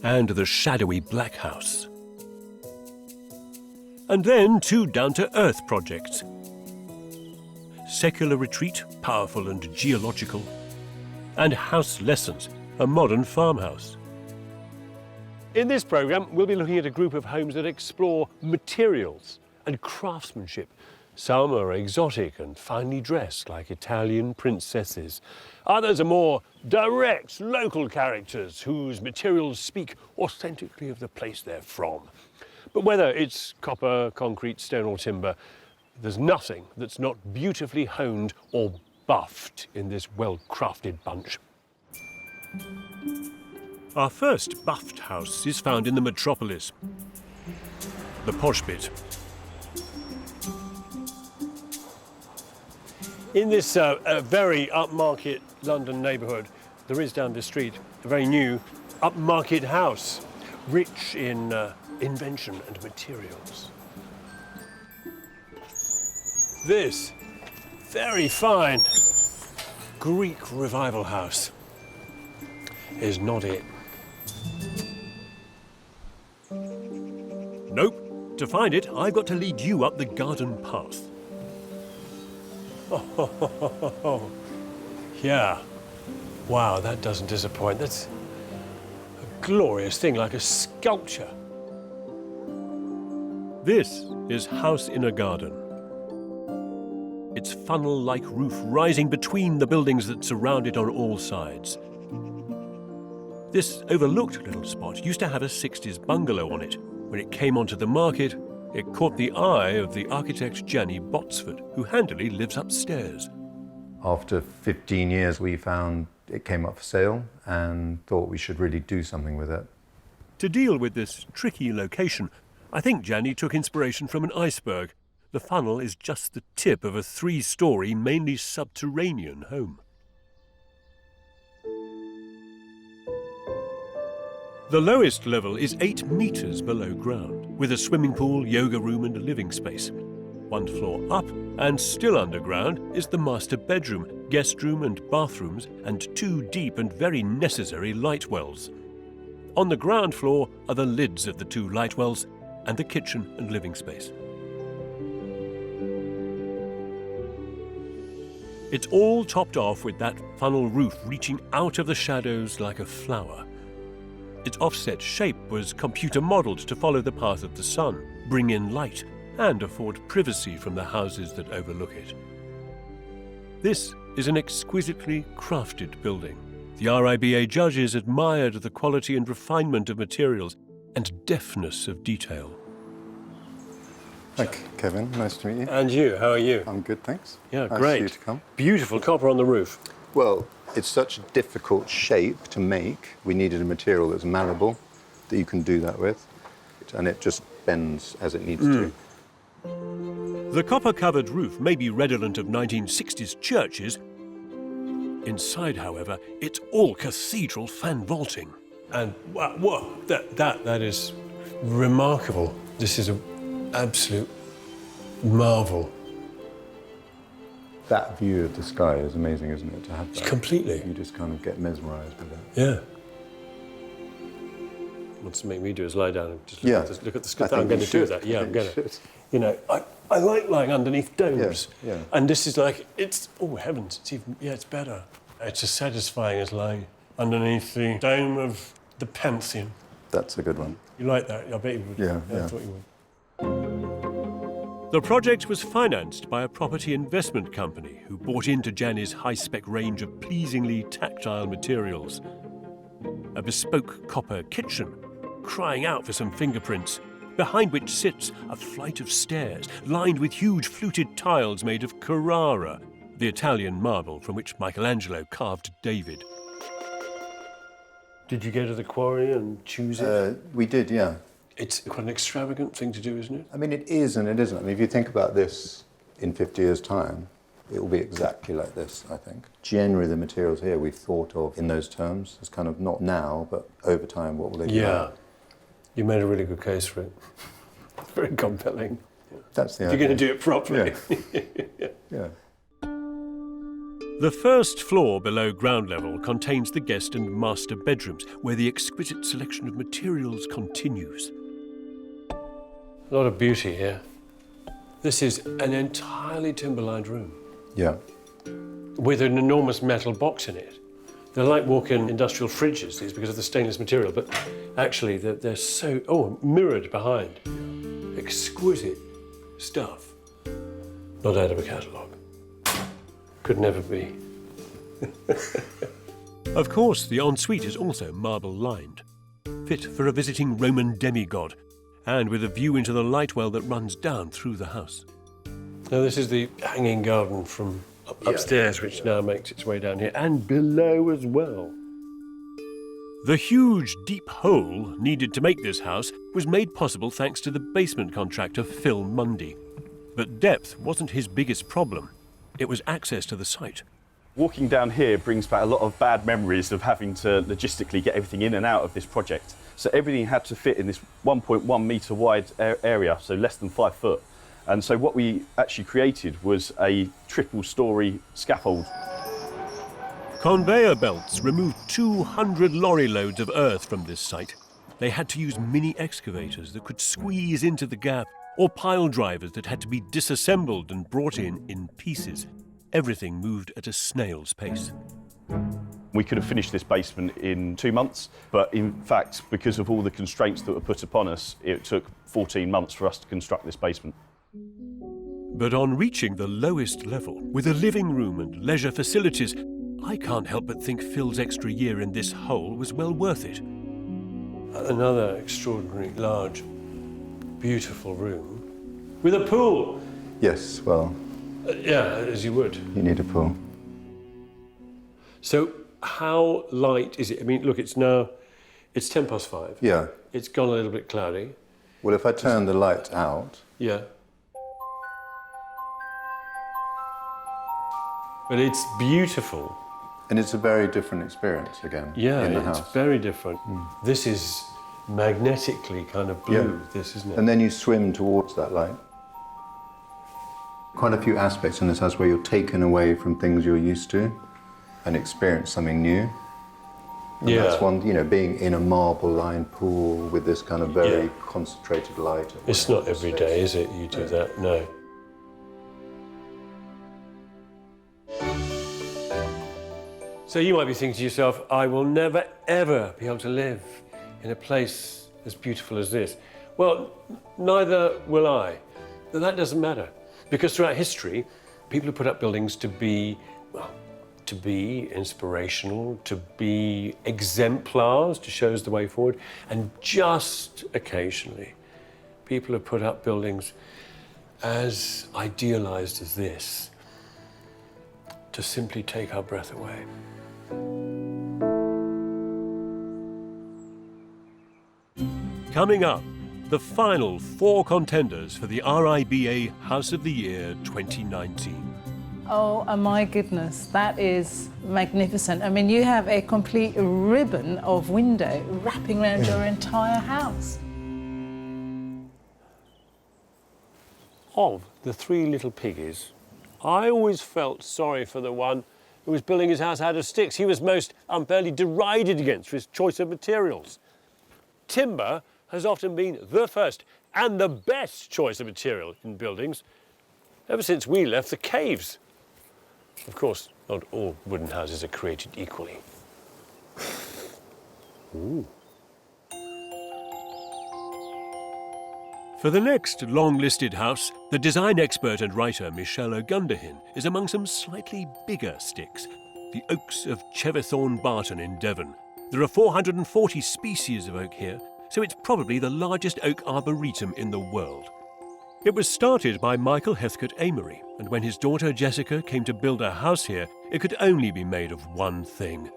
and the shadowy black house. And then two down-to-earth projects. Secular retreat, powerful and geological, and House Lessons, a modern farmhouse. In this programme, we'll be looking at a group of homes that explore materials and craftsmanship. Some are exotic and finely dressed, like Italian princesses. Others are more direct, local characters whose materials speak authentically of the place they're from. But whether it's copper, concrete, stone or timber, there's nothing that's not beautifully honed or buffed in this well-crafted bunch. Our first buffed house is found in the metropolis, the posh bit. In this very upmarket London neighbourhood, there is down the street a very new upmarket house, rich in invention and materials. This very fine Greek revival house is not it. Nope. To find it, I've got to lead you up the garden path. Oh, yeah. Wow, that doesn't disappoint. That's a glorious thing, like a sculpture. This is House in a Garden. Its funnel-like roof rising between the buildings that surround it on all sides. This overlooked little spot used to have a 60s bungalow on it. When it came onto the market, it caught the eye of the architect Jenny Botsford, who handily lives upstairs. After 15 years, we found it came up for sale and thought we should really do something with it. To deal with this tricky location, I think Jenny took inspiration from an iceberg. The funnel is just the tip of a 3-storey, mainly subterranean home. The lowest level is 8 metres below ground, with a swimming pool, yoga room and a living space. 1 floor up, and still underground, is the master bedroom, guest room and bathrooms, and 2 deep and very necessary light wells. On the ground floor are the lids of the 2 light wells, and the kitchen and living space. It's all topped off with that funnel roof reaching out of the shadows like a flower. Its offset shape was computer-modelled to follow the path of the sun, bring in light, and afford privacy from the houses that overlook it. This is an exquisitely crafted building. The RIBA judges admired the quality and refinement of materials and deftness of detail. Hi, Kevin. Nice to meet you. And you, how are you? I'm good, thanks. Yeah, nice great. Of you to come. Beautiful copper on the roof. Well, it's such a difficult shape to make. We needed a material that's malleable, that you can do that with, and it just bends as it needs to. The copper-covered roof may be redolent of 1960s churches. Inside, however, it's all cathedral fan vaulting. And whoa, that is remarkable. This is an absolute marvel. That view of the sky is amazing, isn't it, to have that? Completely. You just kind of get mesmerised with it. Yeah. What's to make me do is lie down and just look at the sky. I'm going to do that. Yeah, I'm going to. You know, I like lying underneath domes. Yeah. And this is like, oh heavens, it's even, it's better. It's as satisfying as lying underneath the dome of the Pantheon. That's a good one. You like that? I bet you would. Yeah, I yeah. thought you would. The project was financed by a property investment company who bought into Janny's high-spec range of pleasingly tactile materials. A bespoke copper kitchen, crying out for some fingerprints, behind which sits a flight of stairs lined with huge fluted tiles made of Carrara, the Italian marble from which Michelangelo carved David. Did you go to the quarry and choose it? We did, yeah. It's quite an extravagant thing to do, isn't it? I mean, it is and it isn't. I mean, if you think about this in 50 years' time, it will be exactly like this, I think. Generally, the materials here we've thought of in those terms as kind of not now, but over time, what will they be? Yeah. You made a really good case for it. It's very compelling. That's the If you're going to do it properly. Yeah. The first floor below ground level contains the guest and master bedrooms, where the exquisite selection of materials continues. A lot of beauty here. This is an entirely timber-lined room Yeah. with an enormous metal box in it. They're like walk-in industrial fridges, these, because of the stainless material, but actually they're so... Oh, mirrored behind. Exquisite stuff. Not out of a catalogue. Could never be. Of course, the ensuite is also marble-lined, fit for a visiting Roman demigod, and with a view into the light well that runs down through the house. Now, this is the hanging garden from upstairs, which now makes its way down here, and below as well. The huge, deep hole needed to make this house was made possible thanks to the basement contractor Phil Mundy. But depth wasn't his biggest problem. It was access to the site. Walking down here brings back a lot of bad memories of having to logistically get everything in and out of this project. So everything had to fit in this 1.1 metre wide area, so less than 5 foot. And so what we actually created was a triple-storey scaffold. Conveyor belts removed 200 lorry loads of earth from this site. They had to use mini excavators that could squeeze into the gap, or pile drivers that had to be disassembled and brought in pieces. Everything moved at a snail's pace. We could have finished this basement in 2 months, but in fact, because of all the constraints that were put upon us, it took 14 months for us to construct this basement. But on reaching the lowest level, with a living room and leisure facilities, I can't help but think Phil's extra year in this hole was well worth it. Another extraordinary, large, beautiful room with a pool. Yes, well... yeah, as you would. You need a pool. So how light is it? I mean, look, it's 5:10. Yeah. It's gone a little bit cloudy. Well, if I turn the light out... Yeah. But it's beautiful. And it's a very different experience again in the house. It's very different. This is magnetically kind of blue, this, isn't it? And then you swim towards that light. Quite a few aspects in this house where you're taken away from things you're used to and experience something new. And that's one, you know, being in a marble-lined pool with this kind of very concentrated light. It's not every day, is it, you do that? No. So you might be thinking to yourself, I will never, ever be able to live in a place as beautiful as this. Well, neither will I. But that doesn't matter. Because throughout history, people have put up buildings to be, well, to be inspirational, to be exemplars, to show us the way forward. And just occasionally, people have put up buildings as idealized as this, to simply take our breath away. Coming up, the final 4 contenders for the RIBA House of the Year 2019. Oh, my goodness, that is magnificent. I mean, you have a complete ribbon of window wrapping around your entire house. Of the 3 little piggies, I always felt sorry for the one who was building his house out of sticks. He was most unfairly derided against for his choice of materials. Timber has often been the first and the best choice of material in buildings ever since we left the caves. Of course, Not all wooden houses are created equally. Ooh. For the next long-listed house, the design expert and writer Michelle Ogundehin is among some slightly bigger sticks, the oaks of Chevethorne Barton in Devon. There are 440 species of oak here, so it's probably the largest oak arboretum in the world. It was started by Michael Heathcote Amory, and when his daughter Jessica came to build a house here, it could only be made of one thing: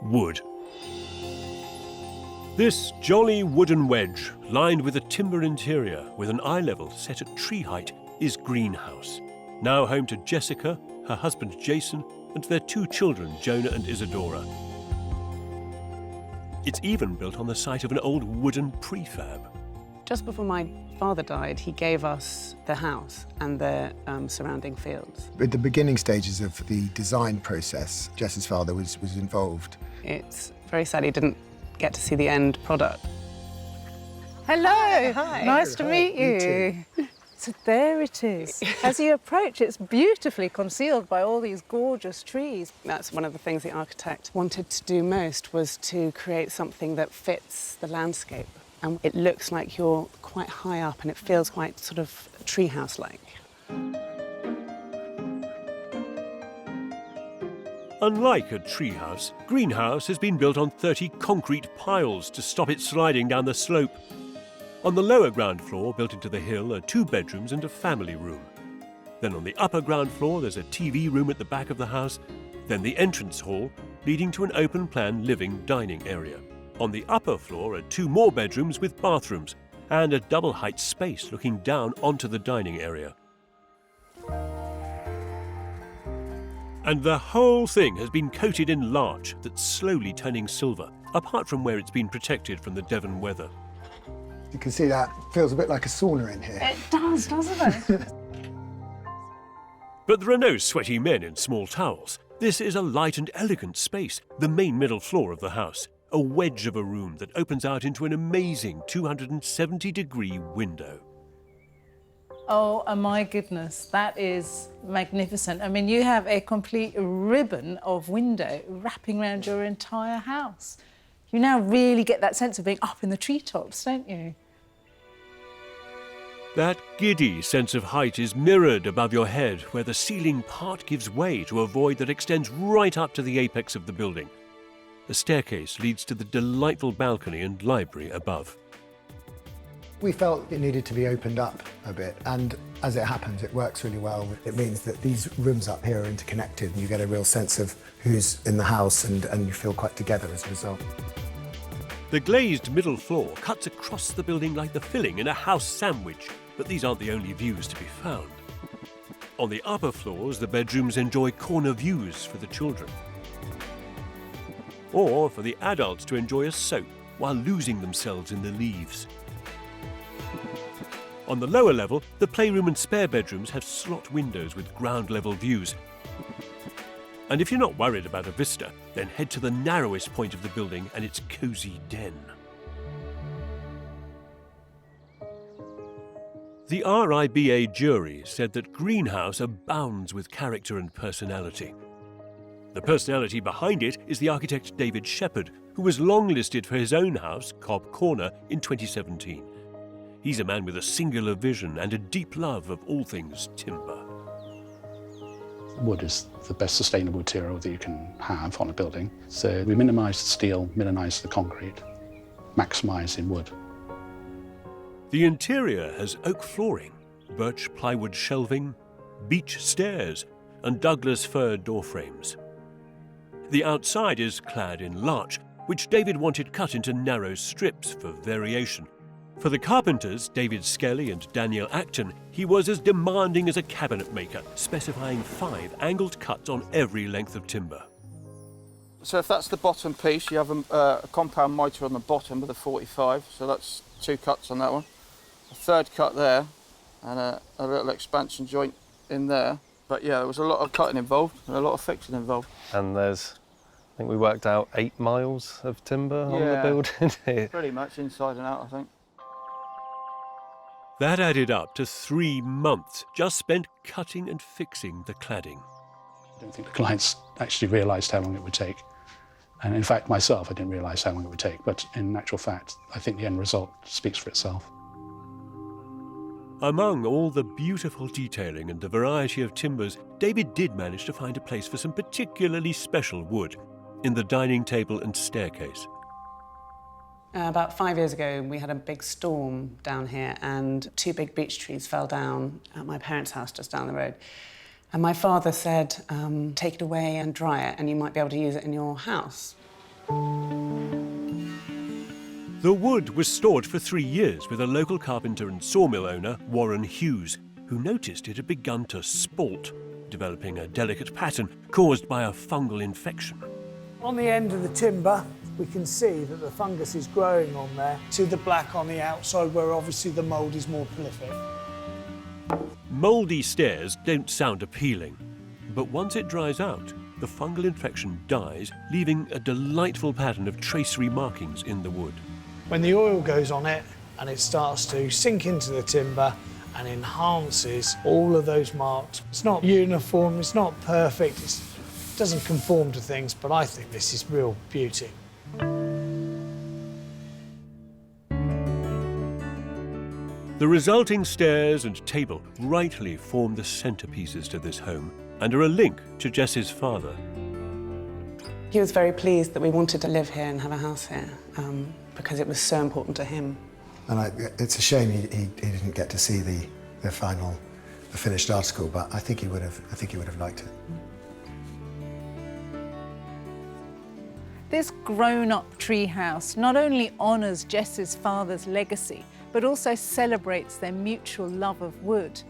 wood. This jolly wooden wedge, lined with a timber interior with an eye level set at tree height, is Greenhouse, now home to Jessica, her husband Jason, and their 2 children, Jonah and Isadora. It's even built on the site of an old wooden prefab. Just before my father died, he gave us the house and the surrounding fields. At the beginning stages of the design process, Jess's father was involved. It's very sad he didn't get to see the end product. Hello! Hi. Nice to meet you. So there it is. As you approach, it's beautifully concealed by all these gorgeous trees. That's one of the things the architect wanted to do most, was to create something that fits the landscape. And it looks like you're quite high up and it feels quite sort of treehouse-like. Unlike a treehouse, Greenhouse has been built on 30 concrete piles to stop it sliding down the slope. On the lower ground floor, built into the hill, are 2 bedrooms and a family room. Then on the upper ground floor, there's a TV room at the back of the house, then the entrance hall, leading to an open-plan living dining area. On the upper floor are 2 more bedrooms with bathrooms, and a double-height space looking down onto the dining area. And the whole thing has been coated in larch that's slowly turning silver, apart from where it's been protected from the Devon weather. You can see that feels a bit like a sauna in here. It does, doesn't it? But there are no sweaty men in small towels. This is a light and elegant space, the main middle floor of the house, a wedge of a room that opens out into an amazing 270-degree window. Oh, my goodness, that is magnificent. I mean, you have a complete ribbon of window wrapping around your entire house. You now really get that sense of being up in the treetops, don't you? That giddy sense of height is mirrored above your head, where the ceiling part gives way to a void that extends right up to the apex of the building. A staircase leads to the delightful balcony and library above. We felt it needed to be opened up a bit, and as it happens, it works really well. It means that these rooms up here are interconnected, and you get a real sense of who's in the house, and you feel quite together as a result. The glazed middle floor cuts across the building like the filling in a house sandwich, but these aren't the only views to be found. On the upper floors, the bedrooms enjoy corner views for the children, or for the adults to enjoy a soak while losing themselves in the leaves. On the lower level, the playroom and spare bedrooms have slot windows with ground-level views. And if you're not worried about a vista, then head to the narrowest point of the building and its cosy den. The RIBA jury said that Greenhouse abounds with character and personality. The personality behind it is the architect David Shepherd, who was longlisted for his own house, Cobb Corner, in 2017. He's a man with a singular vision and a deep love of all things timber. Wood is the best sustainable material that you can have on a building. So we minimise the steel, minimise the concrete, maximising wood. The interior has oak flooring, birch plywood shelving, beech stairs, and Douglas fir door frames. The outside is clad in larch, which David wanted cut into narrow strips for variation. For the carpenters, David Skelly and Daniel Acton, he was as demanding as a cabinet maker, specifying 5 angled cuts on every length of timber. So if that's the bottom piece, you have a compound mitre on the bottom with a 45, so that's 2 cuts on that one. A 3rd cut there, and a little expansion joint in there. But yeah, there was a lot of cutting involved and a lot of fixing involved. And there's, I think we worked out 8 miles of timber on the building here. Pretty much inside and out, I think. That added up to 3 months just spent cutting and fixing the cladding. I don't think the clients actually realised how long it would take. And in fact, myself, I didn't realise how long it would take. But in actual fact, I think the end result speaks for itself. Among all the beautiful detailing and the variety of timbers, David did manage to find a place for some particularly special wood in the dining table and staircase. About 5 years ago, we had a big storm down here and 2 big beech trees fell down at my parents' house just down the road. And my father said, take it away and dry it, and you might be able to use it in your house. The wood was stored for 3 years with a local carpenter and sawmill owner, Warren Hughes, who noticed it had begun to spalt, developing a delicate pattern caused by a fungal infection. On the end of the timber, we can see that the fungus is growing on there to the black on the outside, where obviously the mould is more prolific. Mouldy stairs don't sound appealing, but once it dries out, the fungal infection dies, leaving a delightful pattern of tracery markings in the wood. When the oil goes on it and it starts to sink into the timber and enhances all of those marks. It's not uniform, it's not perfect, it doesn't conform to things, but I think this is real beauty. The resulting stairs and table rightly form the centrepieces to this home and are a link to Jess's father. He was very pleased that we wanted to live here and have a house here because it was so important to him. And it's a shame he didn't get to see the finished article, but I think he would have liked it. This grown-up treehouse not only honours Jess's father's legacy, but also celebrates their mutual love of wood.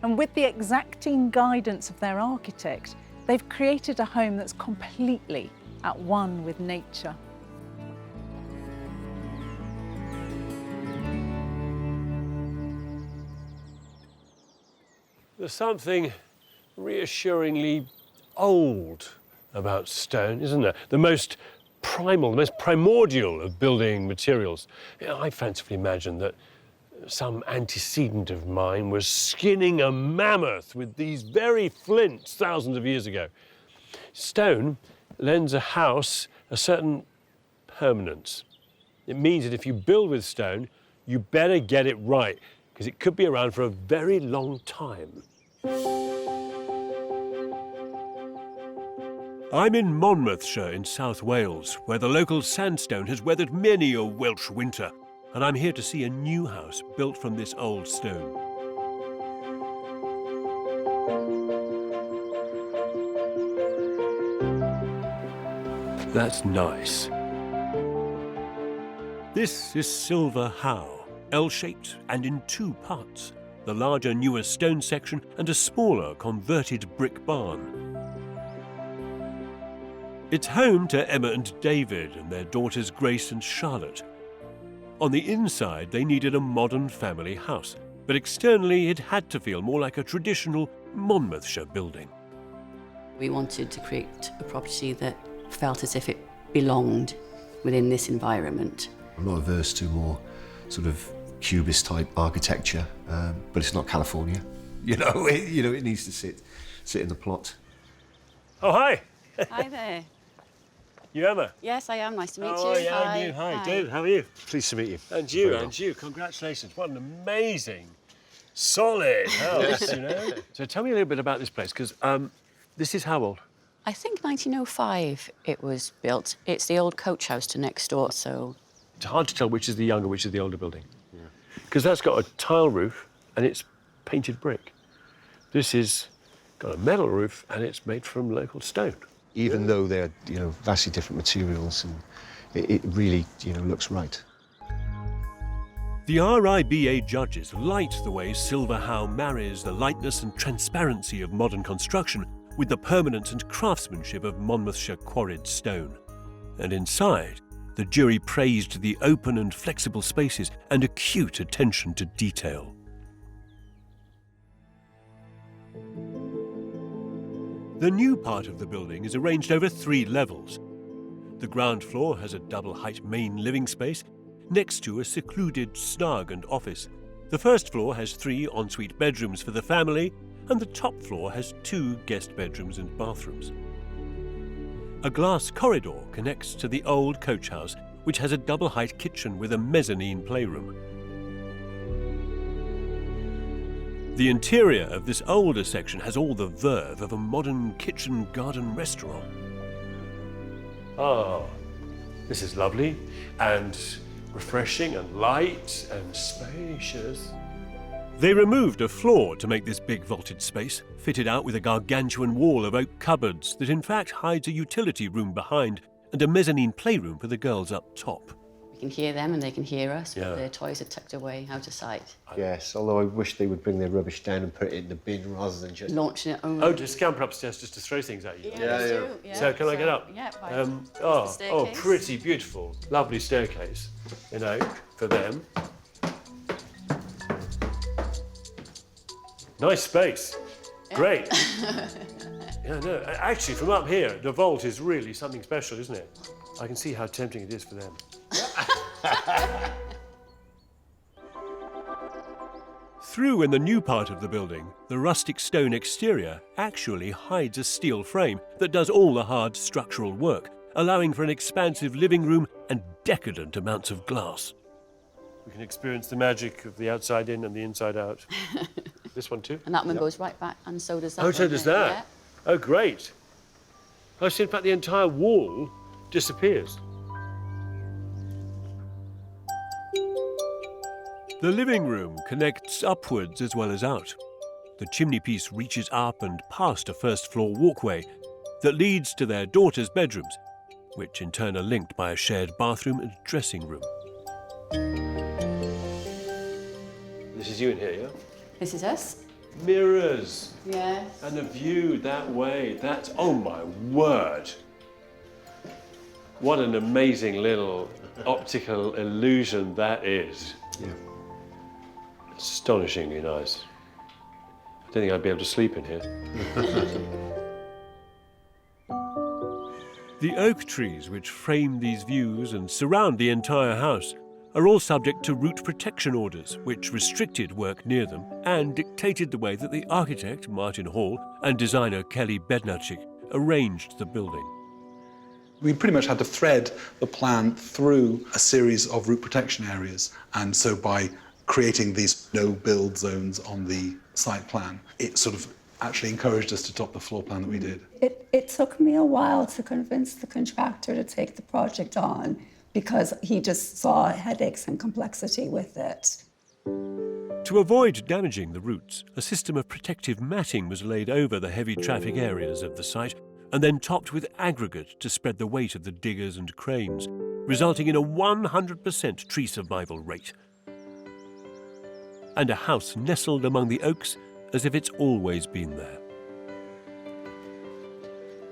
And with the exacting guidance of their architect, they've created a home that's completely at one with nature. There's something reassuringly old about stone, isn't there? The most primal, the most primordial of building materials. I fancifully imagine that some antecedent of mine was skinning a mammoth with these very flints thousands of years ago. Stone lends a house a certain permanence. It means that if you build with stone, you better get it right, because it could be around for a very long time. I'm in Monmouthshire in South Wales, where the local sandstone has weathered many a Welsh winter, and I'm here to see a new house built from this old stone. That's nice. This is Silver How, L-shaped and in 2 parts, the larger, newer stone section and a smaller, converted brick barn. It's home to Emma and David and their daughters Grace and Charlotte. On the inside, they needed a modern family house, but externally it had to feel more like a traditional Monmouthshire building. We wanted to create a property that felt as if it belonged within this environment. I'm not averse to more sort of cubist type architecture, but it's not California. It needs to sit in the plot. Oh, hi. Hi there. You Emma? Yes, I am. Nice to meet you. Oh, yeah, Hi. and you. Hi, David. How are you? Pleased to meet you. And you. Congratulations. What an amazing, solid house, So tell me a little bit about this place, because this is how old? I think 1905 it was built. It's the old coach house to next door, so... It's hard to tell which is the younger, which is the older building. Because that's got a tile roof and it's painted brick. This is got a metal roof and it's made from local stone. Even though they're, vastly different materials, and it really, looks right. The RIBA judges liked the way Silver How marries the lightness and transparency of modern construction with the permanence and craftsmanship of Monmouthshire quarried stone. And inside, the jury praised the open and flexible spaces and acute attention to detail. The new part of the building is arranged over 3 levels. The ground floor has a double-height main living space next to a secluded snug and office. The first floor has 3 ensuite bedrooms for the family and the top floor has 2 guest bedrooms and bathrooms. A glass corridor connects to the old coach house, which has a double-height kitchen with a mezzanine playroom. The interior of this older section has all the verve of a modern kitchen garden restaurant. Oh, this is lovely and refreshing and light and spacious. They removed a floor to make this big vaulted space, fitted out with a gargantuan wall of oak cupboards that in fact hides a utility room behind and a mezzanine playroom for the girls up top. We can hear them and they can hear us, Yeah. but their toys are tucked away out of sight. Yes, although I wish they would bring their rubbish down and put it in the bin rather than just... Launching it only. Oh, just scamper upstairs just to throw things at you. Yeah. So can I get up? Yeah, right. Oh, staircase. pretty beautiful. Lovely staircase in oak for them. Nice space. Great. Yeah, no, actually from up here, the vault is really something special, isn't it? I can see how tempting it is for them. Through in the new part of the building, the rustic stone exterior actually hides a steel frame that does all the hard structural work, allowing for an expansive living room and decadent amounts of glass. We can experience the magic of the outside in and the inside out. This one too? And that one goes right back, and so does that. Oh, so one does there, that? Oh, great. Oh, so in fact the entire wall disappears. The living room connects upwards as well as out. The chimney piece reaches up and past a first-floor walkway that leads to their daughters' bedrooms, which in turn are linked by a shared bathroom and dressing room. This is you in here, yeah? This is us. Mirrors. Yes. And the view that way. That's, oh my word. What an amazing little optical illusion that is. Yeah. Astonishingly nice. I don't think I'd be able to sleep in here. The oak trees which frame these views and surround the entire house are all subject to root protection orders, which restricted work near them and dictated the way that the architect, Martin Hall, and designer Kelly Bednarczyk arranged the building. We pretty much had to thread the plan through a series of root protection areas, and so by creating these no-build zones on the site plan, it sort of actually encouraged us to adopt the floor plan that we did. It took me a while to convince the contractor to take the project on because he just saw headaches and complexity with it. To avoid damaging the roots, a system of protective matting was laid over the heavy traffic areas of the site and then topped with aggregate to spread the weight of the diggers and cranes, resulting in a 100% tree survival rate. And a house nestled among the oaks as if it's always been there.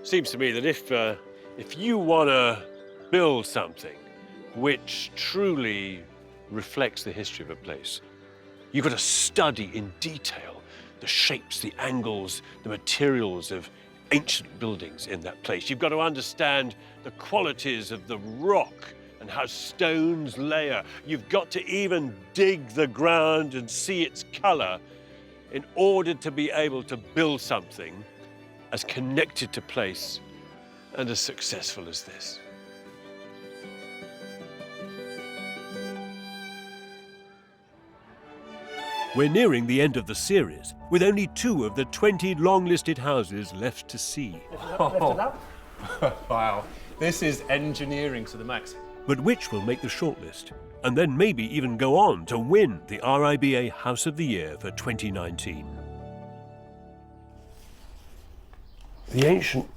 Seems to me that if you want to build something which truly reflects the history of a place, you've got to study in detail the shapes, the angles, the materials of ancient buildings in that place. You've got to understand the qualities of the rock and how stones layer. You've got to even dig the ground and see its colour in order to be able to build something as connected to place and as successful as this. We're nearing the end of the series, with only 2 of the 20 long-listed houses left to see. Wow, this is engineering to the max. But which will make the shortlist, and then maybe even go on to win the RIBA House of the Year for 2019. The ancient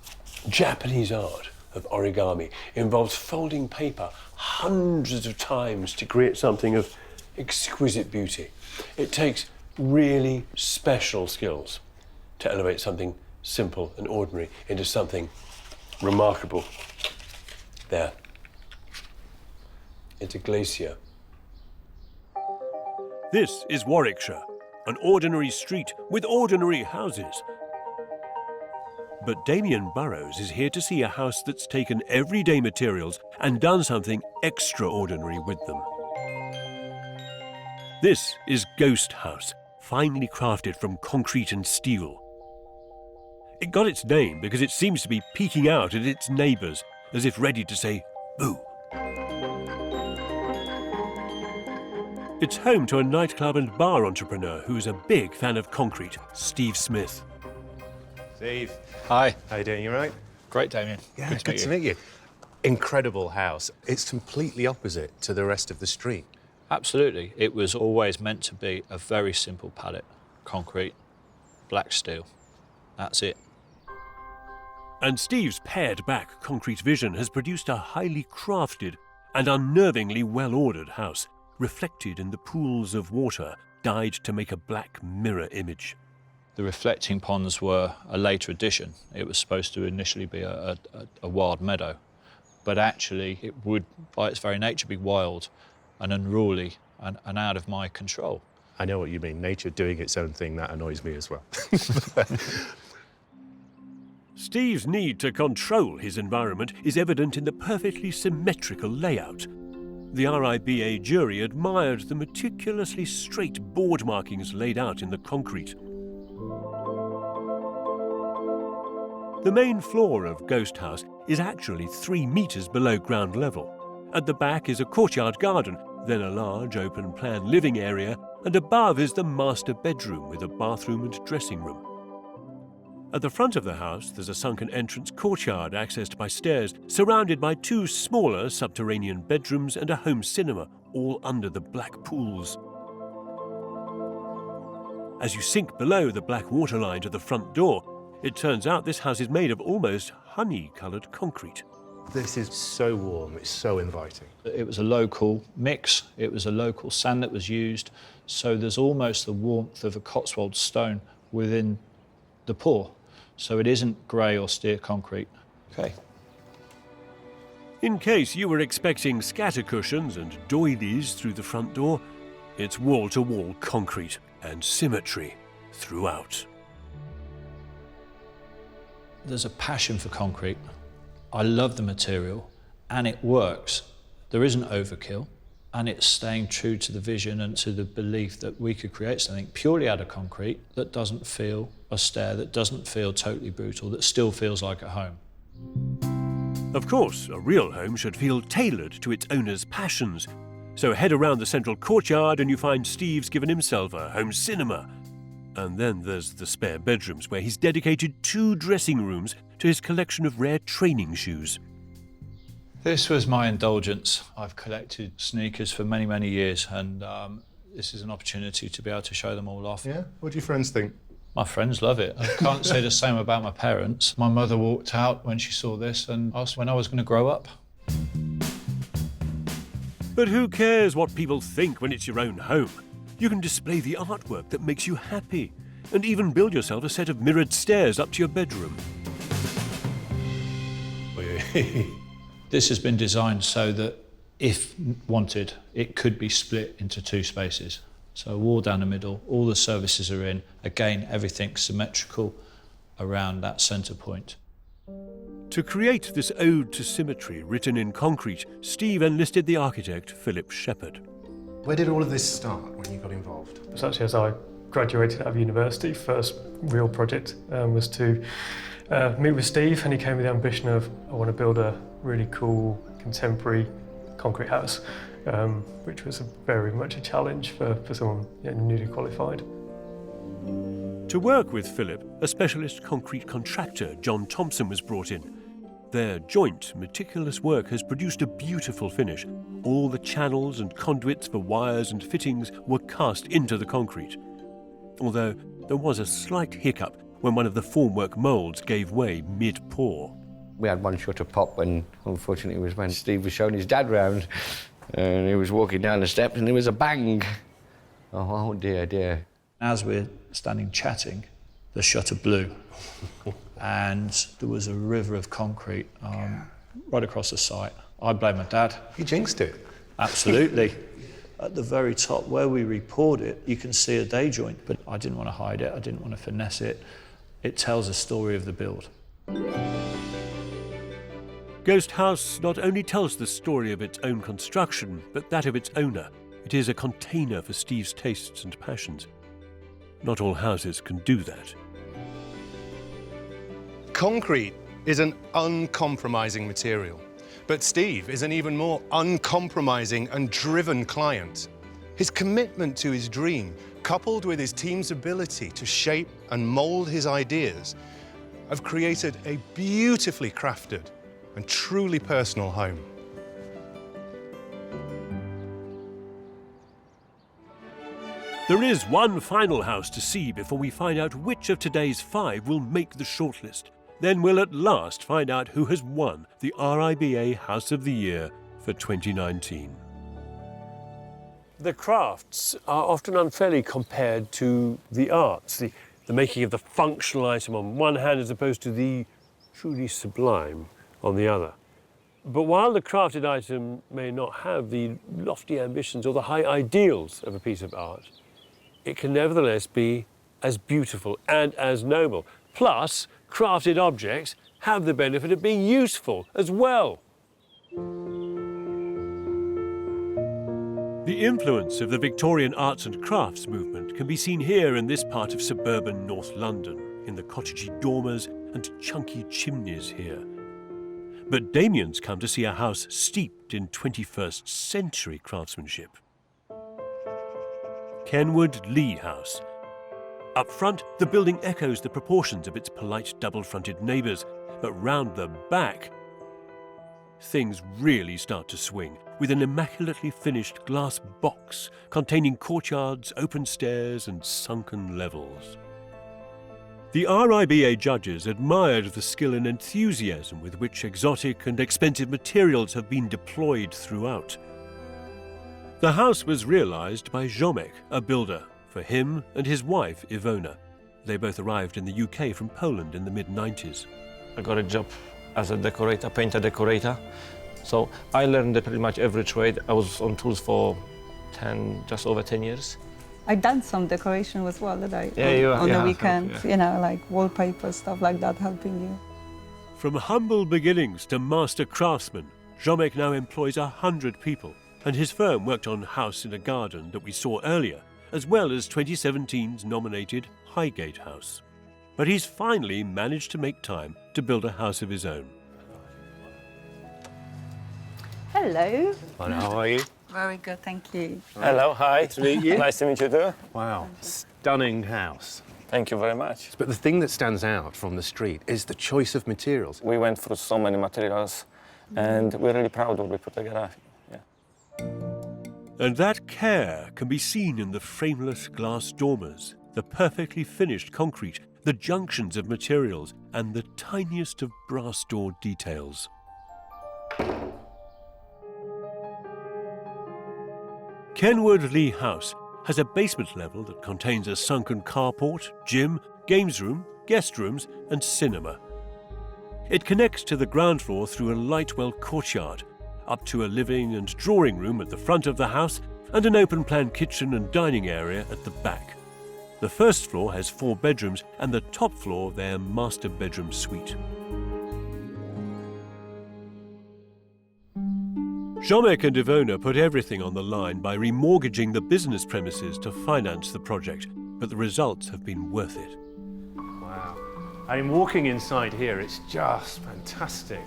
Japanese art of origami involves folding paper hundreds of times to create something of exquisite beauty. It takes really special skills to elevate something simple and ordinary into something remarkable. There. It's a glacier. This is Warwickshire, an ordinary street with ordinary houses. But Damion Burrows is here to see a house that's taken everyday materials and done something extraordinary with them. This is Ghost House, finely crafted from concrete and steel. It got its name because it seems to be peeking out at its neighbours, as if ready to say, boo. It's home to a nightclub and bar entrepreneur who's a big fan of concrete, Steve Smith. Steve. Hi. How you doing? You all right? Great, Damion. Yeah, good to meet you. Incredible house. It's completely opposite to the rest of the street. Absolutely. It was always meant to be a very simple palette. Concrete, black steel. That's it. And Steve's pared-back concrete vision has produced a highly crafted and unnervingly well-ordered house, reflected in the pools of water dyed to make a black mirror image. The reflecting ponds were a later addition. It was supposed to initially be a wild meadow, but actually it would, by its very nature, be wild and unruly and out of my control. I know what you mean. Nature doing its own thing, that annoys me as well. Steve's need to control his environment is evident in the perfectly symmetrical layout. The RIBA jury admired the meticulously straight board markings laid out in the concrete. The main floor of Ghost House is actually 3 metres below ground level. At the back is a courtyard garden, then a large open-plan living area, and above is the master bedroom with a bathroom and dressing room. At the front of the house, there's a sunken entrance courtyard accessed by stairs, surrounded by 2 smaller subterranean bedrooms and a home cinema, all under the black pools. As you sink below the black waterline to the front door, it turns out this house is made of almost honey-coloured concrete. This is so warm, it's so inviting. It was a local mix, it was a local sand that was used, so there's almost the warmth of a Cotswold stone within the pour. So it isn't grey or steer concrete. Okay. In case you were expecting scatter cushions and doilies through the front door, it's wall-to-wall concrete and symmetry throughout. There's a passion for concrete. I love the material and it works. There isn't overkill and it's staying true to the vision and to the belief that we could create something purely out of concrete that doesn't feel austere, that doesn't feel totally brutal, that still feels like a home. Of course, a real home should feel tailored to its owner's passions. So head around the central courtyard and you find Steve's given himself a home cinema. And then there's the spare bedrooms where he's dedicated 2 dressing rooms to his collection of rare training shoes. This was my indulgence. I've collected sneakers for many, many years, and this is an opportunity to be able to show them all off. Yeah? What do your friends think? My friends love it. I can't say the same about my parents. My mother walked out when she saw this and asked when I was going to grow up. But who cares what people think when it's your own home? You can display the artwork that makes you happy, and even build yourself a set of mirrored stairs up to your bedroom. This has been designed so that, if wanted, it could be split into 2 spaces. So a wall down the middle, all the services are in. Again, everything's symmetrical around that centre point. To create this ode to symmetry written in concrete, Steve enlisted the architect Philip Shepherd. Where did all of this start when you got involved? It was actually as I graduated out of university. First real project was to meet with Steve, and he came with the ambition of, I want to build a really cool contemporary concrete house, which was very much a challenge for someone newly qualified. To work with Philip, a specialist concrete contractor, John Thompson, was brought in. Their joint, meticulous work has produced a beautiful finish. All the channels and conduits for wires and fittings were cast into the concrete. Although there was a slight hiccup when one of the formwork moulds gave way mid-pour. We had one shot of pop, and unfortunately it was when Steve was showing his dad round, and he was walking down the steps and there was a bang. Oh dear, dear. As we're standing chatting, the shutter blew and there was a river of concrete right across the site. I blame my dad. He jinxed it. Absolutely. At the very top where we repoured it, you can see a day joint, but I didn't want to hide it, I didn't want to finesse it. It tells a story of the build. Ghost House not only tells the story of its own construction, but that of its owner. It is a container for Steve's tastes and passions. not all houses can do that. Concrete is an uncompromising material, but Steve is an even more uncompromising and driven client. His commitment to his dream, coupled with his team's ability to shape and mould his ideas, have created a beautifully crafted and truly personal home. There is one final house to see before we find out which of today's 5 will make the shortlist. Then we'll at last find out who has won the RIBA House of the Year for 2019. The crafts are often unfairly compared to the arts, the making of the functional item on one hand as opposed to the truly sublime on the other. But while the crafted item may not have the lofty ambitions or the high ideals of a piece of art, it can nevertheless be as beautiful and as noble. Plus, crafted objects have the benefit of being useful as well. The influence of the Victorian arts and crafts movement can be seen here in this part of suburban North London, in the cottagey dormers and chunky chimneys here. But Damion's come to see a house steeped in 21st century craftsmanship. Kenwood Lee House. Up front, the building echoes the proportions of its polite double-fronted neighbours, but round the back, things really start to swing, with an immaculately finished glass box containing courtyards, open stairs and sunken levels. The RIBA judges admired the skill and enthusiasm with which exotic and expensive materials have been deployed throughout. The house was realised by Jomek, a builder, for him and his wife, Ivona. They both arrived in the UK from Poland in the mid-90s. I got a job as a decorator, painter decorator. So I learned pretty much every trade. I was on tools for just over 10 years. I done some decoration as well, did I? Yeah, on the weekend, you know, like wallpaper, stuff like that, helping you. From humble beginnings to master craftsman, Jomek now employs 100 people, and his firm worked on House in a Garden that we saw earlier, as well as 2017's nominated Highgate House. But he's finally managed to make time to build a house of his own. Hello. Hello, how are you? Very good, thank you. Hello, hi. Nice to meet you. Nice to meet you too. Wow, stunning house. Thank you very much. But the thing that stands out from the street is the choice of materials. We went through so many materials and we're really proud of what we put together. Yeah. And that care can be seen in the frameless glass dormers, the perfectly finished concrete, the junctions of materials, and the tiniest of brass door details. Kenwood Lee House has a basement level that contains a sunken carport, gym, games room, guest rooms, and cinema. It connects to the ground floor through a light-well courtyard, up to a living and drawing room at the front of the house, and an open-plan kitchen and dining area at the back. The first floor has 4 bedrooms, and the top floor their master bedroom suite. Jomek and Ivona put everything on the line by remortgaging the business premises to finance the project, but the results have been worth it. Wow. I mean, walking inside here, it's just fantastic.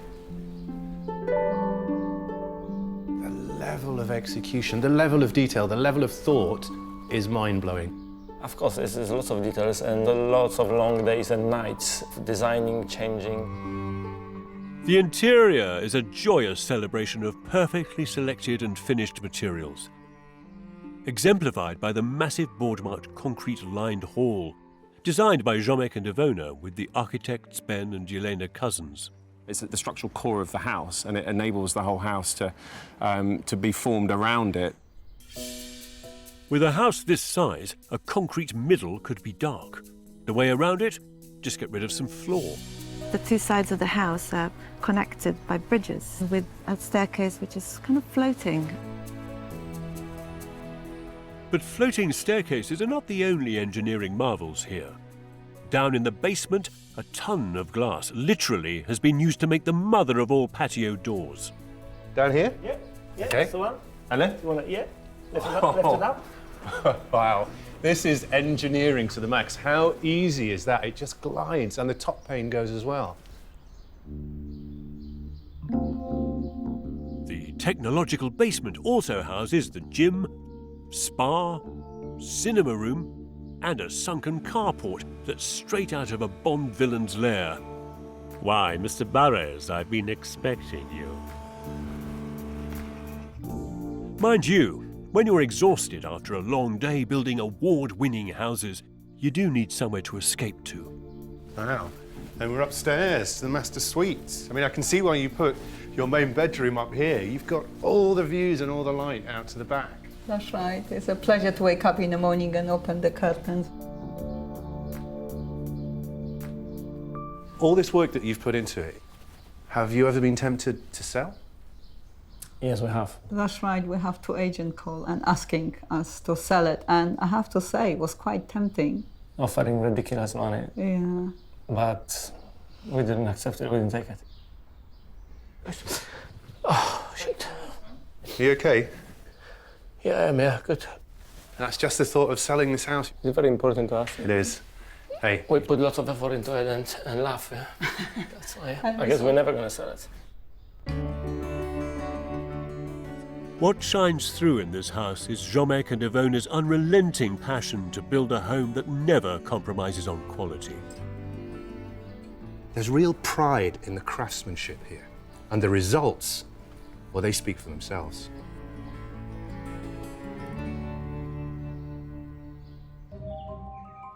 The level of execution, the level of detail, the level of thought is mind-blowing. Of course, this is lots of details and lots of long days and nights, designing, changing. The interior is a joyous celebration of perfectly selected and finished materials, exemplified by the massive board-marked concrete-lined hall, designed by Jomek and Ivona with the architects Ben and Yelena Cousins. It's at the structural core of the house, and it enables the whole house to be formed around it. With a house this size, a concrete middle could be dark. The way around it? Just get rid of some floor. The 2 sides of the house are connected by bridges with a staircase which is kind of floating. But floating staircases are not the only engineering marvels here. Down in the basement, a ton of glass literally has been used to make the mother of all patio doors. Down here? Yeah, Okay. that's the one. And then? You want it? Yeah. Lift it up, lift it up. Wow. This is engineering to the max. How easy is that? It just glides, and the top pane goes as well. The technological basement also houses the gym, spa, cinema room, and a sunken carport that's straight out of a Bond villain's lair. Why, Mr. Burrows, I've been expecting you. Mind you, when you're exhausted after a long day building award-winning houses, you do need somewhere to escape to. Wow. And we're upstairs to the master suite. I mean, I can see why you put your main bedroom up here. You've got all the views and all the light out to the back. That's right. It's a pleasure to wake up in the morning and open the curtains. All this work that you've put into it, have you ever been tempted to sell? Yes, we have. That's right. We have 2 agents call and asking us to sell it. And I have to say, it was quite tempting. Offering ridiculous money. Yeah. But we didn't accept it, we didn't take it. Oh, shit. Are you okay? Yeah, I am, yeah, good. That's just the thought of selling this house. It's very important to us. It is. Hey. We put lots of effort into it and laugh, yeah. That's why. I guess we're never going to sell it. What shines through in this house is Jomek and Ivona's unrelenting passion to build a home that never compromises on quality. There's real pride in the craftsmanship here. And the results, well, they speak for themselves.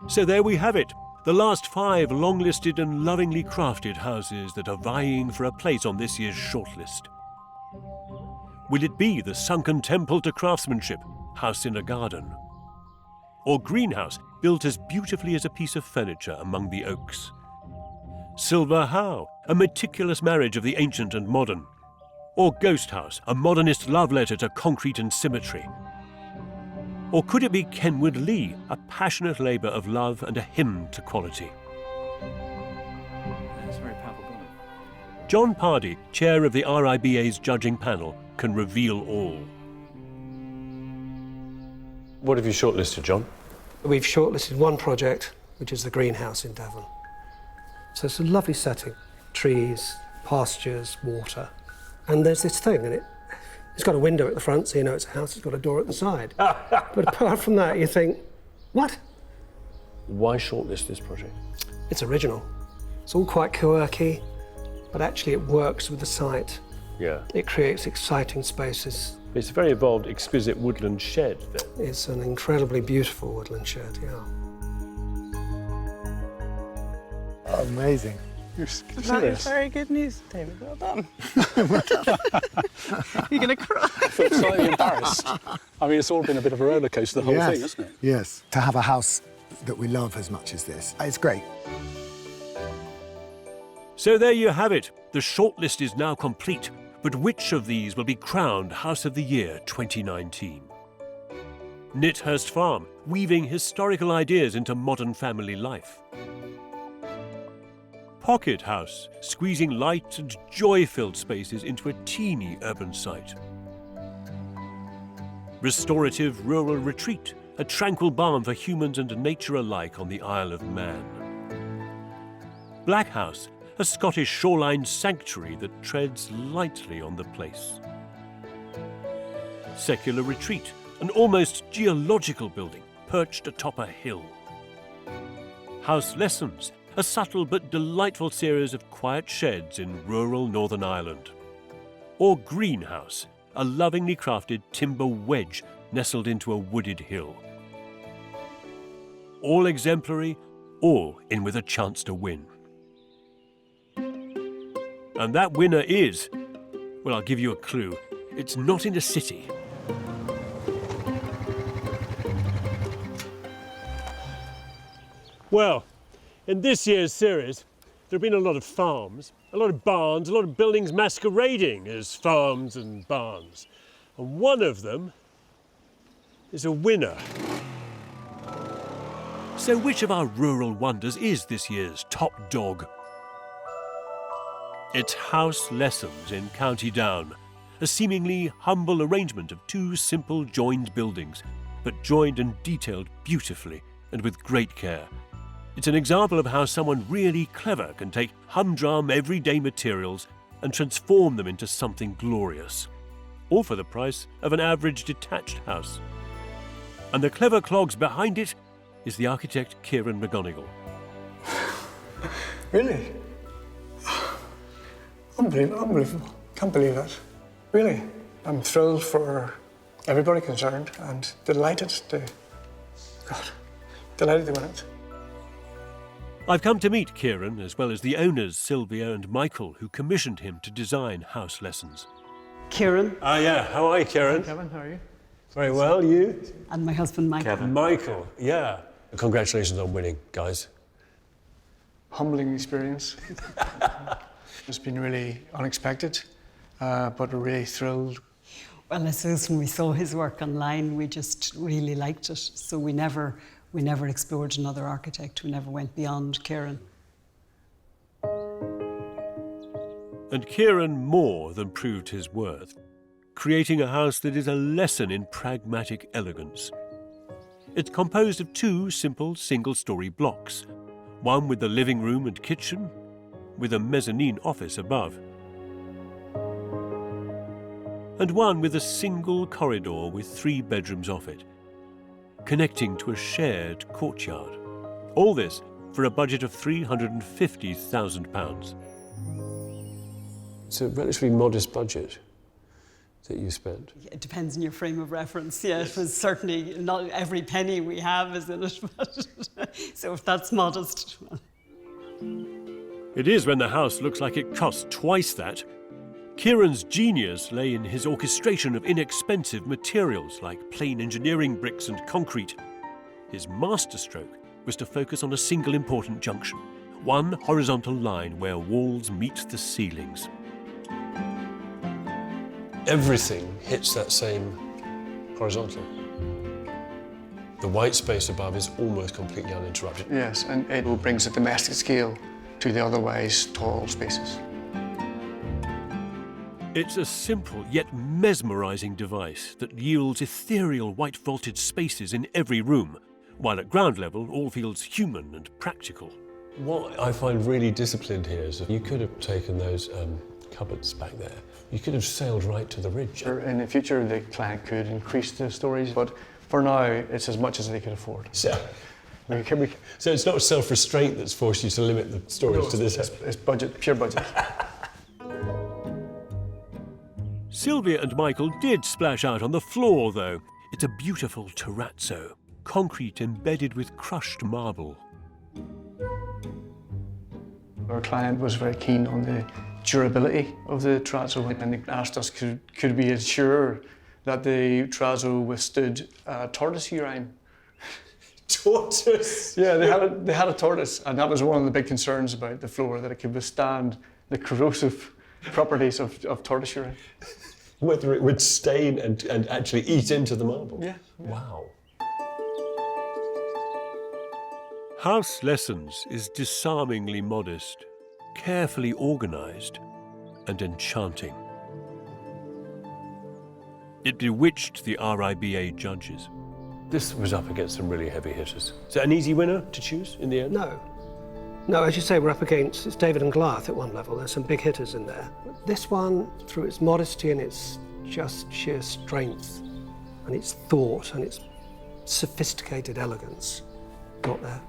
So there we have it, the last 5 long-listed and lovingly crafted houses that are vying for a place on this year's shortlist. Will it be the sunken temple to craftsmanship, house in a garden? Or greenhouse, built as beautifully as a piece of furniture among the oaks? Silver How, a meticulous marriage of the ancient and modern? Or Ghost House, a modernist love letter to concrete and symmetry? Or could it be Kenwood Lee, a passionate labour of love and a hymn to quality? It's a very powerful building. John Pardey, chair of the RIBA's judging panel, can reveal all. What have you shortlisted, John? We've shortlisted one project, which is the greenhouse in Devon. So it's a lovely setting, trees, pastures, water. And there's this thing, and it's got a window at the front, so you know it's a house, it's got a door at the side. But apart from that, you think, what? Why shortlist this project? It's original. It's all quite quirky, but actually it works with the site. Yeah. It creates exciting spaces. It's a very evolved, exquisite woodland shed, then. It's an incredibly beautiful woodland shed, yeah. Amazing. You're serious? Very good news, David. Well done. You're going to cry. I feel slightly embarrassed. I mean, it's all been a bit of a roller coaster, the whole thing, hasn't it? Yes. To have a house that we love as much as this, it's great. So there you have it. The shortlist is now complete. But which of these will be crowned House of the Year 2019? Nithurst Farm, weaving historical ideas into modern family life. Pocket House, squeezing light and joy-filled spaces into a teeny urban site. Restorative Rural Retreat, a tranquil balm for humans and nature alike on the Isle of Man. Black House, a Scottish shoreline sanctuary that treads lightly on the place. Secular Retreat, an almost geological building perched atop a hill. House Lessons, a subtle but delightful series of quiet sheds in rural Northern Ireland. Or Greenhouse, a lovingly crafted timber wedge nestled into a wooded hill. All exemplary, all in with a chance to win. And that winner is, well, I'll give you a clue. It's not in a city. Well, in this year's series, there have been a lot of farms, a lot of barns, a lot of buildings masquerading as farms and barns. And one of them is a winner. So which of our rural wonders is this year's top dog? It's House Lessons in County Down, a seemingly humble arrangement of two simple joined buildings, but joined and detailed beautifully and with great care. It's an example of how someone really clever can take humdrum everyday materials and transform them into something glorious, all for the price of an average detached house. And the clever clogs behind it is the architect Kieran McGonigal. Really? Unbelievable. Can't believe it. Really. I'm thrilled for everybody concerned and delighted to win it. I've come to meet Kieran, as well as the owners Sylvia and Michael, who commissioned him to design House Lessons. Kieran. Yeah. How are you, Kieran? Kevin, how are you? Very well. You? And my husband, Michael. Michael. Yeah. Congratulations on winning, guys. Humbling experience. It's been really unexpected, but we're really thrilled. Well, I suppose when we saw his work online, we just really liked it. So we never explored another architect. We never went beyond Kieran. And Kieran more than proved his worth, creating a house that is a lesson in pragmatic elegance. It's composed of two simple single-storey blocks, one with the living room and kitchen, with a mezzanine office above, and one with a single corridor with 3 bedrooms off it, connecting to a shared courtyard. All this for a budget of £350,000. It's a relatively modest budget that you spent. It depends on your frame of reference. Yeah, it was certainly not every penny we have is in it, but so if that's modest. It is when the house looks like it costs twice that. Kieran's genius lay in his orchestration of inexpensive materials like plain engineering bricks and concrete. His masterstroke was to focus on a single important junction, one horizontal line where walls meet the ceilings. Everything hits that same horizontal. The white space above is almost completely uninterrupted. Yes, and it brings a domestic scale to the otherwise tall spaces. It's a simple yet mesmerising device that yields ethereal white vaulted spaces in every room, while at ground level all feels human and practical. What I find really disciplined here is that you could have taken those cupboards back there. You could have sailed right to the ridge. In the future, the client could increase the stories, but for now, it's as much as they can afford. So it's not self-restraint that's forced you to limit the storage to this? It's budget, pure budget. Sylvia and Michael did splash out on the floor, though. It's a beautiful terrazzo, concrete embedded with crushed marble. Our client was very keen on the durability of the terrazzo, and they asked us could we ensure that the terrazzo withstood tortoise urine. Tortoise? Yeah, they had a tortoise, and that was one of the big concerns about the floor, that it could withstand the corrosive properties of tortoise urine. Whether it would stain and actually eat into the marble? Yeah. Wow. House Lessons is disarmingly modest, carefully organised, and enchanting. It bewitched the RIBA judges. This was up against some really heavy hitters. Is that an easy winner to choose in the end? No. No, as you say, we're up against, it's David and Goliath at one level. There's some big hitters in there. This one, through its modesty and its just sheer strength and its thought and its sophisticated elegance, not there.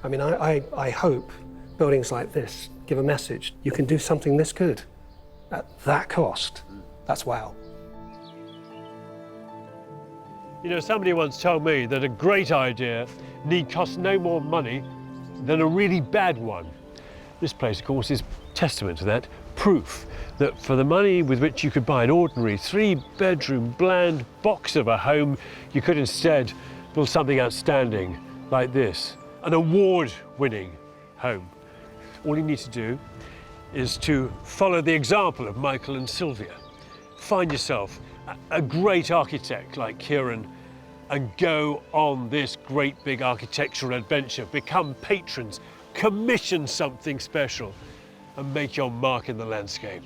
I mean, I hope buildings like this give a message. You can do something this good at that cost. That's wow. You know, somebody once told me that a great idea need cost no more money than a really bad one. This place, of course, is testament to that, proof that for the money with which you could buy an ordinary 3-bedroom bland box of a home, you could instead build something outstanding like this, an award-winning home. All you need to do is to follow the example of Michael and Sylvia. Find yourself a great architect like Kieran and go on this great big architectural adventure. Become patrons, commission something special and make your mark in the landscape.